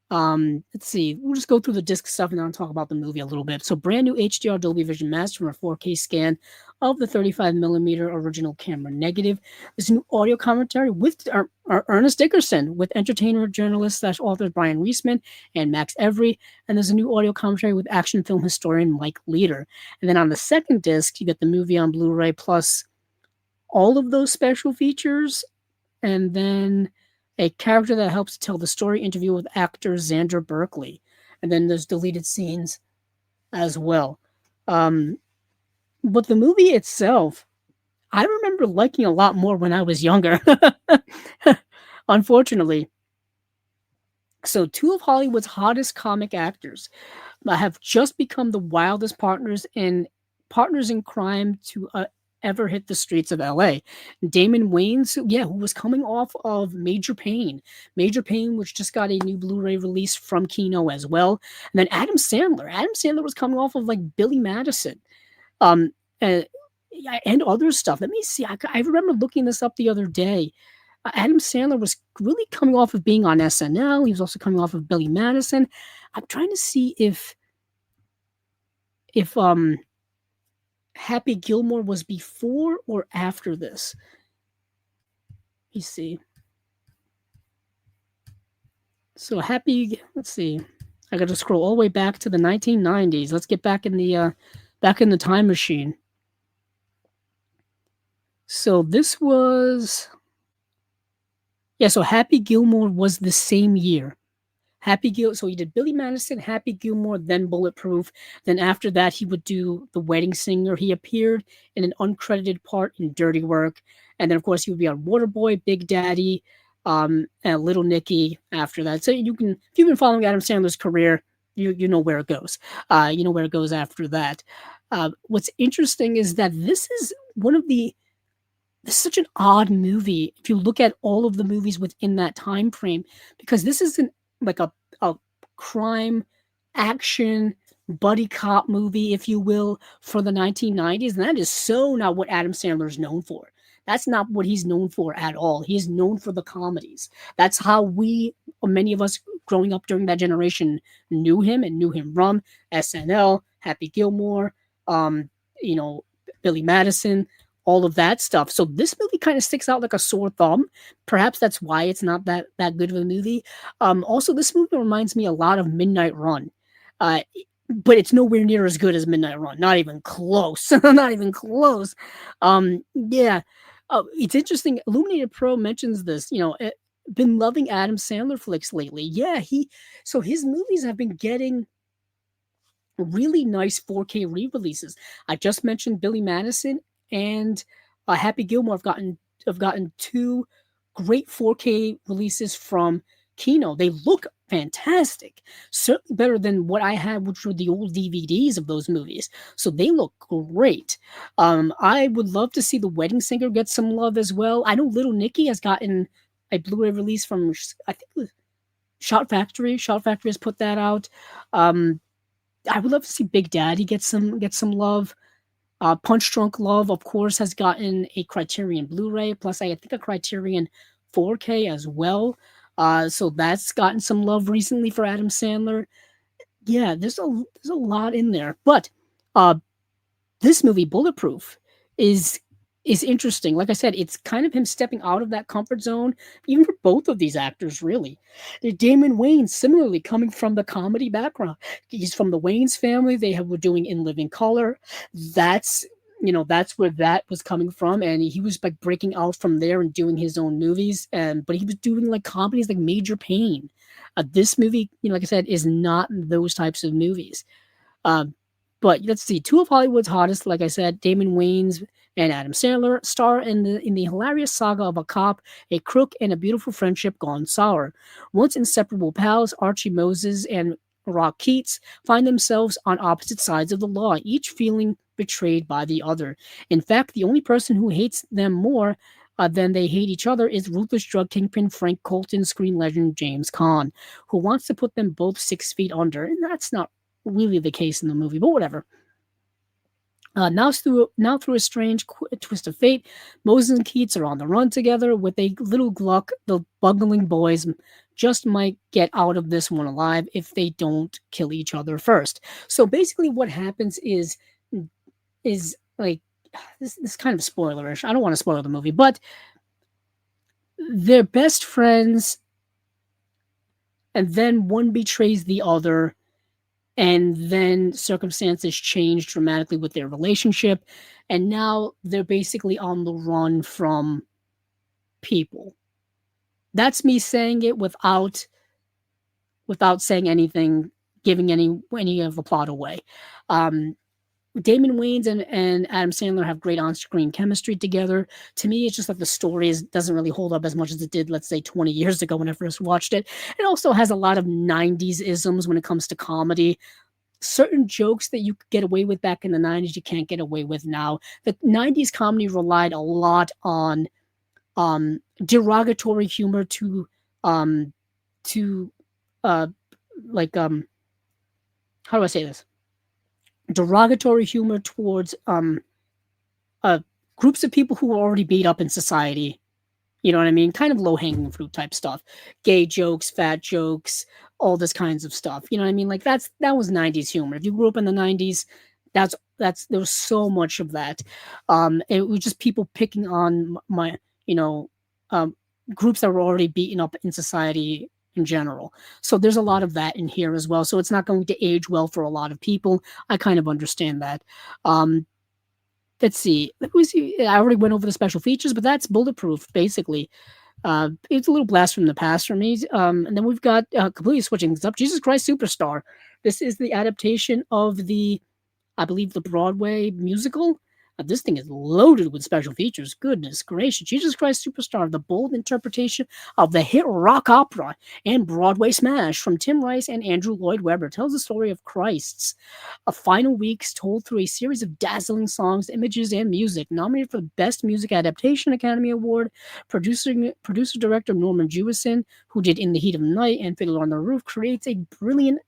let's see, we'll just go through the disc stuff and then I'll talk about the movie a little bit. So brand new HDR Dolby Vision master from a 4K scan of the 35mm original camera negative. There's a new audio commentary with our Ernest Dickerson, with entertainer, journalist / author Brian Reisman and Max Every. And there's a new audio commentary with action film historian Mike Leader. And then on the second disc, you get the movie on Blu-ray plus all of those special features. And then a character that helps tell the story, interview with actor Xander Berkeley. And then there's deleted scenes as well. But the movie itself, I remember liking a lot more when I was younger, unfortunately. So two of Hollywood's hottest comic actors have just become the wildest partners in partners in crime to ever hit the streets of LA. Damon Wayans, yeah, who was coming off of Major Pain, which just got a new Blu-ray release from Kino as well. And then Adam Sandler. Adam Sandler was coming off of like Billy Madison. Um, uh, yeah, and other stuff. Let me see. I remember looking this up the other day. Adam Sandler was really coming off of being on SNL. He was also coming off of Billy Madison. I'm trying to see if Happy Gilmore was before or after this. Let me see. So let's see. I got to scroll all the way back to the 1990s. Let's get back in the time machine. So this was, yeah, so Happy Gilmore was the same year. So he did Billy Madison, Happy Gilmore, then Bulletproof. Then after that, he would do The Wedding Singer. He appeared in an uncredited part in Dirty Work. And then, of course, he would be on Waterboy, Big Daddy, and Little Nicky after that. So if you've been following Adam Sandler's career, you know where it goes. You know where it goes after that. What's interesting is that this is such an odd movie if you look at all of the movies within that time frame, because this isn't like a crime action buddy cop movie, if you will, for the 1990s. And that is so not what Adam Sandler is known for. That's not what he's known for at all. He's known for the comedies. That's how many of us growing up during that generation knew him and knew him from SNL, Happy Gilmore, Billy Madison, all of that stuff. So this movie kind of sticks out like a sore thumb. Perhaps that's why it's not that good of a movie. Also, this movie reminds me a lot of Midnight Run. But it's nowhere near as good as Midnight Run. Not even close. Not even close. Yeah. It's interesting. Illuminated Pro mentions this, been loving Adam Sandler flicks lately. Yeah, so his movies have been getting really nice 4K re-releases. I just mentioned Billy Madison and Happy Gilmore have gotten two great 4K releases from Kino. They look fantastic, certainly better than what I had, which were the old DVDs of those movies. So they look great. I would love to see The Wedding Singer get some love as well. I know Little Nicky has gotten a Blu-ray release from, I think it was Shout Factory. Shout Factory has put that out. I would love to see Big Daddy get some love. Punch Drunk Love, of course, has gotten a Criterion Blu-ray, plus I think a Criterion 4K as well. So that's gotten some love recently for Adam Sandler. Yeah, there's a lot in there. But this movie, Bulletproof, is interesting. Like I said, it's kind of him stepping out of that comfort zone, even for both of these actors, really. Damon Wayans, similarly, coming from the comedy background. He's from the Wayans family. Were doing In Living Color. That's where that was coming from, and he was like breaking out from there and doing his own movies. But he was doing like comedies like Major Pain. This movie, like I said, is not those types of movies. But let's see, two of Hollywood's hottest, like I said, Damon Wayans and Adam Sandler, star in the hilarious saga of a cop, a crook, and a beautiful friendship gone sour. Once inseparable pals, Archie Moses and Rock Keats find themselves on opposite sides of the law, each feeling betrayed by the other. In fact, the only person who hates them more than they hate each other is ruthless drug kingpin Frank Colton, screen legend James Caan, who wants to put them both 6 feet under. And that's not really the case in the movie, but whatever. Now through a strange twist of fate, Moses and Keats are on the run together with a little Gluck. The bungling boys just might get out of this one alive if they don't kill each other first. So basically what happens is like, this is kind of spoilerish. I don't want to spoil the movie, but they're best friends, and then one betrays the other, and then circumstances change dramatically with their relationship, and now they're basically on the run from people. That's me saying it without saying anything, giving any of the plot away. Damon Wayans and Adam Sandler have great on-screen chemistry together. To me, it's just that the story doesn't really hold up as much as it did, let's say, 20 years ago when I first watched it. It also has a lot of 90s isms when it comes to comedy. certain jokes that you could get away with back in the 90s, you can't get away with now. The 90s comedy relied a lot on derogatory humor um, to uh, like how do I say this? Derogatory humor towards uh, groups of people who were already beat up in society. You know what I mean? Kind of low hanging fruit type stuff. Gay jokes, fat jokes, all this kinds of stuff. You know what I mean? Like that was 90s humor. If you grew up in the 90s, that's there was so much of that. It was just people picking on my, you know, um, groups that were already beaten up in society in general. So there's a lot of that in here as well. So it's not going to age well for a lot of people. I kind of understand that. Um, let's see. I already went over the special features, but that's bulletproof basically. It's a little blast from the past for me. And then we've got completely switching things up. Jesus Christ Superstar. This is the adaptation of I believe, the Broadway musical. This thing is loaded with special features. Goodness gracious. Jesus Christ Superstar, the bold interpretation of the hit rock opera and Broadway smash from Tim Rice and Andrew Lloyd Webber, tells the story of Christ's final weeks told through a series of dazzling songs, images, and music. Nominated for the Best Music Adaptation Academy Award, producer-director Norman Jewison, who did In the Heat of the Night and Fiddler on the Roof, creates a brilliant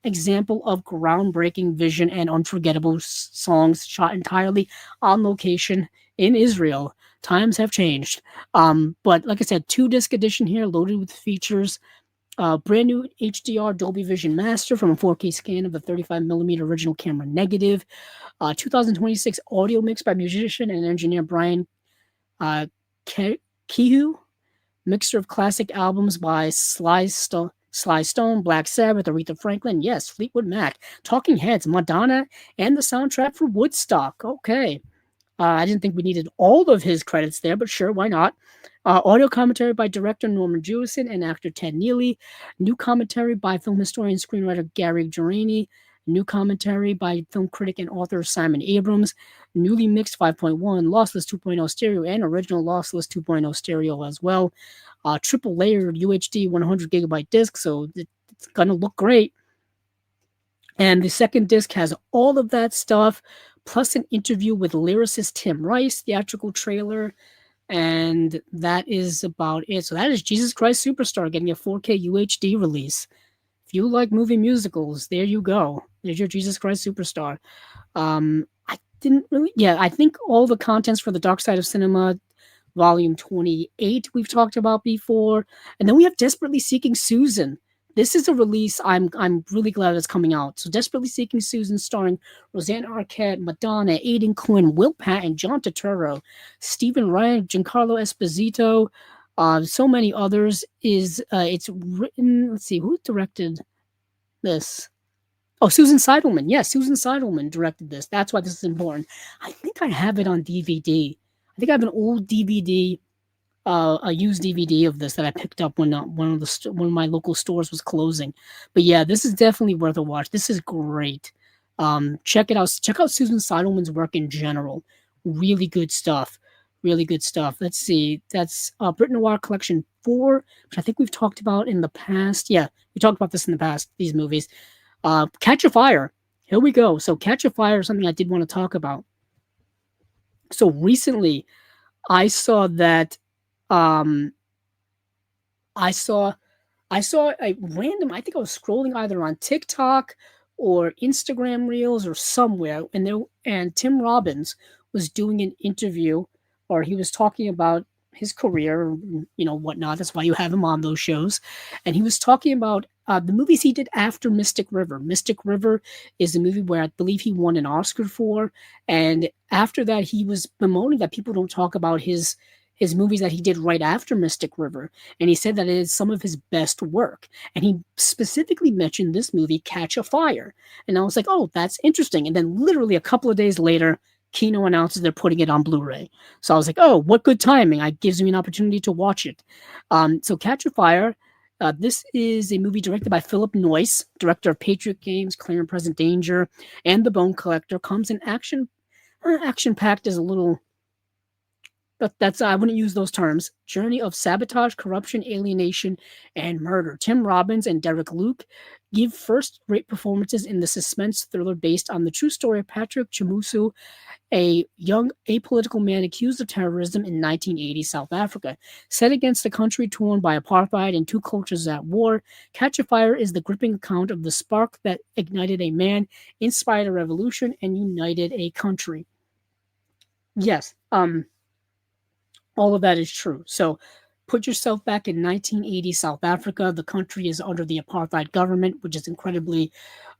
example of groundbreaking vision and unforgettable songs shot entirely on location in Israel. Times have changed. But like I said, 2-disc edition here, loaded with features. Brand new HDR Dolby Vision Master from a 4K scan of the 35mm original camera negative. 2026 audio mix by musician and engineer Brian Kehoe. Mixture of classic albums by Sly Stone, Black Sabbath, Aretha Franklin, yes, Fleetwood Mac, Talking Heads, Madonna, and the soundtrack for Woodstock. Okay. I didn't think we needed all of his credits there, but sure, why not? Audio commentary by director Norman Jewison and actor Ted Neely. New commentary by film historian and screenwriter Gary Gerani. New commentary by film critic and author Simon Abrams. Newly mixed 5.1, lossless 2.0 stereo, and original lossless 2.0 stereo as well. Triple layered UHD 100 gigabyte disc, so it's going to look great. And the second disc has all of that stuff, plus an interview with lyricist Tim Rice, theatrical trailer, and that is about it. So that is Jesus Christ Superstar getting a 4K UHD release. If you like movie musicals, there you go. There's your Jesus Christ Superstar. I think all the contents for the Dark Side of Cinema Volume 28 we've talked about before. And then we have Desperately Seeking Susan. This is a release I'm really glad it's coming out. So Desperately Seeking Susan, starring Roseanne Arquette, Madonna, Aidan Quinn, Will Patton, John Turturro, Stephen Wright, Giancarlo Esposito, so many others. It's written, let's see, who directed this? Oh, Susan Seidelman. Yes, Susan Seidelman directed this. That's why this is important. I think I have it on DVD. I think I have an old DVD, a used DVD of this that I picked up when one of my local stores was closing. But yeah, this is definitely worth a watch. This is great. Check it out. Check out Susan Seidelman's work in general. Really good stuff. Really good stuff. Let's see. That's Brit Noir Collection 4, which I think we've talked about in the past. Yeah, we talked about this in the past, these movies. Catch a Fire. Here we go. So Catch a Fire is something I did want to talk about. So recently, I saw that I saw a random, I think I was scrolling either on TikTok or Instagram Reels or somewhere, and Tim Robbins was doing an interview, or he was talking about his career, whatnot. That's why you have him on those shows. And he was talking about the movies he did after Mystic River. Mystic River is a movie where I believe he won an Oscar for. And after that, he was bemoaning that people don't talk about his movies that he did right after Mystic River. And he said that it is some of his best work. And he specifically mentioned this movie, Catch a Fire. And I was like, oh, that's interesting. And then literally a couple of days later, Kino announces they're putting it on Blu-ray. So I was like, oh, what good timing. It gives me an opportunity to watch it. So Catch a Fire, this is a movie directed by Philip Noyce, director of Patriot Games, Clear and Present Danger, and The Bone Collector. Comes in action-packed is a little But that's I wouldn't use those terms. Journey of sabotage, corruption, alienation, and murder. Tim Robbins and Derek Luke give first-rate performances in the suspense thriller based on the true story of Patrick Chamusu, a young apolitical man accused of terrorism in 1980 South Africa. Set against a country torn by apartheid and two cultures at war, Catch a Fire is the gripping account of the spark that ignited a man, inspired a revolution, and united a country. Yes, all of that is true. So put yourself back in 1980 South Africa. The country is under the apartheid government, which is incredibly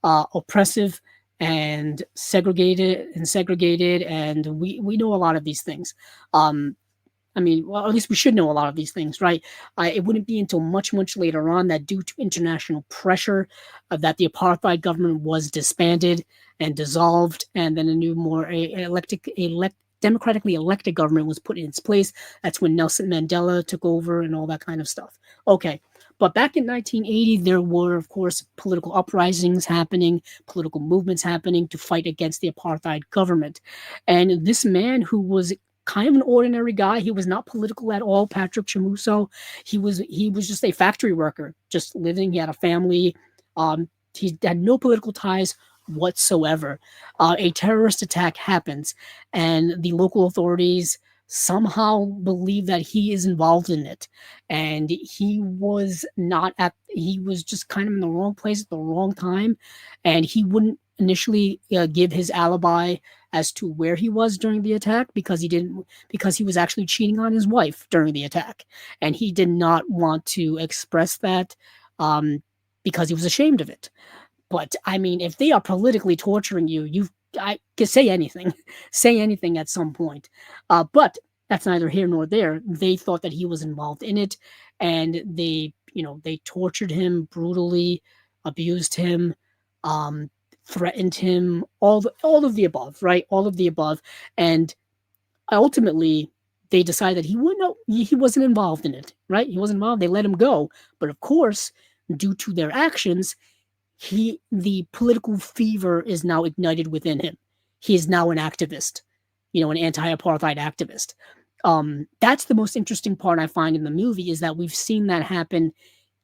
oppressive and segregated, and we know a lot of these things. Um, I mean, well, at least we should know a lot of these things, right? It wouldn't be until much later on that, due to international pressure, that the apartheid government was disbanded and dissolved, and then a new, more democratically elected government was put in its place. That's when Nelson Mandela took over and all that kind of stuff. Okay. But back in 1980, there were, of course, political uprisings happening, political movements happening to fight against the apartheid government. And this man, who was kind of an ordinary guy, he was not political at all, Patrick Chamuso. He was just a factory worker, just living. He had a family. He had no political ties whatsoever. A terrorist attack happens, and the local authorities somehow believe that he is involved in it, and he was just kind of in the wrong place at the wrong time, and he wouldn't initially give his alibi as to where he was during the attack, because he was actually cheating on his wife during the attack, and he did not want to express that, because he was ashamed of it. But I mean, if they are politically torturing you, I can say anything, say anything at some point. But that's neither here nor there. They thought that he was involved in it, and they tortured him brutally, abused him, threatened him, all of the above, right? All of the above, and ultimately they decided that he wasn't involved in it, right? He wasn't involved. They let him go, but of course, due to their actions, the political fever is now ignited within him. He is now an activist, an anti-apartheid activist. That's the most interesting part I find in the movie, is that we've seen that happen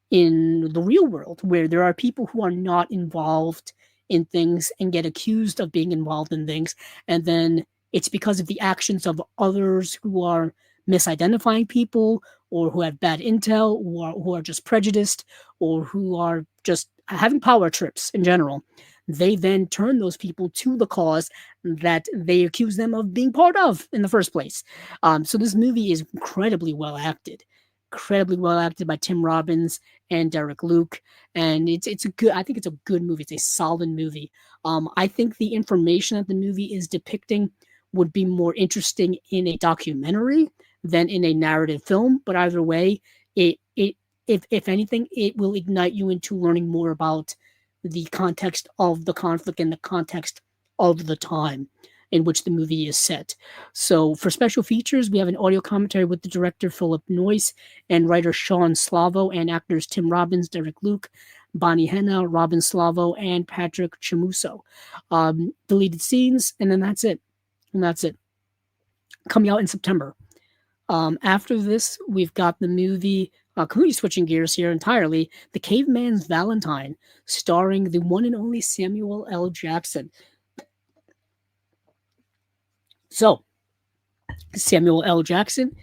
in the real world, where there are people who are not involved in things and get accused of being involved in things, and then it's because of the actions of others who are misidentifying people, or who have bad intel, or who are just prejudiced, or who are just having power trips in general. They then turn those people to the cause that they accuse them of being part of in the first place. So this movie is incredibly well acted by Tim Robbins and Derek Luke, and it's a good. I think it's a good movie. It's a solid movie. I think the information that the movie is depicting would be more interesting in a documentary than in a narrative film. But either way, if anything, it will ignite you into learning more about the context of the conflict and the context of the time in which the movie is set. So for special features, we have an audio commentary with the director Philip Noyce and writer Sean Slavo, and actors Tim Robbins, Derek Luke, Bonnie Henna, Robin Slavo, and Patrick Chamuso. Deleted scenes, and then that's it. Coming out in September. After this, we've got the movie, completely switching gears here entirely, The Caveman's Valentine, starring the one and only Samuel L. Jackson. So, Samuel L. Jackson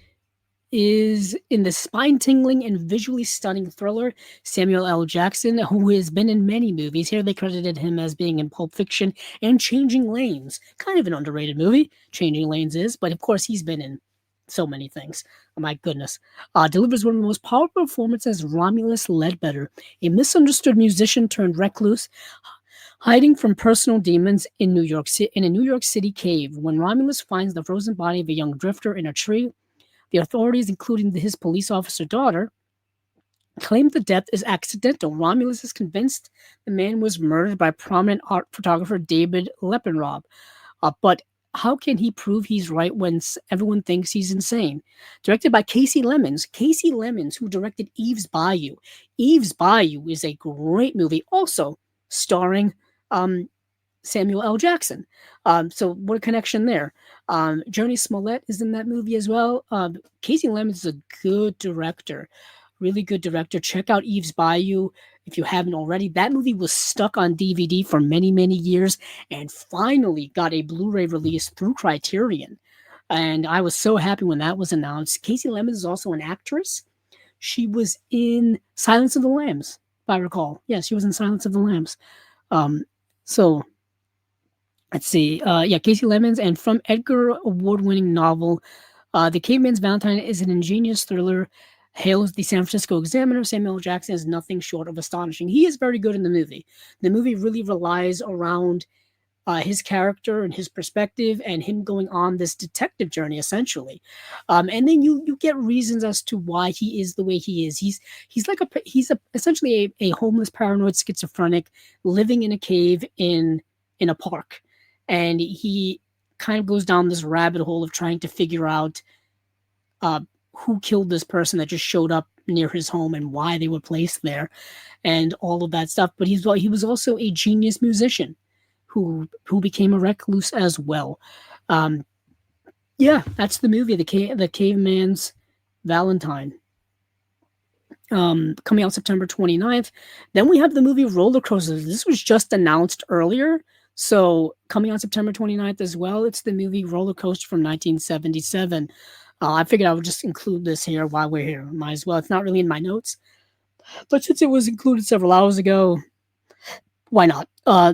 is in the spine-tingling and visually stunning thriller. Samuel L. Jackson, who has been in many movies. Here they credited him as being in Pulp Fiction and Changing Lanes. Kind of an underrated movie, Changing Lanes is, but of course he's been in so many things. Oh my goodness. Delivers one of the most powerful performances as Romulus Ledbetter, a misunderstood musician turned recluse, hiding from personal demons in a New York City cave. When Romulus finds the frozen body of a young drifter in a tree, the authorities, including his police officer daughter, claim the death is accidental. Romulus is convinced the man was murdered by prominent art photographer David Leppenrob. But how can he prove he's right when everyone thinks he's insane? Directed by Casey Lemons, who directed Eve's Bayou. Eve's Bayou is a great movie, also starring Samuel L. Jackson. So what a connection there. Journey Smollett is in that movie as well. Casey Lemons is a good director, really good director. Check out Eve's Bayou if you haven't already. That movie was stuck on DVD for many, many years and finally got a Blu-ray release through Criterion. And I was so happy when that was announced. Casey Lemons is also an actress. She was in Silence of the Lambs, if I recall. Yeah, she was in Silence of the Lambs. Um, so let's see. Yeah, Casey Lemons, and from Edgar award-winning novel, The Caveman's Valentine is an ingenious thriller. Hails the San Francisco Examiner. Samuel L. Jackson is nothing short of astonishing. He is very good in the movie. The movie really relies around his character and his perspective and him going on this detective journey essentially, and then you get reasons as to why he is the way he is. He's essentially a homeless paranoid schizophrenic living in a cave in a park, and he kind of goes down this rabbit hole of trying to figure out who killed this person that just showed up near his home and why they were placed there and all of that stuff. But he was also a genius musician who became a recluse as well. Yeah, that's the movie, the Caveman's Valentine. Coming out September 29th. Then we have the movie Roller Coasters. This was just announced earlier, so coming out September 29th as well. It's the movie Roller Coaster from 1977. I figured I would just include this here while we're here. Might as well. It's not really in my notes, but since it was included several hours ago, why not?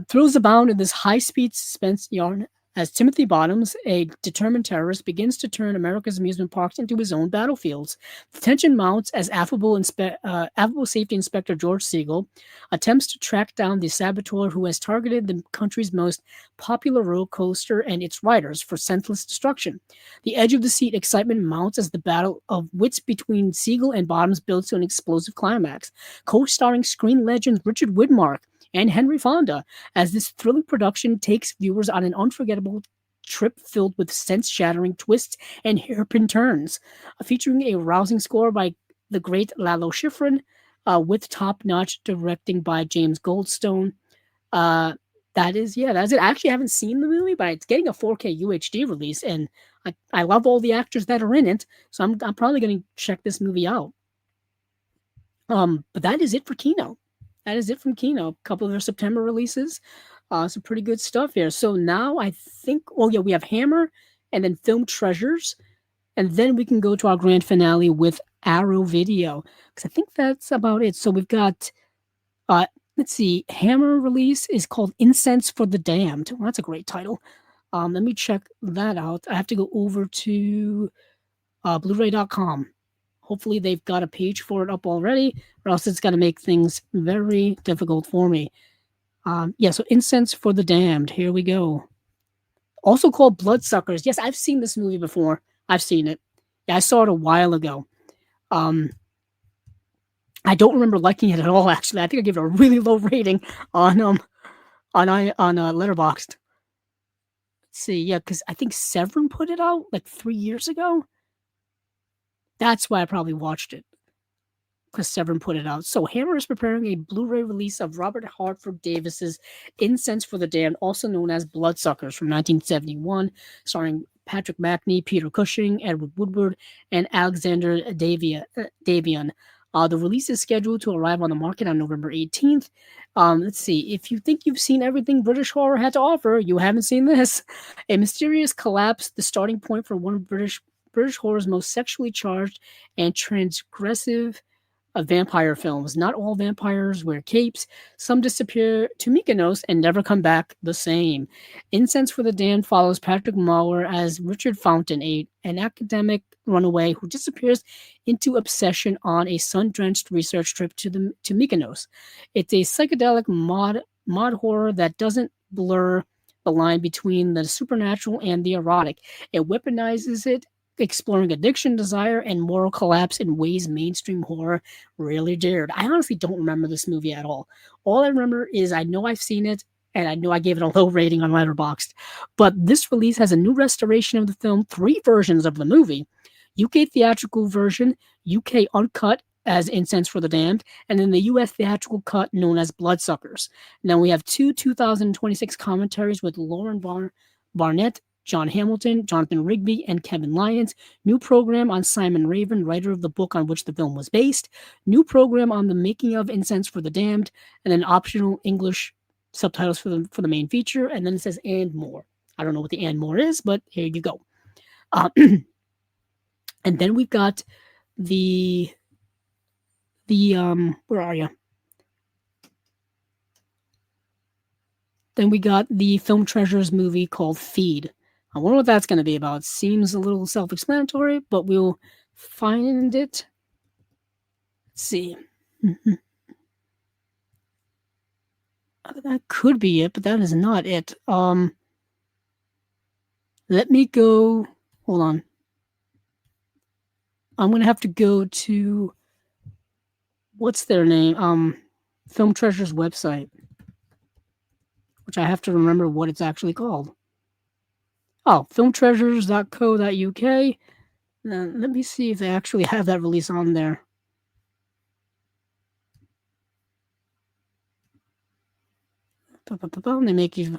Thrills abound in this high-speed suspense yarn as Timothy Bottoms, a determined terrorist, begins to turn America's amusement parks into his own battlefields. The tension mounts as affable safety inspector George Siegel attempts to track down the saboteur who has targeted the country's most popular roller coaster and its riders for senseless destruction. The edge-of-the-seat excitement mounts as the battle of wits between Siegel and Bottoms builds to an explosive climax. Co-starring screen legends Richard Widmark and Henry Fonda, as this thrilling production takes viewers on an unforgettable trip filled with sense-shattering twists and hairpin turns, featuring a rousing score by the great Lalo Schifrin, with top-notch directing by James Goldstone. That's it. I actually haven't seen the movie, but it's getting a 4K UHD release, and I love all the actors that are in it, so I'm probably going to check this movie out. But that is it for Kino. That is it from Kino. A couple of their September releases. Some pretty good stuff here. So now I think, we have Hammer and then Film Treasures. And then we can go to our grand finale with Arrow Video. Because I think that's about it. So we've got, let's see, Hammer release is called Incense for the Damned. Well, that's a great title. Let me check that out. I have to go over to Blu-ray.com. Hopefully they've got a page for it up already, or else it's going to make things very difficult for me. So Incense for the Damned. Here we go. Also called Bloodsuckers. Yes, I've seen this movie before. I've seen it. Yeah, I saw it a while ago. I don't remember liking it at all, actually. I think I gave it a really low rating on Letterboxd. Let's see, yeah, because I think Severin put it out like 3 years ago. That's why I probably watched it, because Severin put it out. So Hammer is preparing a Blu-ray release of Robert Hartford Davis's Incense for the Damned, also known as Bloodsuckers, from 1971, starring Patrick Macnee, Peter Cushing, Edward Woodward, and Alexander Davian. The release is scheduled to arrive on the market on November 18th. Let's see. If you think you've seen everything British horror had to offer, you haven't seen this. A mysterious collapse, the starting point for one of British horror's most sexually charged and transgressive vampire films. Not all vampires wear capes. Some disappear to Mykonos and never come back the same. Incense for the Damned follows Patrick Maurer as Richard Fountain, an academic runaway who disappears into obsession on a sun-drenched research trip to Mykonos. It's a psychedelic mod horror that doesn't blur the line between the supernatural and the erotic. It weaponizes it, exploring addiction, desire, and moral collapse in ways mainstream horror rarely dared. I honestly don't remember this movie at all. All I remember is I know I've seen it, and I know I gave it a low rating on Letterboxd. But this release has a new restoration of the film, 3 versions of the movie: UK theatrical version, UK uncut as Incense for the Damned, and then the US theatrical cut known as Bloodsuckers. And then we have 2 2026 commentaries with Lauren Barnett John Hamilton, Jonathan Rigby, and Kevin Lyons. New program on Simon Raven, writer of the book on which the film was based. New program on the making of Incense for the Damned, and then optional English subtitles for the main feature. And then it says and more. I don't know what the and more is, but here you go. And then we've got the where are you? Then we got the Film Treasures movie called Feed. I wonder what that's going to be about. Seems a little self-explanatory, but we'll find it. Let's see. That could be it, but that is not it. Let me go. Hold on. I'm going to have to go to what's their name? Film Treasures website, which I have to remember what it's actually called. Oh, filmtreasures.co.uk. Let me see if they actually have that release on there. They make you.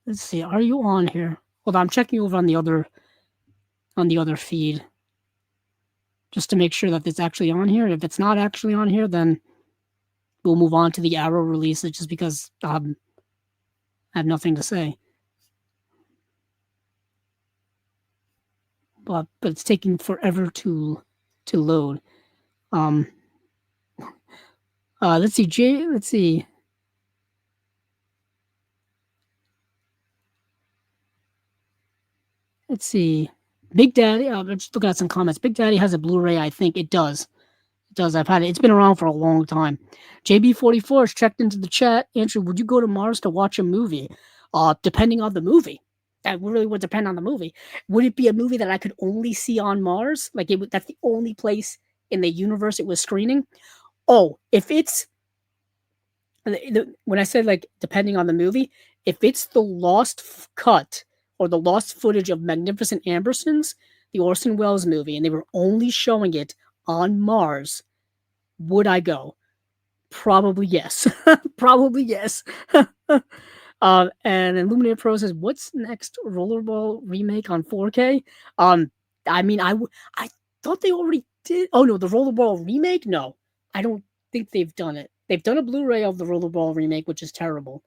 Let's see. Are you on here? Hold on. I'm checking over on the other feed, just to make sure that it's actually on here. If it's not actually on here, then we'll move on to the Arrow release. Just because I have nothing to say. But it's taking forever to load. Let's see. Let's see. Let's see. Big Daddy. I'm just looking at some comments. Big Daddy has a Blu-ray. I think it does. It does. I've had it. It's been around for a long time. JB44 has checked into the chat. Andrew, would you go to Mars to watch a movie? Depending on the movie. That really would depend on the movie. Would it be a movie that I could only see on Mars? Like that's the only place in the universe it was screening? Oh, if it's when I said like depending on the movie, if it's the lost cut or the lost footage of Magnificent Ambersons, the Orson Welles movie, and they were only showing it on Mars, would I go? Probably yes. Probably yes. And Illuminated Pro says, "What's next? Rollerball remake on 4K?" I mean, I thought they already did. Oh no, the Rollerball remake? No, I don't think they've done it. They've done a Blu-ray of the Rollerball remake, which is terrible.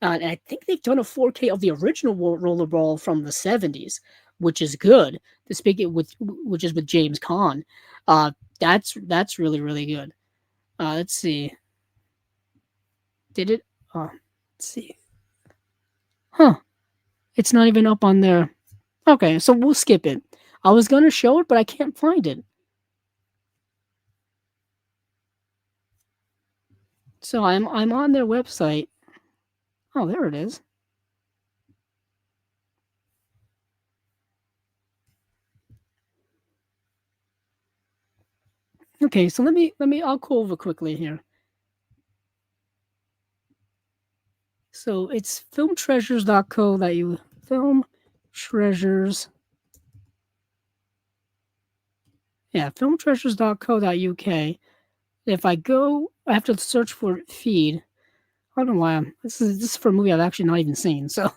And I think they've done a 4K of the original Rollerball from the 70s, which is good. To speak it which is with James Caan. That's really, really good. Let's see. Did it? Let's see. Huh. It's not even up on there. Okay, so we'll skip it. I was going to show it, but I can't find it. So I'm on their website. Oh, there it is. Okay, so let me I'll go over quickly here. So it's filmtreasures.co that you film treasures. Yeah, filmtreasures.co.uk. If I go, I have to search for feed. I don't know why this is for a movie I've actually not even seen. So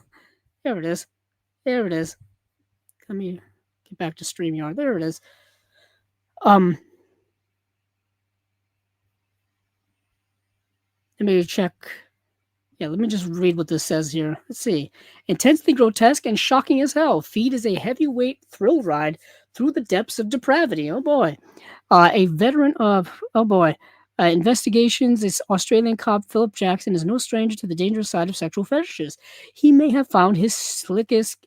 there it is. There it is. Let me get back to StreamYard. There it is. Let me check. Yeah, let me just read what this says here. Let's see. Intensely grotesque and shocking as hell. Feed is a heavyweight thrill ride through the depths of depravity. Oh boy. A veteran of investigations, this Australian cop Philip Jackson is no stranger to the dangerous side of sexual fetishes. He may have found his sickest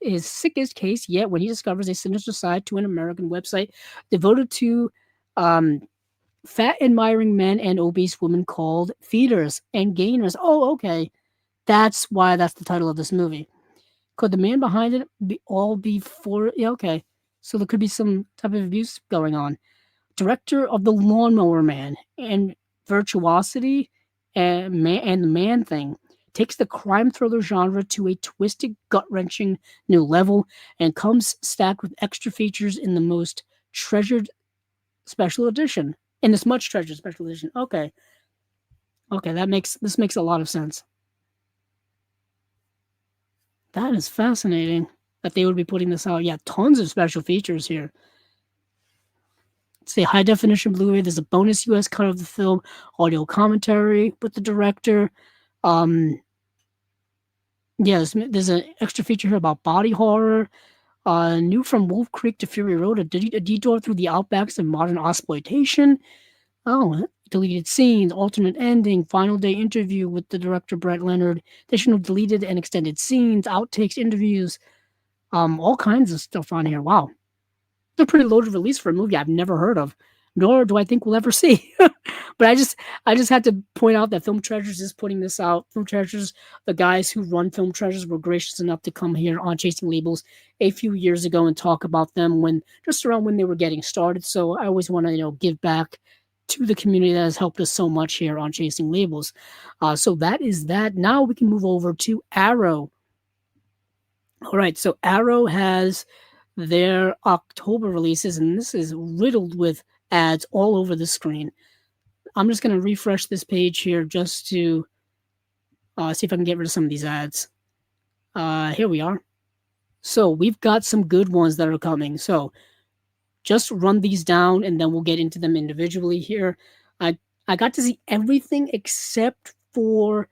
case yet when he discovers a sinister side to an American website devoted to fat admiring men and obese women called feeders and gainers. Oh, okay. That's why that's the title of this movie. Could the man behind it be for? Yeah, okay. So there could be some type of abuse going on. Director of The Lawnmower Man and Virtuosity and the Man Thing takes the crime thriller genre to a twisted, gut-wrenching new level and comes stacked with extra features in the most treasured special edition. In this much treasured special edition. Okay. Okay, this makes a lot of sense. That is fascinating that they would be putting this out. Yeah, tons of special features here. It's a high definition Blu-ray. There's a bonus US cut of the film, audio commentary with the director. Um, yeah, there's an extra feature here about body horror. New from Wolf Creek to Fury Road, a detour through the outbacks of modern exploitation. Oh, deleted scenes, alternate ending, final day interview with the director Brett Leonard, additional deleted and extended scenes, outtakes, interviews, all kinds of stuff on here. Wow. It's a pretty loaded release for a movie I've never heard of, nor do I think we'll ever see. But I just had to point out that Film Treasures is putting this out. Film Treasures, the guys who run Film Treasures were gracious enough to come here on Chasing Labels a few years ago and talk about them when just around when they were getting started. So I always want to give back to the community that has helped us so much here on Chasing Labels. So that is that. Now we can move over to Arrow. All right, so Arrow has their October releases, and this is riddled with ads all over the screen. I'm just going to refresh this page here just to see if I can get rid of some of these ads. Here we are. So we've got some good ones that are coming. So just run these down, and then we'll get into them individually here. I got to see everything except for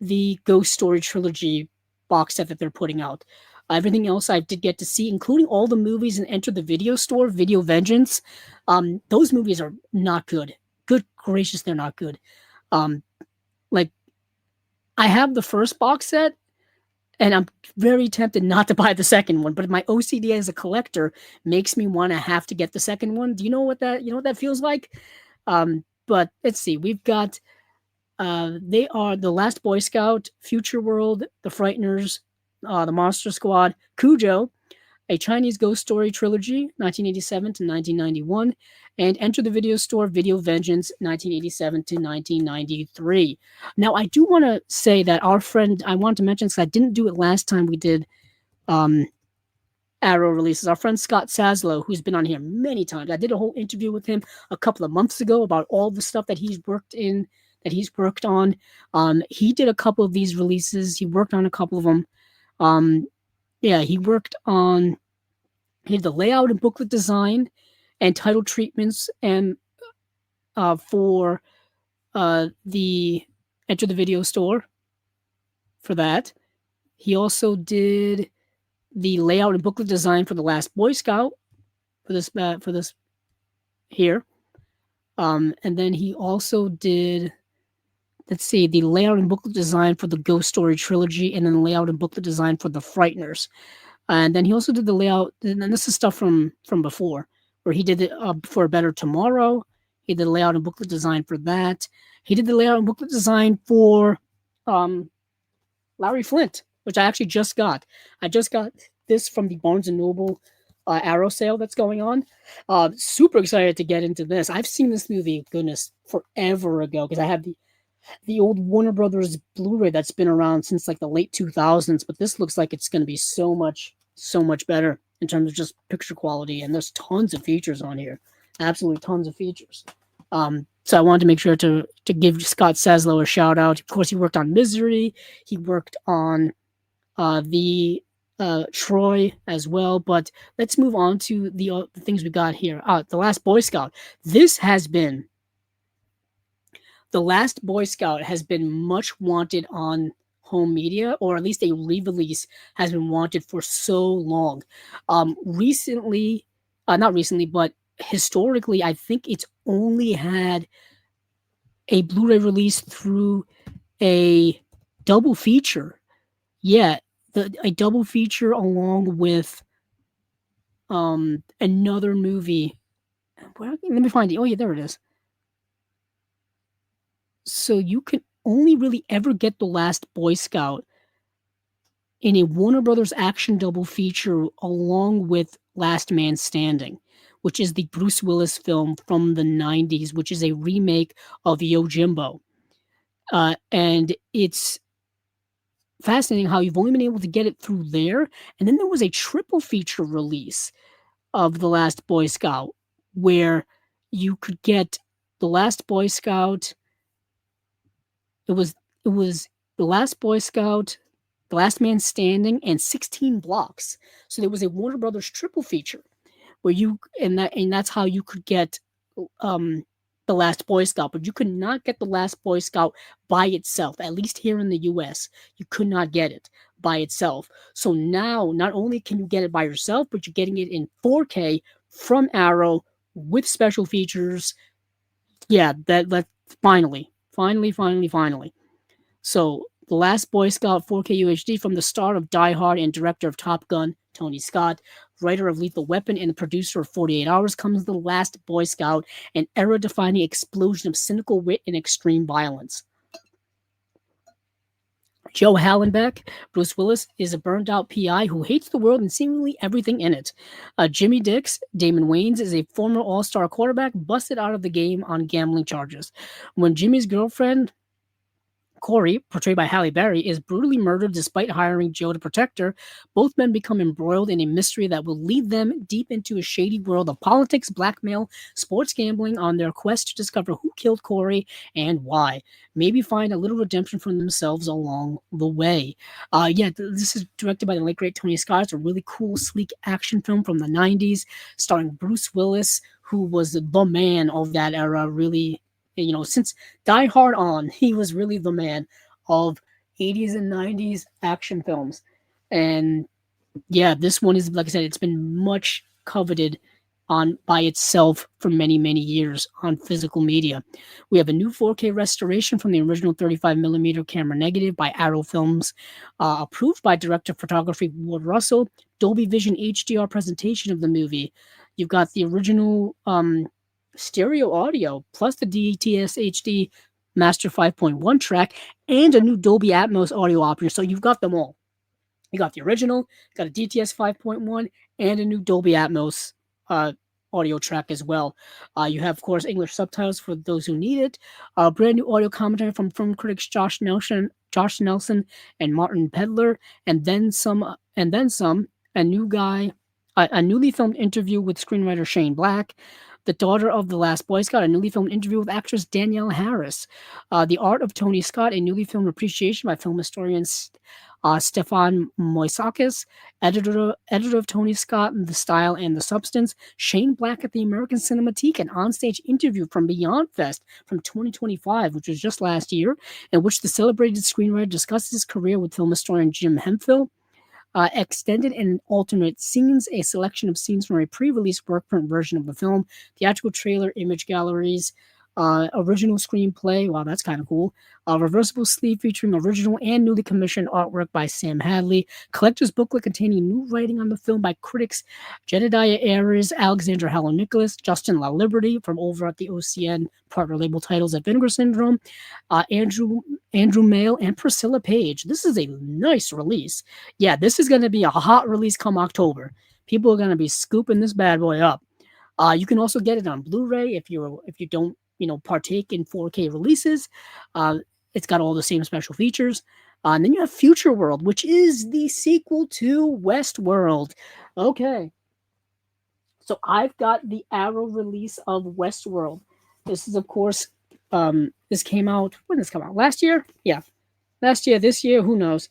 the Ghost Story trilogy box set that they're putting out. Everything else I did get to see, including all the movies in Enter the Video Store, Video Vengeance. Those movies are not good. Good gracious, they're not good. Like, I have the first box set, and I'm very tempted not to buy the second one, but my OCD as a collector makes me want to have to get the second one. Do you know what that feels like? But let's see. We've got they are The Last Boy Scout, Future World, The Frighteners, The Monster Squad, Cujo, a Chinese Ghost Story trilogy, 1987 to 1991, and Enter the Video Store, Video Vengeance, 1987 to 1993. Now, I do want to say that our friend, I want to mention, because I didn't do it last time we did Arrow releases, our friend Scott Saslow, who's been on here many times. I did a whole interview with him a couple of months ago about all the stuff that he's worked on. He did a couple of these releases. He worked on a couple of them. He worked on the layout and booklet design and title treatments and for the Enter the Video Store for that. He also did the layout and booklet design for The Last Boy Scout for this here. And then he also did, let's see, the layout and booklet design for the Ghost Story trilogy, and then the layout and booklet design for The Frighteners. And then he also did the layout, and this is stuff from before, where he did it for A Better Tomorrow. He did the layout and booklet design for that. He did the layout and booklet design for Larry Flint, which I actually just got. I just got this from the Barnes & Noble Arrow sale that's going on. Super excited to get into this. I've seen this movie, goodness, forever ago, because I have the old Warner Brothers Blu-ray that's been around since like the late 2000s, but this looks like it's going to be so much better in terms of just picture quality, and there's tons of features on here. Absolutely tons of features. So I wanted to make sure to give Scott Saslow a shout out. Of course, he worked on Misery. He worked on the Troy as well. But let's move on to the things we got here. The Last Boy Scout. The Last Boy Scout has been much wanted on home media, or at least a re-release has been wanted for so long. Not recently, but historically, I think it's only had a Blu-ray release through a double feature. Yeah, a double feature along with another movie. Let me find it. Oh yeah, there it is. So you can only really ever get The Last Boy Scout in a Warner Brothers action double feature along with Last Man Standing, which is the Bruce Willis film from the 90s, which is a remake of Yojimbo. And it's fascinating how you've only been able to get it through there. And then there was a triple feature release of The Last Boy Scout where you could get The Last Boy Scout. It was The Last Boy Scout, The Last Man Standing, and 16 Blocks. So there was a Warner Brothers triple feature where that's how you could get um the Last Boy Scout, but you could not get the Last Boy Scout by itself. At least here in the US, you could not get it by itself. So now not only can you get it by yourself, but you're getting it in 4K from Arrow with special features. Yeah, that finally. So, The Last Boy Scout 4K UHD, from the star of Die Hard and director of Top Gun, Tony Scott, writer of Lethal Weapon, and the producer of 48 Hours, comes The Last Boy Scout, an era-defining explosion of cynical wit and extreme violence. Joe Hallenbeck, Bruce Willis, is a burned-out PI who hates the world and seemingly everything in it. Jimmy Dix, Damon Wayans, is a former all-star quarterback busted out of the game on gambling charges. When Jimmy's girlfriend, Corey, portrayed by Halle Berry, is brutally murdered despite hiring Joe to protect her, both men become embroiled in a mystery that will lead them deep into a shady world of politics, blackmail, sports gambling on their quest to discover who killed Corey and why. Maybe find a little redemption for themselves along the way. This is directed by the late great Tony Scott. It's a really cool, sleek action film from the 90s, starring Bruce Willis, who was the man of that era, really. Since Die Hard on, he was really the man of 80s and 90s action films. And yeah, this one is, like I said, it's been much coveted by itself for many, many years on physical media. We have a new 4K restoration from the original 35mm camera negative by Arrow Films, approved by director of photography Ward Russell, Dolby Vision HDR presentation of the movie. You've got the original stereo audio plus the DTS HD Master 5.1 track and a new Dolby Atmos audio option. So you've got them all. You got the original, got a DTS 5.1, and a new Dolby Atmos audio track as well. You have, of course, English subtitles for those who need it. Brand new audio commentary from film critics Josh Nelson, and Martin Pedler, and then some. A newly filmed interview with screenwriter Shane Black. The Daughter of the Last Boy Scout, a newly filmed interview with actress Danielle Harris. The Art of Tony Scott, a newly filmed appreciation by film historian Stefan Moisakis, editor of Tony Scott, The Style and the Substance. Shane Black at the American Cinematheque, an onstage interview from Beyond Fest from 2025, which was just last year, in which the celebrated screenwriter discusses his career with film historian Jim Hemphill. Extended and alternate scenes, a selection of scenes from a pre-release work print version of the film, theatrical trailer, image galleries, original screenplay. Wow, that's kind of cool. Reversible sleeve featuring original and newly commissioned artwork by Sam Hadley. Collector's booklet containing new writing on the film by critics Jedediah Ayres, Alexandra Hallow-Nicholas, Justin LaLiberty from over at the OCN partner label titles at Vinegar Syndrome, Andrew Mail, and Priscilla Page. This is a nice release. Yeah, this is going to be a hot release come October. People are going to be scooping this bad boy up. You can also get it on Blu-ray if you don't partake in 4K releases. It's got all the same special features. And then you have Future World, which is the sequel to Westworld. Okay. So I've got the Arrow release of Westworld. This is, of course, this came out, when did this come out? Last year? Yeah. Last year, this year, who knows?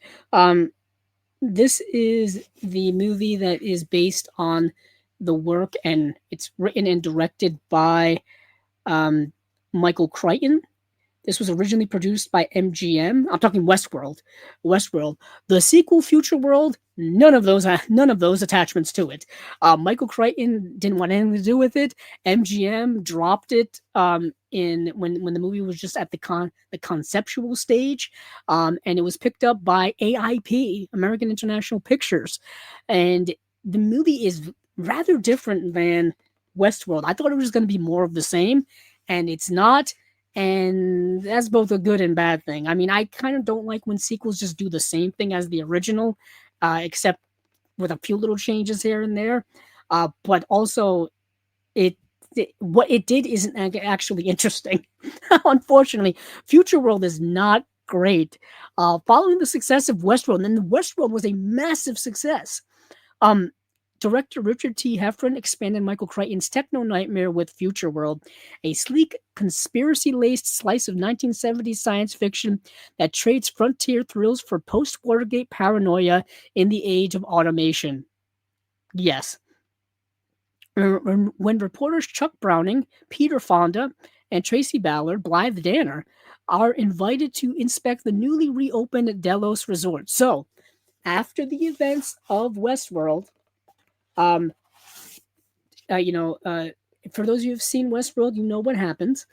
This is the movie that is based on the work, and it's written and directed by Michael Crichton. This was originally produced by MGM. I'm talking Westworld. The sequel, Future World, none of those attachments to it. Michael Crichton didn't want anything to do with it. MGM dropped it when the movie was just at the conceptual stage, and it was picked up by AIP, American International Pictures, and the movie is rather different than Westworld. I thought it was going to be more of the same, and it's not. And that's both a good and bad thing. I mean, I kind of don't like when sequels just do the same thing as the original, except with a few little changes here and there. But also, what it did isn't actually interesting. Unfortunately, Future World is not great. Following the success of Westworld, and then Westworld was a massive success. Director Richard T. Heffron expanded Michael Crichton's techno nightmare with Future World, a sleek, conspiracy-laced slice of 1970s science fiction that trades frontier thrills for post-Watergate paranoia in the age of automation. Yes. When reporters Chuck Browning, Peter Fonda, and Tracy Ballard, Blythe Danner, are invited to inspect the newly reopened Delos Resort. So, after the events of Westworld, um, you know, for those of you who've seen Westworld, you know what happens.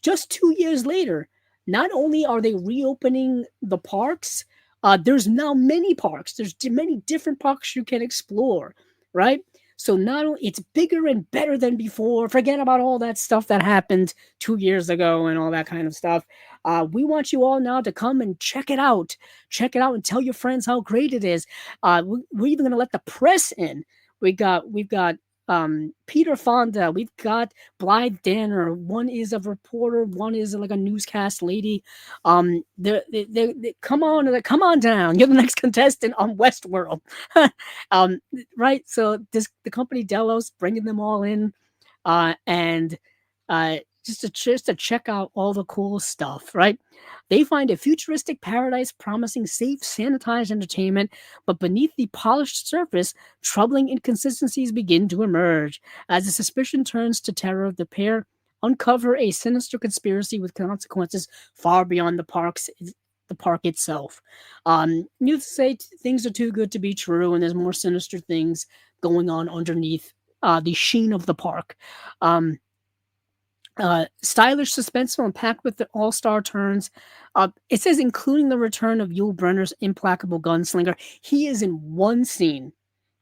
Just 2 years later, not only are they reopening the parks, there's now many parks. There's many different parks you can explore, right? So not only it's bigger and better than before. Forget about all that stuff that happened 2 years ago and all that kind of stuff. We want you all now to come and check it out. Check it out and tell your friends how great it is. We're even going to let the press in. We've got Peter Fonda. We've got Blythe Danner. One is a reporter. One is like a newscast lady. They come on down. You're the next contestant on Westworld. um, right. So the company Delos bringing them all in, and just to check out all the cool stuff. Right. They find a futuristic paradise promising safe, sanitized entertainment, but beneath the polished surface, troubling inconsistencies begin to emerge. As the suspicion turns to terror, the pair uncover a sinister conspiracy with consequences far beyond the park itself. Needless to say, things are too good to be true, and there's more sinister things going on underneath the sheen of the park. Um, Stylish, suspenseful, and packed with the all-star turns. It says including the return of Yul Brynner's implacable gunslinger. He is in one scene.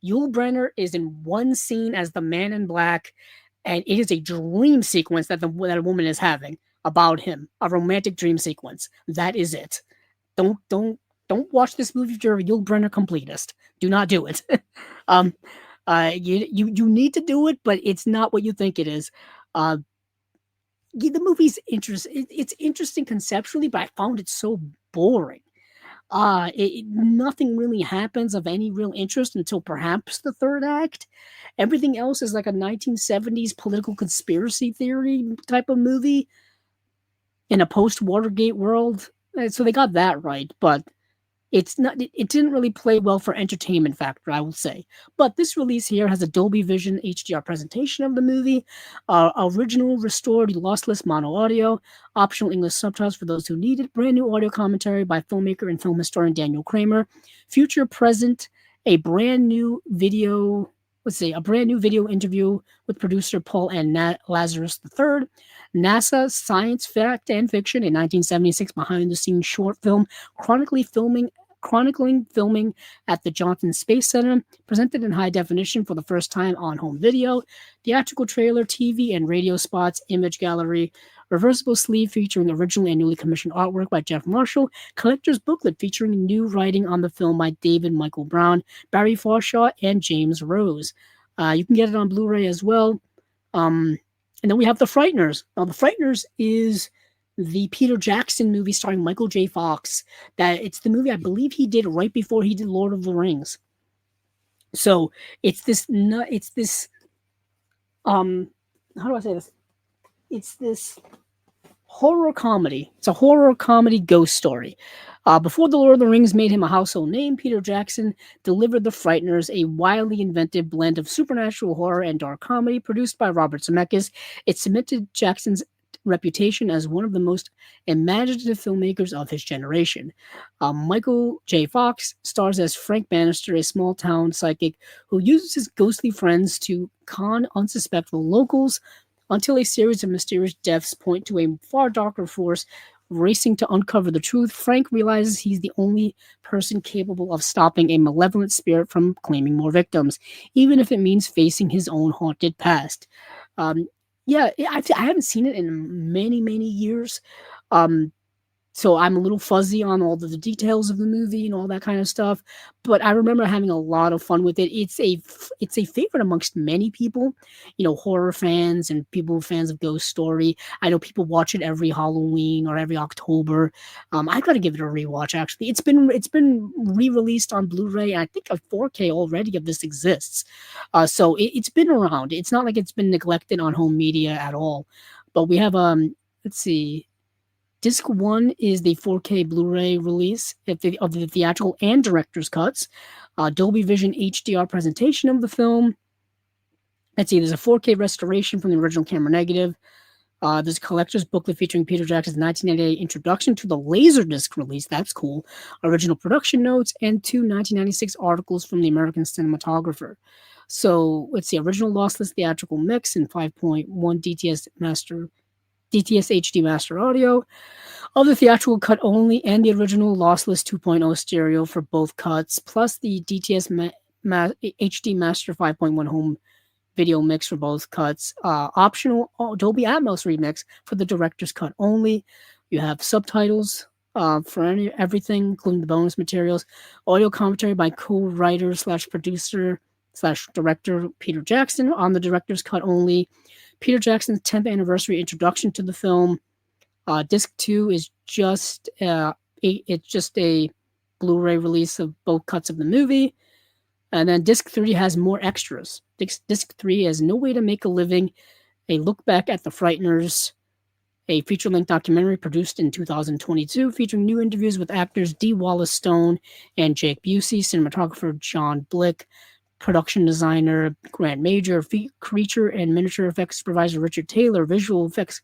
Yul Brynner is in one scene as the Man in Black, and it is a dream sequence that that a woman is having about him, a romantic dream sequence. That is it. Don't watch this movie if you're a Yul Brynner completist. Do not do it. um, you need to do it, but it's not what you think it is. The movie's interesting. It's interesting conceptually, but I found it so boring. Nothing really happens of any real interest until perhaps the third act. Everything else is like a 1970s political conspiracy theory type of movie in a post-Watergate world. So they got that right, but it's not. It didn't really play well for entertainment factor, I will say. But this release here has a Dolby Vision HDR presentation of the movie, original restored lossless mono audio, optional English subtitles for those who need it, brand new audio commentary by filmmaker and film historian Daniel Kramer, future present, a brand new video. Let's see, a brand new video interview with producer Paul N. Lazarus III, NASA Science Fact and Fiction, a 1976 behind-the-scenes short film chronicling filming at the Johnson Space Center, presented in high definition for the first time on home video, theatrical trailer, TV and radio spots, image gallery, reversible sleeve featuring original and newly commissioned artwork by Jeff Marshall, collector's booklet featuring new writing on the film by David Michael Brown, Barry Forshaw, and James Rose. You can get it on Blu-ray as well. And then we have The Frighteners. Now, The Frighteners is the Peter Jackson movie starring Michael J. Fox. That it's the movie I believe he did right before he did Lord of the Rings. So it's this how do I say this? It's this horror comedy. It's a horror comedy ghost story. Before The Lord of the Rings made him a household name, Peter Jackson delivered The Frighteners, a wildly inventive blend of supernatural horror and dark comedy produced by Robert Zemeckis. It cemented Jackson's reputation as one of the most imaginative filmmakers of his generation. Michael J. Fox stars as Frank Bannister, a small-town psychic who uses his ghostly friends to con unsuspecting locals until a series of mysterious deaths point to a far darker force racing to uncover the truth. Frank realizes he's the only person capable of stopping a malevolent spirit from claiming more victims, even if it means facing his own haunted past. I haven't seen it in many, many years. So I'm a little fuzzy on all the details of the movie and all that kind of stuff, but I remember having a lot of fun with it. It's a favorite amongst many people, horror fans and people fans of Ghost Story. I know people watch it every Halloween or every October. I got to give it a rewatch. Actually, it's been re-released on Blu-ray. And I think a 4K already of this exists. So it's been around. It's not like it's been neglected on home media at all. But we have let's see. Disc 1 is the 4K Blu-ray release of the theatrical and director's cuts. Dolby Vision HDR presentation of the film. Let's see, there's a 4K restoration from the original camera negative. There's a collector's booklet featuring Peter Jackson's 1998 introduction to the Laserdisc release. That's cool. Original production notes and 2 1996 articles from the American cinematographer. So let's see, original lossless theatrical mix and 5.1 DTS HD master audio of the theatrical cut only and the original lossless 2.0 stereo for both cuts, plus the DTS HD master 5.1 home video mix for both cuts. Optional Dolby Atmos remix for the director's cut only. You have subtitles for everything, including the bonus materials. Audio commentary by co-writer slash producer slash director Peter Jackson on the director's cut only. Peter Jackson's 10th anniversary introduction to the film. Disc 2 is just a Blu-ray release of both cuts of the movie. And then Disc 3 has more extras. Disc 3 has No Way to Make a Living, a look back at the Frighteners, a feature-length documentary produced in 2022 featuring new interviews with actors D. Wallace Stone and Jake Busey, cinematographer John Blick, production designer Grant Major, creature and miniature effects supervisor Richard Taylor, visual effects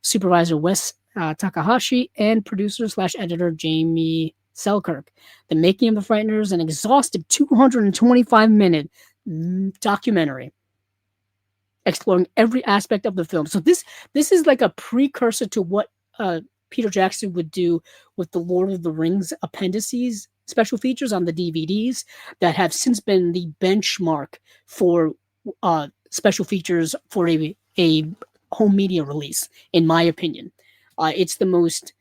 supervisor Wes Takahashi, and producer slash editor Jamie Selkirk. The Making of the Frighteners, an exhaustive 225-minute documentary exploring every aspect of the film. So this is like a precursor to what Peter Jackson would do with the Lord of the Rings appendices special features on the DVDs that have since been the benchmark for special features for a home media release, in my opinion. It's the most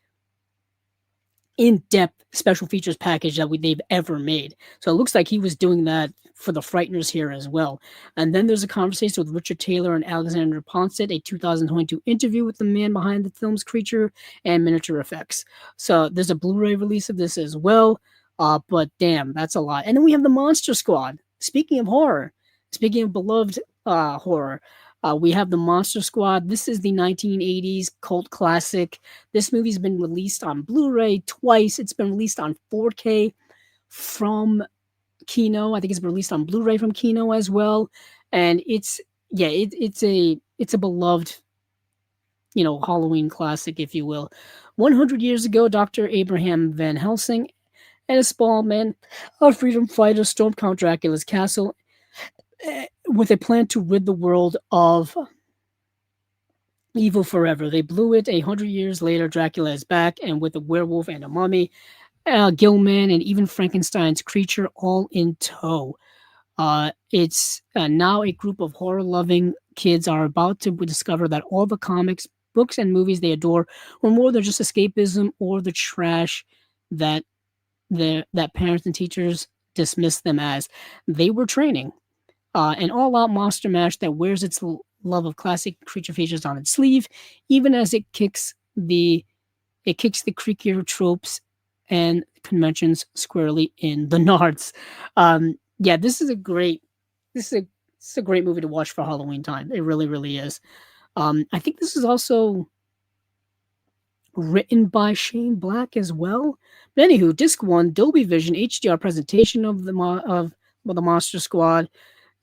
in-depth special features package that they've ever made. So it looks like he was doing that for the Frighteners here as well. And then there's a conversation with Richard Taylor and Alexander Ponset, a 2022 interview with the man behind the film's creature and miniature effects. So there's a Blu-ray release of this as well. But damn, that's a lot. And then we have the Monster Squad. Speaking of horror, speaking of beloved horror, we have the Monster Squad. This is the 1980s cult classic. This movie's been released on Blu-ray twice. It's been released on 4K from Kino. I think it's been released on Blu-ray from Kino as well. And it's a beloved, Halloween classic, if you will. 100 years ago, Dr. Abraham Van Helsing and a small man, a freedom fighter, stormed Count Dracula's castle with a plan to rid the world of evil forever. They blew it. 100 years later, Dracula is back, and with a werewolf and a mummy, Gilman, and even Frankenstein's creature all in tow. It's now a group of horror-loving kids are about to discover that all the comics, books, and movies they adore were more than just escapism or the trash that parents and teachers dismiss them as. They were training. An all-out monster mash that wears its love of classic creature features on its sleeve, even as it kicks the creakier tropes and conventions squarely in the nards. This is a great movie to watch for Halloween time. It really, really is. I think this is also written by Shane Black as well. But anywho, Disc 1, Dolby Vision HDR presentation of the Monster Squad.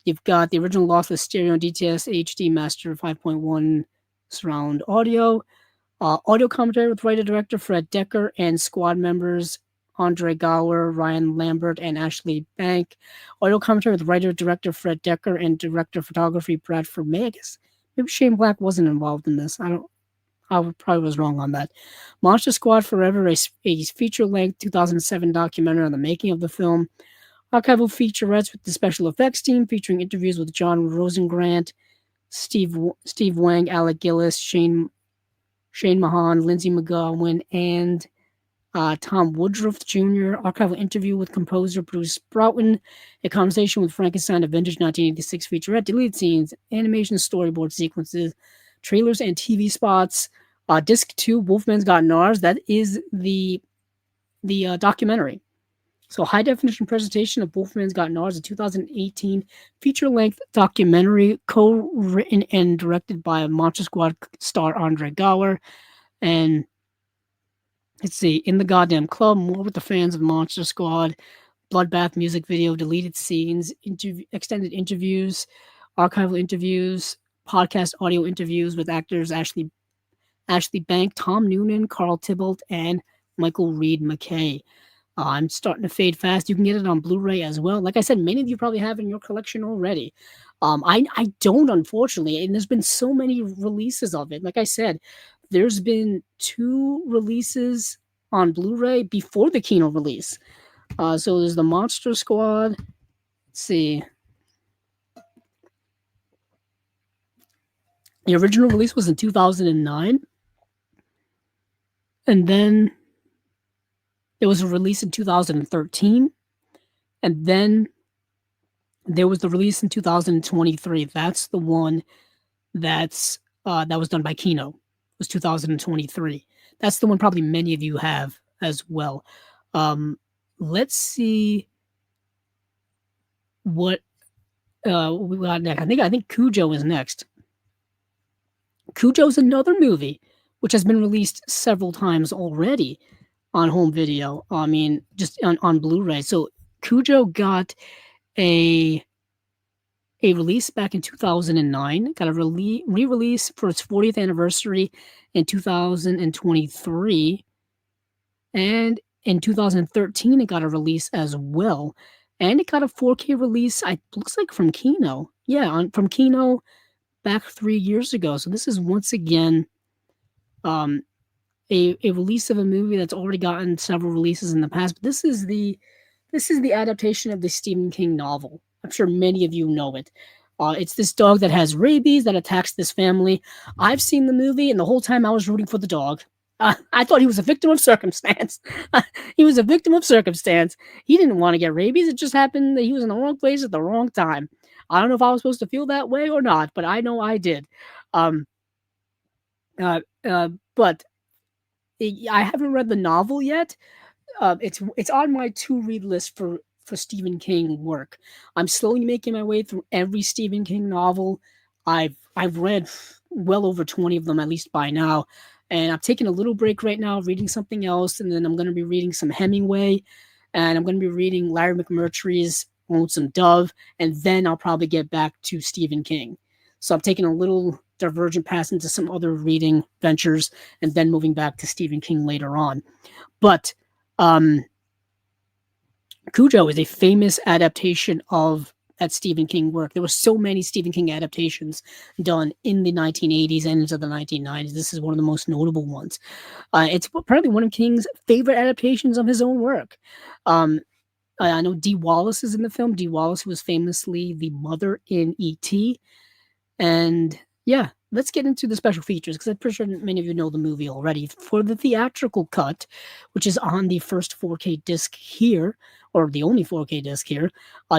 You've got the original lossless stereo and DTS HD Master 5.1 surround audio. Audio commentary with writer-director Fred Decker and squad members Andre Gower, Ryan Lambert, and Ashley Bank. Audio commentary with writer-director Fred Decker and director of photography Bradford Magus. Maybe Shane Black wasn't involved in this. I probably was wrong on that. Monster Squad Forever, a feature-length 2007 documentary on the making of the film. Archival featurettes with the special effects team, featuring interviews with John Rosengrant, Steve Wang, Alec Gillis, Shane Mahan, Lindsay McGowan, and Tom Woodruff Jr., archival interview with composer Bruce Broughton, a conversation with Frankenstein, a vintage 1986 featurette, deleted scenes, animation storyboard sequences, trailers and TV spots. Disc 2, Wolfman's Got Nars, that is the documentary. So, high definition presentation of Wolfman's Got Nars, a 2018 feature length documentary co written and directed by Monster Squad star Andre Gower. And let's see, In the Goddamn Club, more with the fans of Monster Squad, Bloodbath music video, deleted scenes, extended interviews, archival interviews, podcast audio interviews with actors Ashley Bank, Tom Noonan, Carl Tybalt, and Michael Reed McKay. I'm starting to fade fast. You can get it on Blu-ray as well. Like I said, many of you probably have it in your collection already. I don't, unfortunately, and there's been so many releases of it. Like I said, there's been 2 releases on Blu-ray before the Kino release. So there's the Monster Squad. Let's see. The original release was in 2009. And then there was a release in 2013. And then there was the release in 2023. That's the one that was done by Kino. It was 2023. That's the one probably many of you have as well. Let's see what we got next. I think Cujo is next. Cujo is another movie which has been released several times already on home video. I mean, just on Blu-ray. So Cujo got a release back in 2009, got a re-release for its 40th anniversary in 2023, and in 2013 it got a release as well, and it got a 4K release. Looks like from Kino, from Kino back 3 years ago. So this is once again a release of a movie that's already gotten several releases in the past. But this is the adaptation of the Stephen King novel. I'm sure many of you know it. It's this dog that has rabies that attacks this family. I've seen the movie, and the whole time I was rooting for the dog. I thought he was a victim of circumstance. He was a victim of circumstance. He didn't want to get rabies. It just happened that he was in the wrong place at the wrong time. I don't know if I was supposed to feel that way or not, but I know I did. But I haven't read the novel yet. It's on my to-read list for Stephen King work. I'm slowly making my way through every Stephen King novel. I've read well over 20 of them at least by now, and I'm taking a little break right now, reading something else, and then I'm going to be reading some Hemingway, and I'm going to be reading Larry McMurtry's Lonesome Dove, and then I'll probably get back to Stephen King. So I'm taking a little divergent path into some other reading ventures, and then moving back to Stephen King later on. But Cujo is a famous adaptation of that Stephen King work. There were so many Stephen King adaptations done in the 1980s and into the 1990s. This is one of the most notable ones. It's apparently one of King's favorite adaptations of his own work. I know Dee Wallace is in the film. Dee Wallace was famously the mother in E.T. And yeah, let's get into the special features, because I'm pretty sure many of you know the movie already. For the theatrical cut, which is on the first 4K disc here, or the only 4K disc here,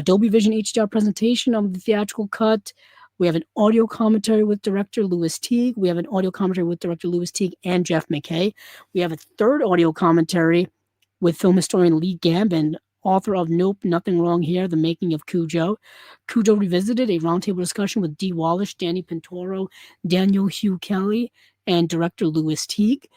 Dolby Vision HDR presentation of the theatrical cut. We have an audio commentary with director Louis Teague. We have an audio commentary with director Louis Teague and Jeff McKay. We have a third audio commentary with film historian Lee Gambin, author of Nope, Nothing Wrong Here, The Making of Cujo. Cujo Revisited, a roundtable discussion with Dee Wallace, Danny Pintoro, Daniel Hugh Kelly, and director Louis Teague.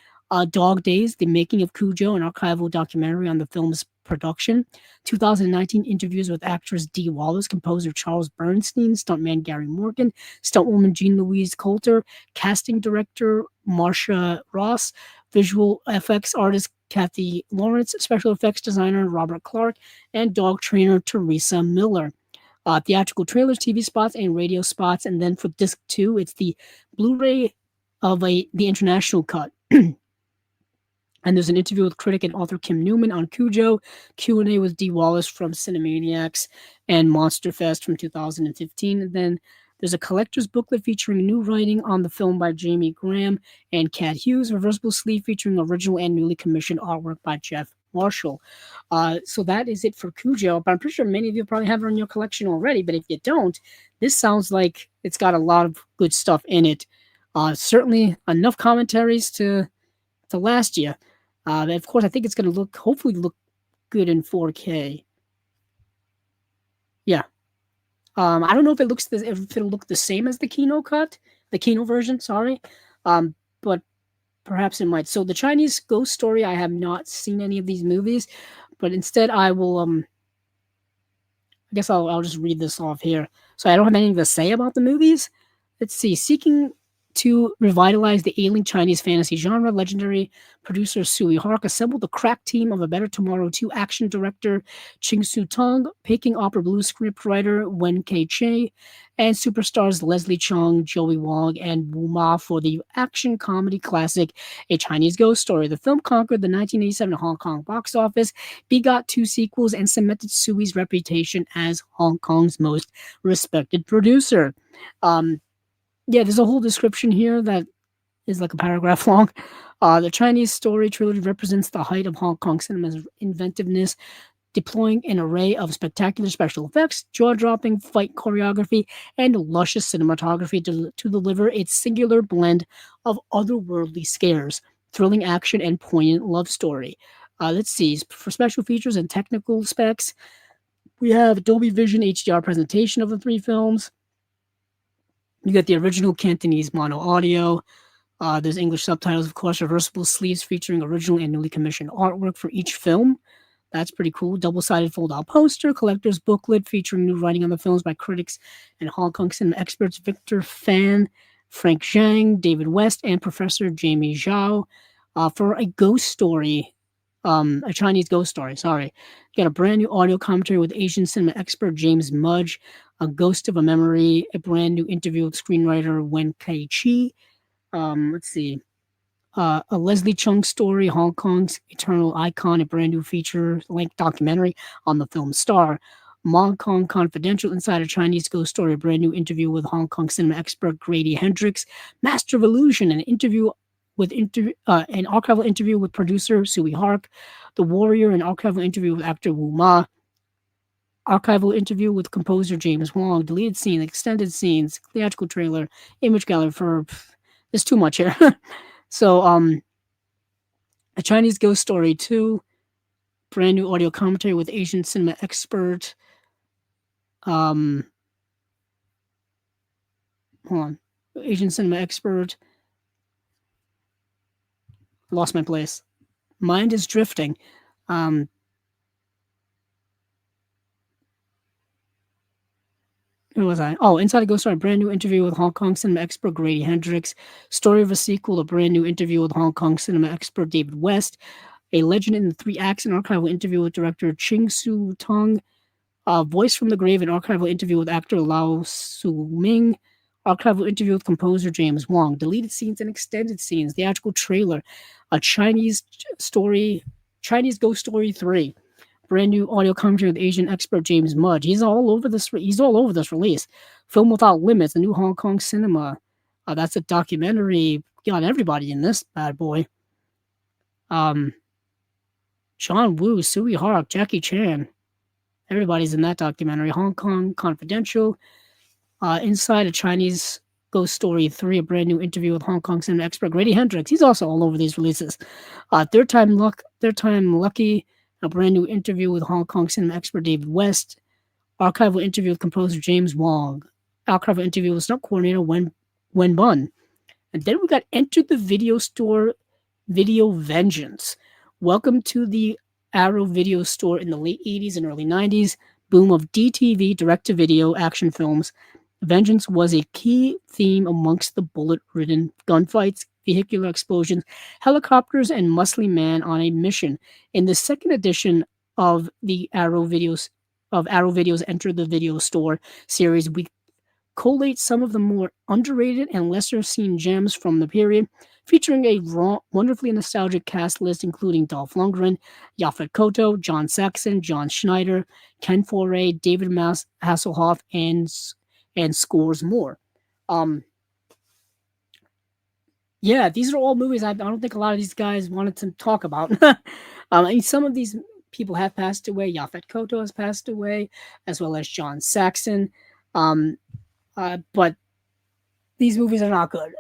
Dog Days, The Making of Cujo, an archival documentary on the film's production. 2019 interviews with actress Dee Wallace, composer Charles Bernstein, stuntman Gary Morgan, stuntwoman Jean Louise Coulter, casting director Marsha Ross, visual effects artist Kathy Lawrence, special effects designer Robert Clark, and dog trainer Teresa Miller. Theatrical trailers, TV spots, and radio spots. And then for disc 2, it's the Blu-ray of the international cut. And there's an interview with critic and author Kim Newman on Cujo, Q&A with Dee Wallace from Cinemaniacs, and Monster Fest from 2015. And then There's a collector's booklet featuring new writing on the film by Jamie Graham and Cat Hughes, reversible sleeve featuring original and newly commissioned artwork by Jeff Marshall. So that is it for Cujo. But I'm pretty sure many of you probably have it in your collection already. But if you don't, this sounds like it's got a lot of good stuff in it. Certainly enough commentaries to last you. Of course, I think it's going to hopefully look good in 4K. Yeah. I don't know if if it'll look the same as the Kino version. Sorry, but perhaps it might. So the Chinese ghost story, I have not seen any of these movies, but instead I will. I guess I'll just read this off here. So I don't have anything to say about the movies. Let's see. Seeking to revitalize the ailing Chinese fantasy genre, legendary producer Sui Hark assembled the crack team of A Better Tomorrow 2 action director Ching Su Tong, Peking Opera Blues script writer Wen Kei Che, and superstars Leslie Chung, Joey Wong, and Wu Ma for the action comedy classic A Chinese Ghost Story. The film conquered the 1987 Hong Kong box office, begot 2 sequels, and cemented Sui's reputation as Hong Kong's most respected producer. Yeah, there's a whole description here that is like a paragraph long. The Chinese story trilogy represents the height of Hong Kong cinema's inventiveness, deploying an array of spectacular special effects, jaw-dropping fight choreography, and luscious cinematography to deliver its singular blend of otherworldly scares, thrilling action, and poignant love story. Let's see. For special features and technical specs, we have Dolby Vision HDR presentation of the 3 films. You got the original Cantonese mono audio. There's English subtitles, of course, reversible sleeves featuring original and newly commissioned artwork for each film. That's pretty cool. Double-sided fold-out poster, collector's booklet featuring new writing on the films by critics and Hong Kong cinema experts Victor Fan, Frank Zhang, David West, and Professor Jamie Zhao. For a ghost story, a Chinese ghost story, sorry. You got a brand new audio commentary with Asian cinema expert James Mudge, A Ghost of a Memory, a brand new interview with screenwriter Wen Kai Chi. Let's see. A Leslie Chung story, Hong Kong's eternal icon, a brand new feature-length documentary on the film star. Hong Kong Confidential, inside a Chinese ghost story, a brand new interview with Hong Kong cinema expert Grady Hendrix. Master of Illusion, an archival interview with producer Sui Hark. The Warrior, an archival interview with actor Wu Ma. Archival interview with composer James Wong. Deleted scene, extended scenes, theatrical trailer, image gallery for... There's too much here. So, A Chinese Ghost Story 2, brand new audio commentary with Asian cinema expert. Hold on. Asian cinema expert. Lost my place. Mind is drifting. Who was I? Oh, Inside a Ghost Story, a brand new interview with Hong Kong cinema expert Grady Hendrix. Story of a sequel, a brand new interview with Hong Kong cinema expert David West. A Legend in the 3 Acts, an archival interview with director Ching Su Tong. Voice from the Grave, an archival interview with actor Lao Su Ming. Archival interview with composer James Wong. Deleted scenes and extended scenes. Theatrical trailer. A Chinese Ghost Story 3. Brand new audio commentary with Asian expert James Mudge. He's all over this release. Film Without Limits, a new Hong Kong cinema. That's a documentary. Got everybody in this bad boy. John Woo, Sui Hark, Jackie Chan. Everybody's in that documentary. Hong Kong Confidential. Inside a Chinese Ghost Story 3, a brand new interview with Hong Kong cinema expert Grady Hendrix. He's also all over these releases. Third Time Lucky. A brand new interview with Hong Kong cinema expert David West. Archival interview with composer James Wong. Archival interview with stunt coordinator Wen Bun. And then we got Enter the Video Store Video Vengeance. Welcome to the Arrow Video Store in the late 80s and early 90s. Boom of DTV direct-to-video action films. Vengeance was a key theme amongst the bullet-ridden gunfights, vehicular explosions, helicopters, and muscly man on a mission. In the second edition of the Arrow Video's Enter the Video Store series, we collate some of the more underrated and lesser-seen gems from the period, featuring a wonderfully nostalgic cast list including Dolph Lundgren, Yaphet Kotto, John Saxon, John Schneider, Ken Foray, David Hasselhoff, and and scores more. Um, yeah, these are all movies I don't think a lot of these guys wanted to talk about. I mean, some of these people have passed away. Yaphet Kotto has passed away, as well as John Saxon. Um, but these movies are not good,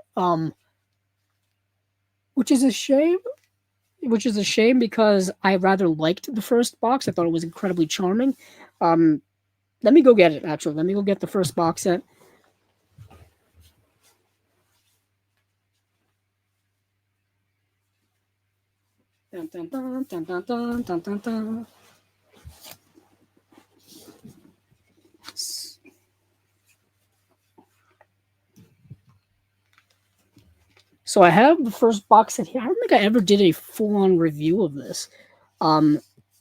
which is a shame. Which is a shame because I rather liked the first box. I thought it was incredibly charming. Um, Let me go get it. Actually, let me go get the first box set. Dun, dun, dun, dun, dun, dun, dun, dun, dun. So I have the first box set here. I don't think I ever did a full-on review of this. Um,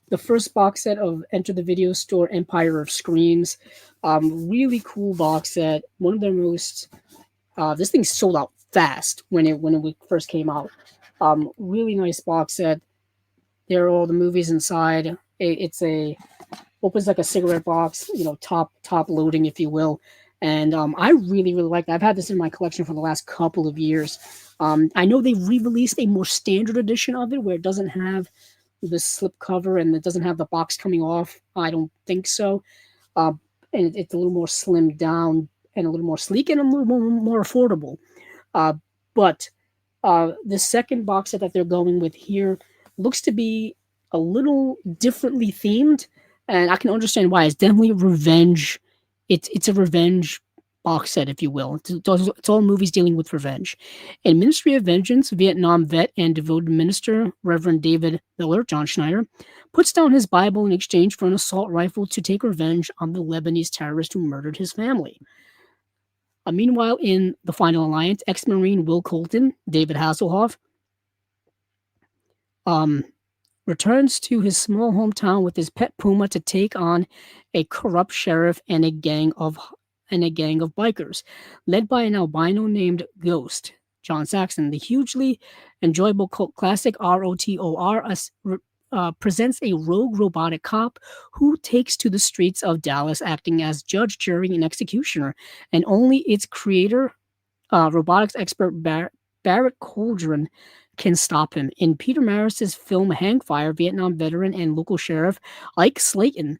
the first box set of Enter the Video Store Empire of Screams. Really cool box set. One of their most. This thing sold out fast when it first came out. Really nice box set. There are all the movies inside. It's a opens like a cigarette box, top loading, if you will. And I really really like that. I've had this in my collection for the last couple of years. I know they re-released a more standard edition of it where it doesn't have the slip cover and it doesn't have the box coming off. I don't think so. Uh, and it's a little more slimmed down and a little more sleek and a little more affordable. Uh, but the second box set that they're going with here looks to be a little differently themed, and I can understand why. It's definitely revenge. It's a revenge box set, if you will. It's all movies dealing with revenge. In Ministry of Vengeance, Vietnam vet and devoted minister Reverend David Miller, John Schneider, puts down his Bible in exchange for an assault rifle to take revenge on the Lebanese terrorist who murdered his family. Meanwhile, in The Final Alliance, ex-Marine Will Colton, David Hasselhoff, um, returns to his small hometown with his pet puma to take on a corrupt sheriff and a gang of bikers, led by an albino named Ghost. John Saxon, the hugely enjoyable cult classic ROTOR, presents a rogue robotic cop who takes to the streets of Dallas acting as judge, jury, and executioner, and only its creator, robotics expert Barrett Cauldron, can stop him. In Peter Maris's film Hangfire, Vietnam veteran and local sheriff Ike Slayton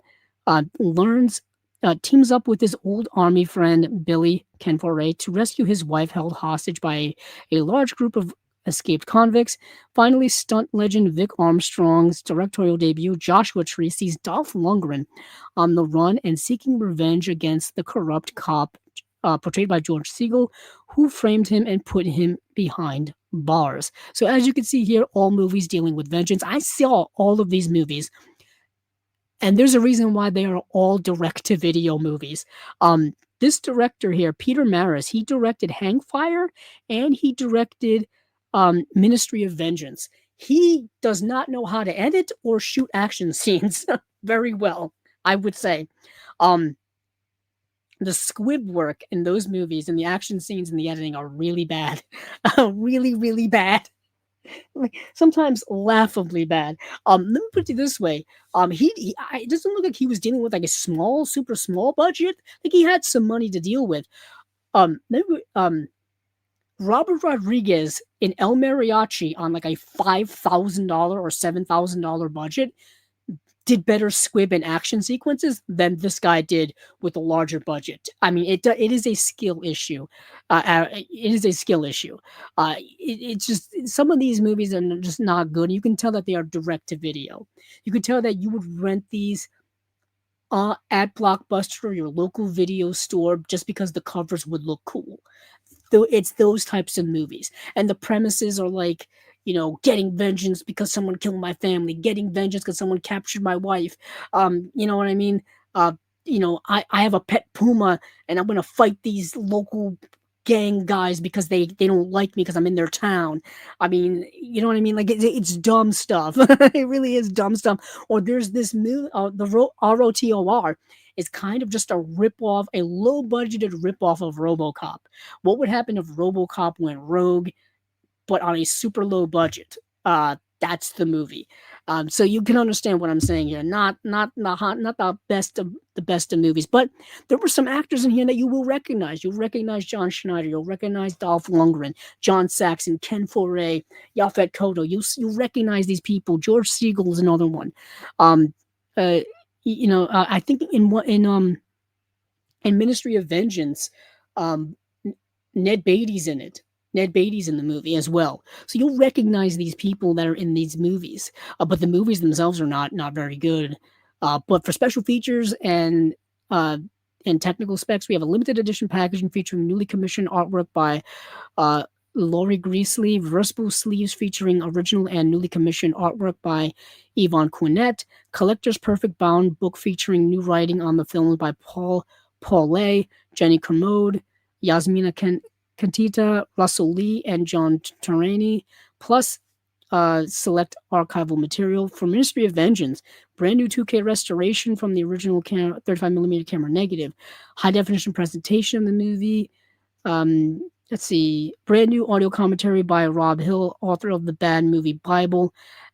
teams up with his old army friend Billy Kenforay to rescue his wife held hostage by a large group of escaped convicts. Finally, stunt legend Vic Armstrong's directorial debut, Joshua Tree, sees Dolph Lundgren on the run and seeking revenge against the corrupt cop portrayed by George Siegel, who framed him and put him behind bars. So as you can see here, all movies dealing with vengeance. I saw all of these movies, and there's a reason why they are all direct-to-video movies. This director here, Peter Maris, he directed Hangfire, and he directed Ministry of Vengeance. He does not know how to edit or shoot action scenes very well, I would say. The squib work in those movies and the action scenes and the editing are really bad. Really, really bad. Like, sometimes laughably bad. Let me put it this way. It doesn't look like he was dealing with like a small, super small budget. Like he had some money to deal with. Maybe, Robert Rodriguez in El Mariachi on like a $5,000 or $7,000 budget did better squib and action sequences than this guy did with a larger budget. I mean, it is a skill issue. It is a skill issue. It's just some of these movies are just not good. You can tell that they are direct to video. You can tell that you would rent these at Blockbuster or your local video store just because the covers would look cool. It's those types of movies, and the premises are like, getting vengeance because someone killed my family, getting vengeance because someone captured my wife. You know what I mean? I have a pet puma, and I'm gonna fight these local gang guys because they don't like me because I'm in their town. I mean, you know what I mean? Like it's dumb stuff. It really is dumb stuff. Or there's this ROTOR is kind of just a rip-off, a low-budgeted rip-off of RoboCop. What would happen if RoboCop went rogue, but on a super low budget? that's the movie. So you can understand what I'm saying here. Not the best of movies, but there were some actors in here that you will recognize. You'll recognize John Schneider. You'll recognize Dolph Lundgren, John Saxon, Ken Foray, Yaphet Kotto. You'll recognize these people. George Siegel is another one. Um, I think in Ministry of Vengeance, um, Ned Beatty's in it. Ned Beatty's in the movie as well. So you'll recognize these people that are in these movies. But the movies themselves are not very good. But for special features uh, and technical specs, we have a limited edition packaging featuring newly commissioned artwork by uh, Laurie Greasley, reversible sleeves featuring original and newly commissioned artwork by Yvonne Quinnett, collector's perfect bound book featuring new writing on the film by Paul Paulet, Jenny Kermode, Yasmina Kantita, Russell Lee, and John Terani, plus select archival material for Ministry of Vengeance, brand new 2K restoration from the original 35mm camera negative, high definition presentation of the movie. Let's see, brand new audio commentary by Rob Hill, author of the Bad Movie Bible.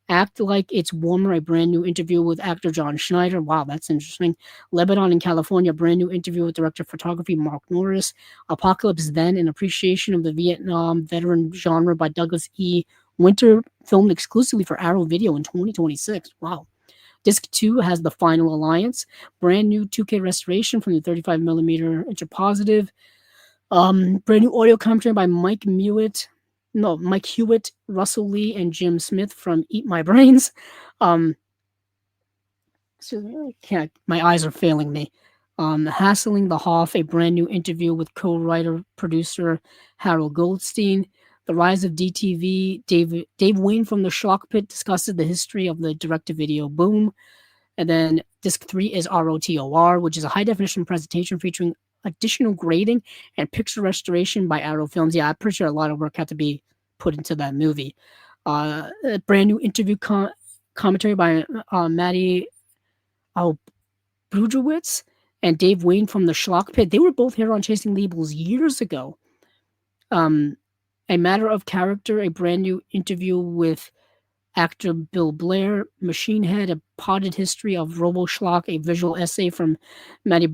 Act Like It's Warmer, a brand new interview with actor John Schneider. Wow, that's interesting. Lebanon and California, brand new interview with director of photography Mark Norris. Apocalypse Then, an appreciation of the Vietnam veteran genre by Douglas E. Winter, filmed exclusively for Arrow Video in 2026. Wow. Disc 2 has The Final Alliance, brand new 2K restoration from the 35mm interpositive. Brand new audio commentary by Mike Hewitt, Russell Lee, and Jim Smith from Eat My Brains. My eyes are failing me. Hassling the Hoff, a brand new interview with co-writer producer Harold Goldstein. The Rise of DTV, Dave Wayne from the Shock Pit discusses the history of the direct-to-video boom. And then disc 3 is ROTOR, which is a high-definition presentation featuring additional grading and picture restoration by Arrow Films. Yeah, I'm pretty sure a lot of work had to be put into that movie. A brand new interview commentary by Maddie Brudrowitz and Dave Wayne from the Schlock Pit. They were both here on Chasing Labels years ago. A Matter of Character, a brand new interview with actor Bill Blair. Machine Head, a potted history of Robo Schlock, a visual essay from Maddie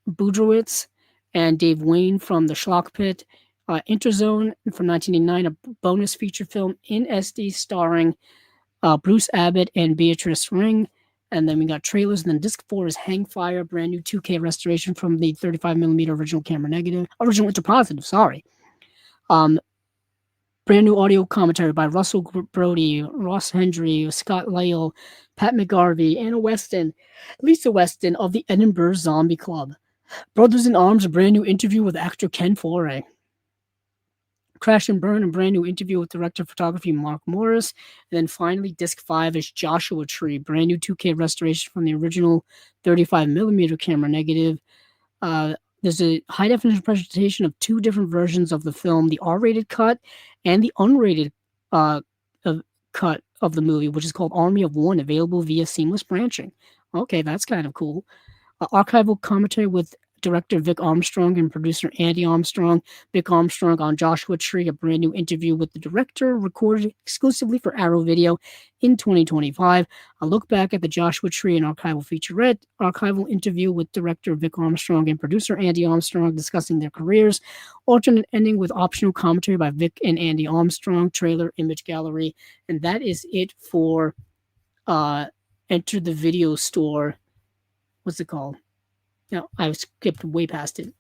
Budrowitz and Dave Wayne from the Schlock Pit. Interzone from 1989, a bonus feature film in SD starring Bruce Abbott and Beatrice Ring. And then we got trailers. And then disc 4 is Hang Fire, brand new 2K restoration from the 35mm original interpositive, sorry. Brand new audio commentary by Russell Brody, Ross Hendry, Scott Lyle, Pat McGarvey, Anna Weston, Lisa Weston of the Edinburgh Zombie Club. Brothers in Arms, a brand new interview with actor Ken Foray. Crash and Burn, a brand new interview with director of photography Mark Morris. And then finally, disc 5 is Joshua Tree, brand new 2K restoration from the original 35mm camera negative. There's a high-definition presentation of 2 different versions of the film, the R-rated cut and the unrated cut of the movie, which is called Army of One, available via seamless branching. Okay, that's kind of cool. Archival commentary with director Vic Armstrong and producer Andy Armstrong. Vic Armstrong on Joshua Tree, a brand new interview with the director recorded exclusively for Arrow Video in 2025. A look back at the Joshua Tree and archival featurette. Archival interview with director Vic Armstrong and producer Andy Armstrong discussing their careers. Alternate ending with optional commentary by Vic and Andy Armstrong. Trailer, image gallery. And that is it for Enter the Video Store. What's it called? No, I skipped way past it.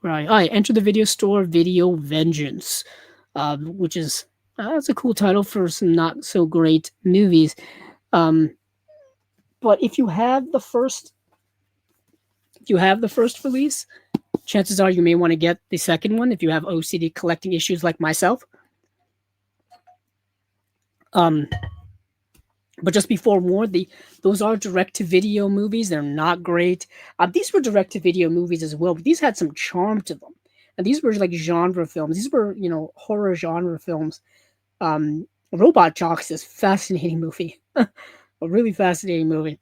Right. Enter the Video Store, Video Vengeance, which is that's a cool title for some not so great movies. But if you have the first release, chances are you may want to get the second one if you have OCD collecting issues like myself. But just be forewarned, those are direct-to-video movies. They're not great. These were direct-to-video movies as well, but these had some charm to them. And these were like genre films. These were, horror genre films. Robot Jocks is a fascinating movie. A really fascinating movie.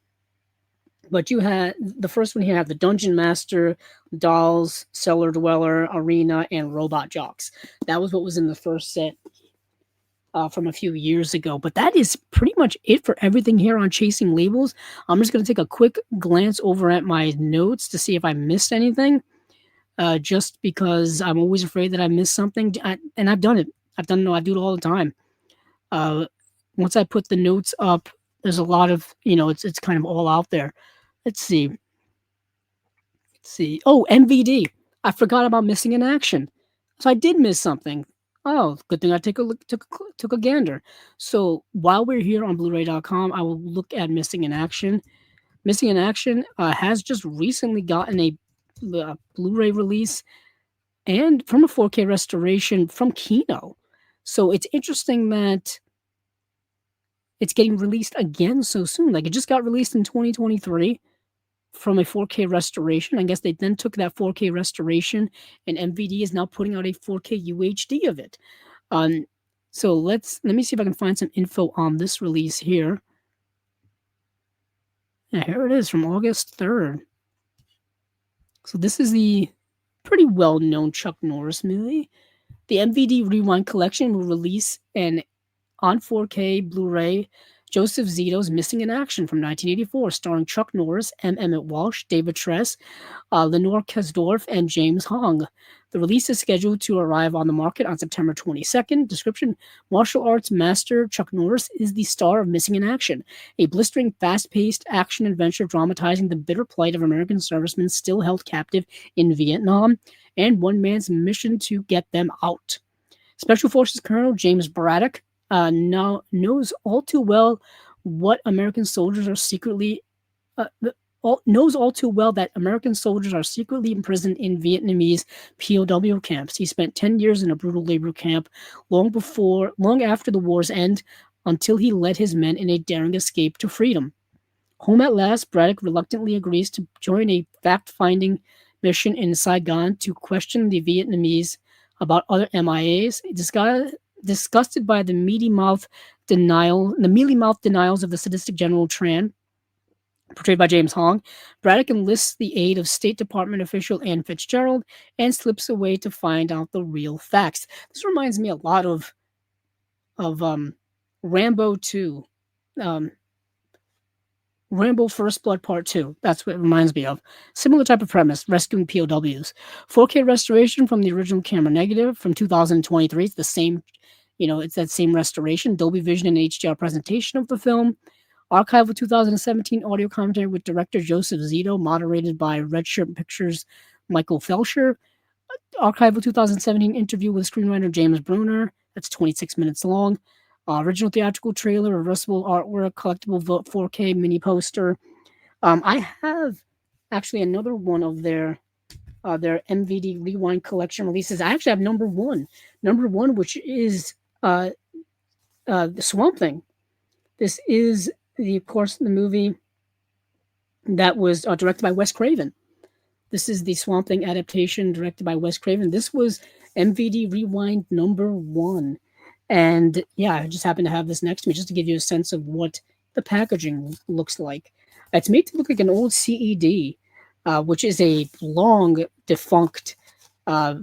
But you had the first one here had the Dungeon Master, Dolls, Cellar Dweller, Arena, and Robot Jocks. That was what was in the first set from a few years ago. But that is pretty much it for everything here on Chasing Labels. I'm just going to take a quick glance over at my notes to see if I missed anything, just because I'm always afraid that I missed something. And I've done it. I do it all the time. Uh, Once I put the notes up, there's a lot of, it's kind of all out there. Let's see. See. Oh, MVD. I forgot about missing in action. So I did miss something. Oh, good thing I took a gander. So while we're here on Blu-ray.com, I will look at Missing in Action. Missing in Action has just recently gotten a Blu-ray release and from a 4K restoration from Kino. So it's interesting that it's getting released again so soon. Like it just got released in 2023 from a 4K restoration. I guess they then took that 4K restoration, and MVD is now putting out a 4K UHD of it. So let me see if I can find some info on this release here. Yeah, here it is from August 3rd. So this is the pretty well-known Chuck Norris movie. The MVD Rewind Collection will release an on 4K Blu-ray Joseph Zito's Missing in Action from 1984, starring Chuck Norris, M. Emmett Walsh, David Tress, Lenore Kasdorf, and James Hong. The release is scheduled to arrive on the market on September 22nd. Description: martial arts master Chuck Norris is the star of Missing in Action, a blistering, fast-paced action adventure dramatizing the bitter plight of American servicemen still held captive in Vietnam and one man's mission to get them out. Special Forces Colonel James Braddock now knows all too well what American soldiers are secretly knows all too well that American soldiers are secretly imprisoned in Vietnamese POW camps. He spent 10 years in a brutal labor camp long after the war's end, until he led his men in a daring escape to freedom. Home at last, Braddock reluctantly agrees to join a fact-finding mission in Saigon to question the Vietnamese about other MIAs. Disgusted by the mealy-mouthed denials of the sadistic General Tran, portrayed by James Hong, Braddock enlists the aid of State Department official Ann Fitzgerald and slips away to find out the real facts. This reminds me a lot of Rambo 2. Rambo First Blood Part 2. That's what it reminds me of. Similar type of premise, rescuing POWs. 4K restoration from the original camera negative from 2023. It's the same, it's that same restoration. Dolby Vision and HDR presentation of the film. Archival 2017 audio commentary with director Joseph Zito, moderated by Red Shirt Pictures' Michael Felsher. Archival 2017 interview with screenwriter James Bruner. That's 26 minutes long. Original theatrical trailer, reversible artwork, collectible 4K mini poster. I have actually another one of their MVD Rewind Collection releases. I actually have number one, which is the Swamp Thing. This is of course, the movie that was directed by Wes Craven. This is the Swamp Thing adaptation directed by Wes Craven. This was MVD Rewind number 1. And yeah, I just happen to have this next to me just to give you a sense of what the packaging looks like. It's made to look like an old CED, which is a long defunct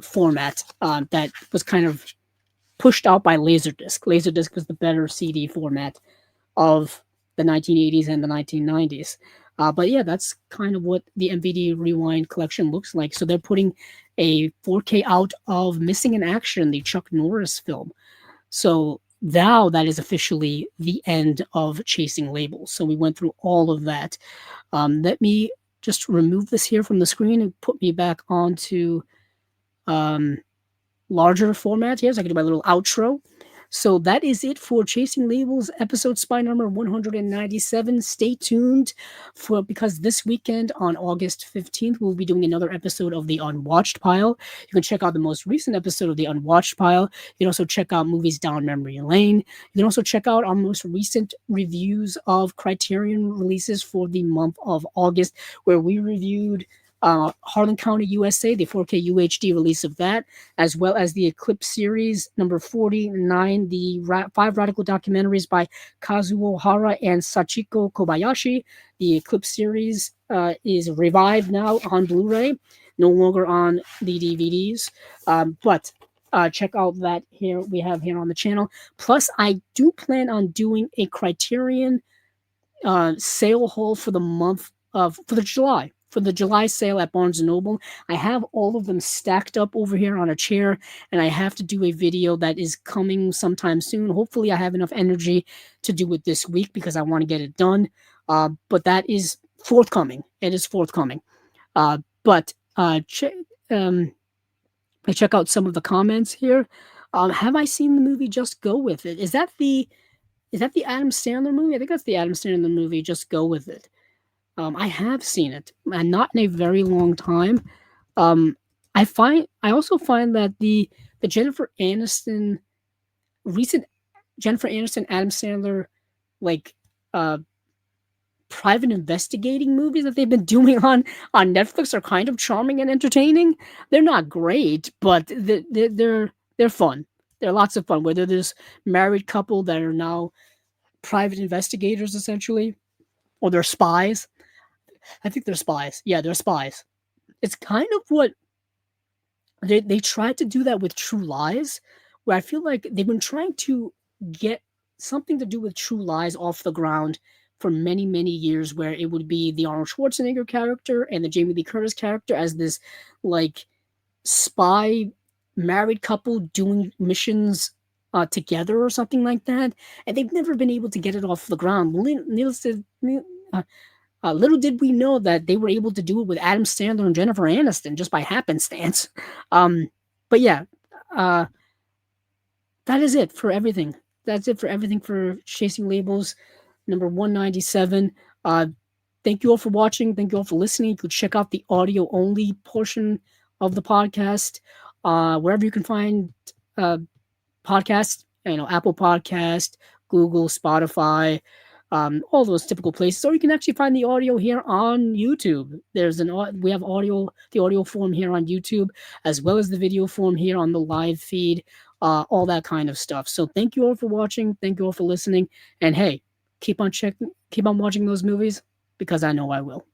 format that was kind of pushed out by Laserdisc. Laserdisc was the better CD format of the 1980s and the 1990s. But yeah, that's kind of what the MVD Rewind collection looks like. So they're putting a 4K out of Missing in Action, the Chuck Norris film. So now that is officially the end of Chasing Labels. So we went through all of that. Let me just remove this here from the screen and put me back onto larger format here so I can do my little outro. So that is it for Chasing Labels episode spy number 197. Stay tuned because this weekend on August 15th, we'll be doing another episode of the Unwatched Pile. You can check out the most recent episode of the Unwatched Pile. You can also check out movies down memory lane. You can also check out our most recent reviews of Criterion releases for the month of August, where we reviewed Harlan County, USA, the 4K UHD release of that, as well as the Eclipse series number 49, the 5 radical documentaries by Kazuo Hara and Sachiko Kobayashi, the Eclipse series is revived now on Blu-ray, no longer on the DVDs. But check out that here we have here on the channel. Plus, I do plan on doing a Criterion sale haul for the month of for the July sale at Barnes and Noble. I have all of them stacked up over here on a chair, and I have to do a video that is coming sometime soon. Hopefully, I have enough energy to do it this week because I want to get it done. But that is forthcoming. It is forthcoming. But I check out some of the comments here. Have I seen the movie Just Go With It? Is that the Adam Sandler movie? I think that's the Adam Sandler movie. Just Go With It. I have seen it, and not in a very long time. Um, I also find that the Jennifer Aniston recent Jennifer Aniston Adam Sandler like uh private investigating movies that they've been doing on Netflix are kind of charming and entertaining. They're not great, but they're fun. They're lots of fun. Whether there's married couple that are now private investigators essentially, or they're spies. I think they're spies. Yeah, they're spies. It's kind of what they tried to do that with True Lies, where I feel like they've been trying to get something to do with True Lies off the ground for many, many years, where it would be the Arnold Schwarzenegger character and the Jamie Lee Curtis character as this like spy married couple doing missions together or something like that, and they've never been able to get it off the ground. Little did we know that they were able to do it with Adam Sandler and Jennifer Aniston just by happenstance. But yeah, uh, that is it for everything. That's it for everything for Chasing Labels number 197. Thank you all for watching. Thank you all for listening. You could check out the audio only portion of the podcast wherever you can find podcasts, Apple Podcast, Google, Spotify, all those typical places. Or you can actually find the audio here on YouTube. We have the audio form here on YouTube, as well as the video form here on the live feed, all that kind of stuff. So thank you all for watching. Thank you all for listening. And hey, keep on watching those movies because I know I will.